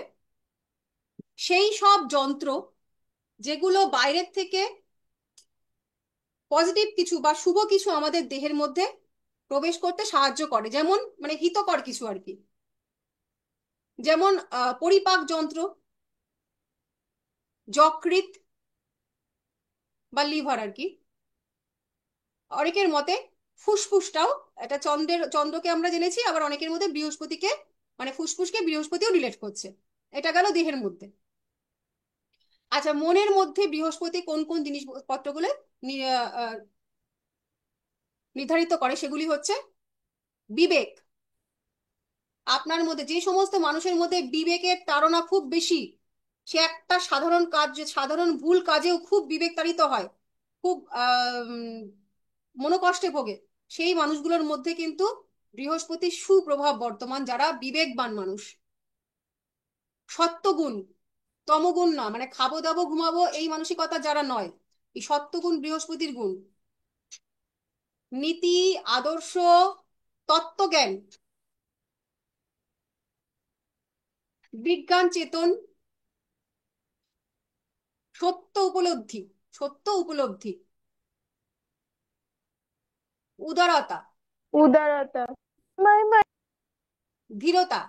সেই সব যন্ত্র যেগুলো বাইরের থেকে পজিটিভ কিছু বা শুভ কিছু আমাদের দেহের মধ্যে প্রবেশ করতে সাহায্য করে, যেমন মানে হিতকর কিছু আর কি। যেমন পরিপাক যন্ত্র, যকৃৎ বা লিভার আর কি। অনেকের মতে ফুসফুসটাও, এটা চন্দ্রকে আমরা জেনেছি, আবার অনেকের মধ্যে বৃহস্পতিকে মানে ফুসফুসকে বৃহস্পতিও রিলেট করছে। এটা গেল দেহের মধ্যে। আচ্ছা, মনের মধ্যে বৃহস্পতি কোন কোন জিনিসপত্রগুলো নির্ধারিত করে, সেগুলি হচ্ছে বিবেক। আপনার মধ্যে যে সমস্ত মানুষের মধ্যে বিবেকের তাড়না খুব বেশি, সে একটা সাধারণ ভুল কাজেও খুব বিবেক তাড়িত হয়, খুব মনোকষ্টে ভোগে, সেই মানুষগুলোর মধ্যে কিন্তু বৃহস্পতির সুপ্রভাব বর্তমান, যারা বিবেকবান মানুষ, সত্যগুণ, তমগুণ না, মানে খাবো দাবো ঘুমাবো এই মানসিকতা যারা নয়, এই সত্যগুণ বৃহস্পতির গুণ, নীতি, আদর্শ, তত্ত্বজ্ঞান, বিজ্ঞান চেতন, সত্য উপলব্ধি, সত্য উপলব্ধি, উদারতা, উদারতা, মাই মাই। ধীরতা,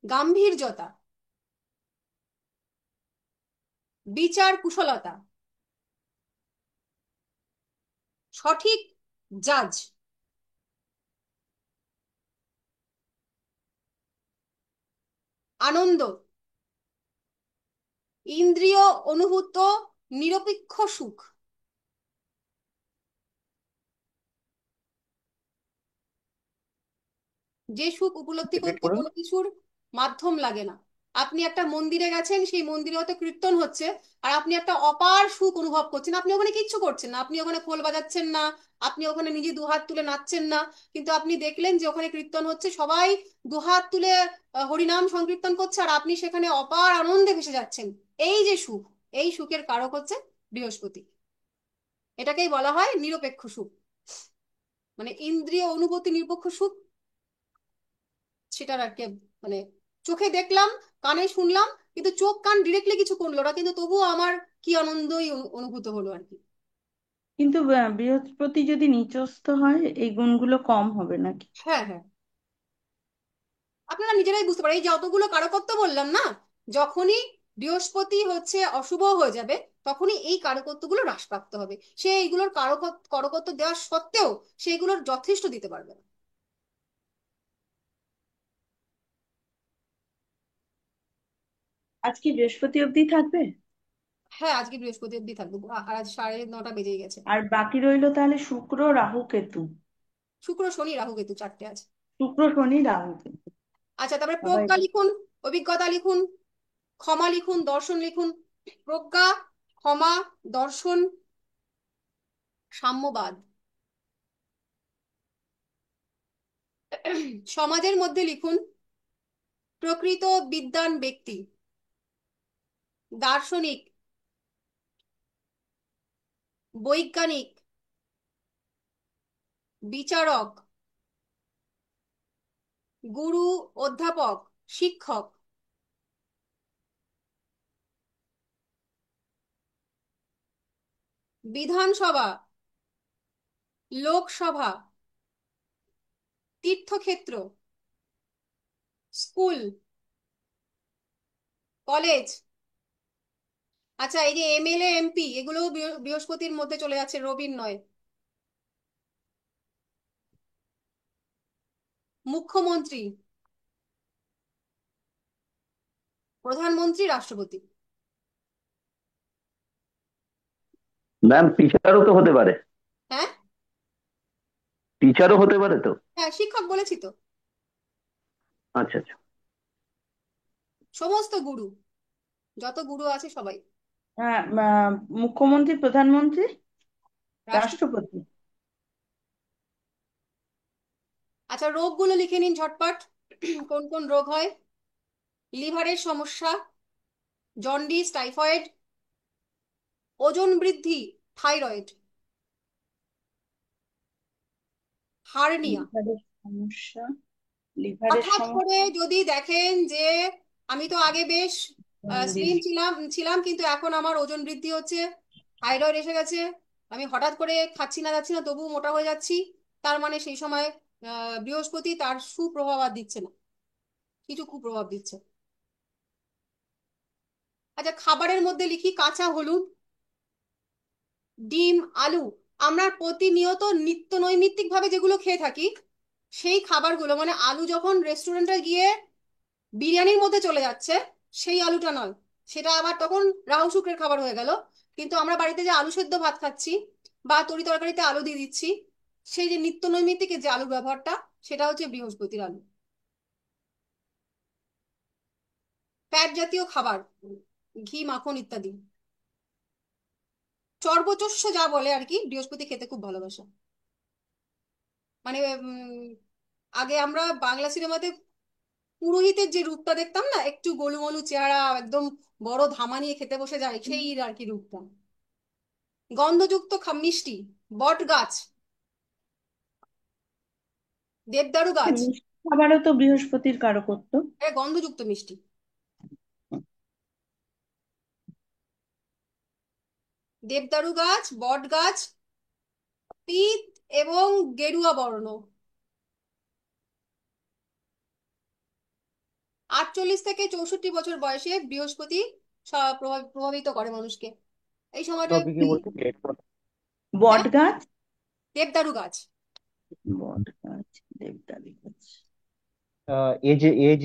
গাম্ভীর্যতা, বিচার কুশলতা, সঠিক জাজ, আনন্দ, ইন্দ্রিয় অনুভূত নিরপেক্ষ সুখ, যে সুখ উপলব্ধি রিপিট করতে করুন। কোনো কিছুর মাধ্যম লাগে না। আপনি একটা মন্দিরে গেছেন, সেই মন্দিরে হয়তো কীর্তন হচ্ছে, আর আপনি একটা অপার সুখ অনুভব করছেন, আপনি ওখানে কিচ্ছু করছেন না, আপনি ওখানে খোল বাজাচ্ছেন না, আপনি ওখানে নিজে দুহাত তুলে নাচছেন না, কিন্তু আপনি দেখলেন যে ওখানে কীর্তন হচ্ছে, সবাই দুহাত তুলে হরিনাম সংকীর্তন করছে, আর আপনি সেখানে অপার আনন্দে ভেসে যাচ্ছেন। এই যে সুখ, এই সুখের কারক হচ্ছে বৃহস্পতি। এটাকেই বলা হয় নিরপেক্ষ সুখ, মানে ইন্দ্রিয় অনুভূতি নিরপেক্ষ সুখ, সেটার আর কি, মানে চোখে দেখলাম, কানে শুনলাম, কিন্তু চোখ কান ডিরেক্টলি কিছু করলো না, কিন্তু তবুও আমার কি আনন্দই অনুভূত হলো আর কি। কিন্তু বৃহস্পতি যদি নিচস্থ হয় এই গুণগুলো কম হবে নাকি? হ্যাঁ, হ্যাঁ, আপনারা নিজেরাই বুঝতে পারেন, এই যতগুলো কারকত্ব বললাম না, যখনই বৃহস্পতি হচ্ছে অশুভ হয়ে যাবে, তখনই এই কারকত্বগুলো হ্রাসপ্রাপ্ত হবে। সে এইগুলোর কারকত্ব দেওয়া সত্ত্বেও সেইগুলোর যথেষ্ট দিতে পারবে না। আজ কি বৃহস্পতি অবধি থাকবে? হ্যাঁ, আজকে বৃহস্পতি অব্দি থাকবে, আর আজ 9:30 বেজে গেছে। আর বাকি রইলো তাহলে শুক্র, রাহু, কেতু। শুক্র, শনি, রাহু, কেতু, 4টে আছে। শুক্র, শনি, রাহু, কেতু। আচ্ছা, তারপরে বাবা প্রজ্ঞা এটা লিখুন, অভিজ্ঞতা লিখুন, ক্ষমা লিখুন, দর্শন লিখুন। প্রজ্ঞা, ক্ষমা, দর্শন, সাম্যবাদ। সমাজের মধ্যে লিখুন প্রকৃত বিদ্বান ব্যক্তি, দার্শনিক, বৈজ্ঞানিক, বিচারক, গুরু, অধ্যাপক, শিক্ষক। বিধানসভা, লোকসভা, তীর্থক্ষেত্র, স্কুল, কলেজ। আচ্ছা, এই যে এমএলএ, এমপি, এগুলো বৃহস্পতির মধ্যে চলে যাচ্ছে, রবির নয়। মুখ্যমন্ত্রী, প্রধানমন্ত্রী, রাষ্ট্রপতি। ম্যাম টিচারও তো হতে পারে, হ্যাঁ, টিচারও হতে পারে তো। হ্যাঁ, শিক্ষক বলেছি তো। আচ্ছা আচ্ছা। সমস্ত গুরু, যত গুরু আছে সবাই। হ্যাঁ, মুখ্যমন্ত্রী, প্রধানমন্ত্রী, রাষ্ট্রপতি। রাষ্ট্রপতি। আচ্ছা, রোগগুলো লিখে নিন ঝটপট, কোন কোন রোগ হয়। লিভারের সমস্যা, জন্ডিস, টাইফয়েড, ওজন বৃদ্ধি, থাইরয়েড, হার্নিয়া। লিভারের সমস্যা, লিভারের হঠাৎ করে সমস্যা, যদি দেখেন যে আমি তো আগে বেশ জন্ডিস। স্লিম ছিলাম কিন্তু এখন আমার ওজন বৃদ্ধি হচ্ছে, থাইরয়েড এসে গেছে, আমি হঠাৎ করে খাচ্ছি না যাচ্ছি না তবুও মোটা হয়ে যাচ্ছি, তার মানে সেই সময় বৃহস্পতি তার সুপ্রভাব আর দিচ্ছে না, কিছু কুপ্রভাব দিচ্ছে। আচ্ছা, খাবারের মধ্যে লিখি কাঁচা হলুদ, ডিম, আলু। আমরা প্রতিনিয়ত নিত্য নৈমিত্তিক ভাবে যেগুলো খেয়ে থাকি, সেই খাবারগুলো, মানে আলু যখন রেস্টুরেন্টে গিয়ে বিরিয়ানির মধ্যে চলে যাচ্ছে, সেই আলুটা নয়, সেটা আবার তখন রাহু শুক্রের খাবার হয়ে গেল। কিন্তু আমরা বাড়িতে যে আলু সেদ্ধ ভাত খাচ্ছি বা তরি তরকারিতে আলু দিয়ে দিচ্ছি, সেই যে নিত্য নৈমিত্তিকের যে আলু ব্যবহারটা, সেটা হচ্ছে বৃহস্পতির আলু। ফ্যাট জাতীয় খাবার, ঘি, মাখন ইত্যাদি। চর্বচস্য যা বলে আর কি, বৃহস্পতি খেতে খুব ভালোবাসে। মানে আগে আমরা বাংলা সিনেমাতে পুরোহিতের যে রূপটা দেখতাম না, একটু গোলুমলু চেহারা, একদম বড় ধামা নিয়ে খেতে বসে যায়, সেই আর কি রূপটা। গন্ধযুক্ত মিষ্টি, বট গাছ, দেবদারু গাছ, মিষ্টি খাবারও তো বৃহস্পতির কারকত্ব। গন্ধযুক্ত মিষ্টি, দেবদারু গাছ, বট গাছ, পিত এবং গেরুয়া বর্ণ। 48 থেকে 64 বছর বয়সে বৃহস্পতি প্রভাবিত করে মানুষকে। এই সময়টা টপিকে বলতে বট গাছ, দেবদারু গাছ, বট গাছ, দেবদারু গাছ। এজ এজ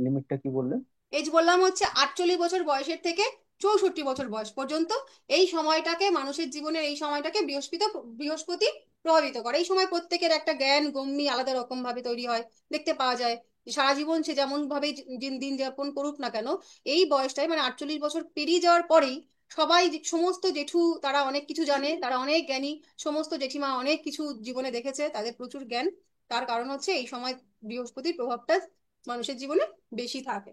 লিমিটটা কি বললেন? এজ বললাম হচ্ছে 48 বছর বয়সের থেকে 64 বছর বয়স পর্যন্ত। এই সময়টাকে, মানুষের জীবনের এই সময়টাকে বৃহস্পতি প্রভাবিত করে। এই সময় প্রত্যেকের একটা জ্ঞান গম্যি আলাদা রকম ভাবে তৈরি হয়, দেখতে পাওয়া যায়। সারা জীবন সে যেমন ভাবে দিন যাপন করুক না কেন, এই বয়সটায় মানে 48 বছর পেরিয়ে যাওয়ার পরেই সবাই, সমস্ত জেঠু তারা অনেক কিছু জানে, তারা অনেক জ্ঞানী, সমস্ত জেঠিমা অনেক কিছু জীবনে দেখেছে, তাদের প্রচুর জ্ঞান। তার কারণ হচ্ছে এই সময় বৃহস্পতির প্রভাবটা মানুষের জীবনে বেশি থাকে।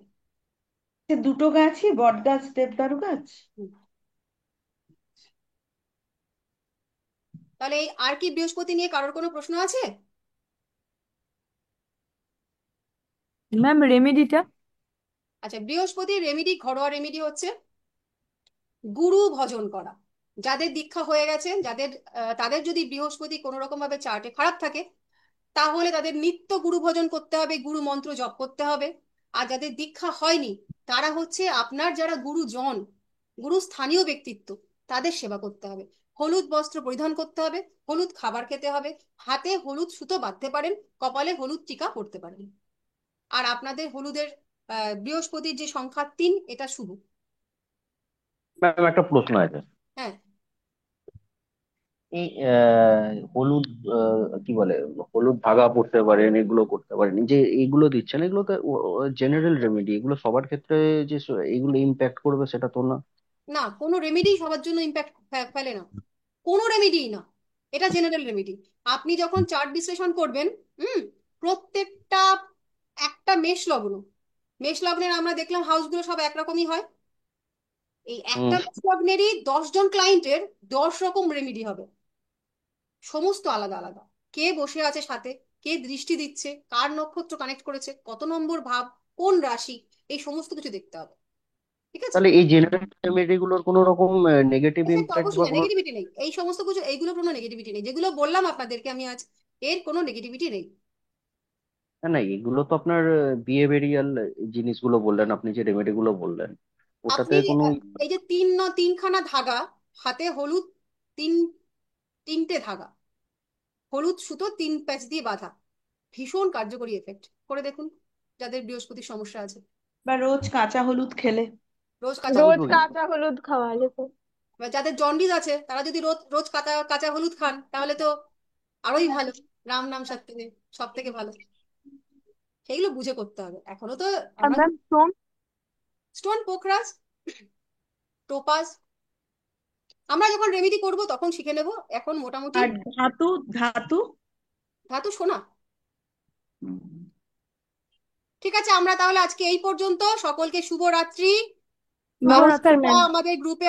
দুটো গাছই, বট গাছ, দেবদারু গাছ। তাহলে এই আর কি বৃহস্পতি নিয়ে কারোর কোনো প্রশ্ন আছে? ম্যাম রেমেডিটা? আচ্ছা, বৃহস্পতির রেমেডি, ঘরোয়া রেমেডি হচ্ছে গুরু ভজন করা। যাদের দীক্ষা হয়ে গেছে, তাদের যদি বৃহস্পতি কোনো রকম ভাবে চার্টে খারাপ থাকে, তাহলে তাদের নিত্য গুরু ভজন করতে হবে, গুরু মন্ত্র জপ করতে হবে। আর যাদের দীক্ষা হয়নি, তারা হচ্ছে আপনার যারা গুরুজন, গুরু স্থানীয় ব্যক্তিত্ব, তাদের সেবা করতে হবে। হলুদ বস্ত্র পরিধান করতে হবে, হলুদ খাবার খেতে হবে, হাতে হলুদ সুতো বাঁধতে পারেন, কপালে হলুদ টিকা পরতে পারেন। আর আপনাদের হলুদের বৃহস্পতির যে সংখ্যা 3, এটা শুভ। ম্যাম একটা প্রশ্ন আছে। হ্যাঁ, এই হলুদ কি বলে, হলুদ ধাগা পড়তে পারেন, এগুলো করতে পারেন, যে এইগুলো দিচ্ছেন, এগুলো তো জেনারেল রেমেডি, এগুলো সবার ক্ষেত্রে যে এগুলো ইম্প্যাক্ট করবে সেটা তো না। না, কোনো রেমেডি সবার জন্য ইম্প্যাক্ট ফেলে না, কোনো রেমেডি না। এটা জেনারেল রেমেডি। আপনি যখন চার্ট বিশ্লেষণ করবেন, প্রত্যেকটা, একটা মেষ লগ্নের আমরা দেখলাম হাউসগুলো সব একরকমই হয়। এই একটা মেষ লগ্নেরই 10 জন ক্লায়েন্টের 10 রকম রেমেডি হবে, সমস্ত আলাদা আলাদা। কে বসে আছে সাথে, কে দৃষ্টি দিচ্ছে, কার নক্ষত্র কানেক্ট করেছে, কত নম্বর ভাব, কোন রাশি, এই সমস্ত কিছু দেখতে হবে। ঠিক আছে? তাহলে এই জেনারেল রেমেডি গুলোর কোনো রকম নেগেটিভ এফেক্ট ইম্প্যাক্ট অবশ্যই বা না, কোনো? নেগেটিভিটি নেই এই সমস্ত কিছু, এইগুলো কোনো নেগেটিভিটি নেই, যেগুলো বললাম আপনাদেরকে আমি আজ, এর কোনো নেগেটিভিটি নেই। না না, এগুলো তো আপনার বিহেভিয়ারিয়াল জিনিসগুলো বললেন, আপনি যে রেমেডি গুলো বললেন, ওটাতে আপনি কোনো? এই যে তিনখানা ধাগা, হাতে হলুদ, তিন তিনটে ধাগা, হলুদ সুতো 3 প্যাচ দিয়ে বাঁধা, ভীষণ কার্যকরী এফেক্ট। করে দেখুন যাদের বৃহস্পতির সমস্যা আছে। বা রোজ কাঁচা হলুদ খেলে, রোজ কাঁচা রোজ হলুদ, কাঁচা হলুদ খাওয়া যেত। এবার যাদের জন্ডিস আছে, তারা যদি রোজ রোজ কাঁচা কাঁচা হলুদ খান, তাহলে তো আরোই ভালো। রাম নাম সব থেকে ভালো। সেইগুলো বুঝে করতে হবে। এখনো তো আর আমরা ম্যাম স্টোন? স্টোন, পোখরাজ, টোপাজ, আমরা যখন রেমেডি করব তখন শিখে নেব। এখন মোটামুটি আর ধাতু, ধাতু। ধাতু সোনা। হুম। ঠিক আছে, আমরা তাহলে আজকে এই পর্যন্ত। সকলকে শুভরাত্রি। নমস্কার ম্যাম। আমাদের গ্রুপে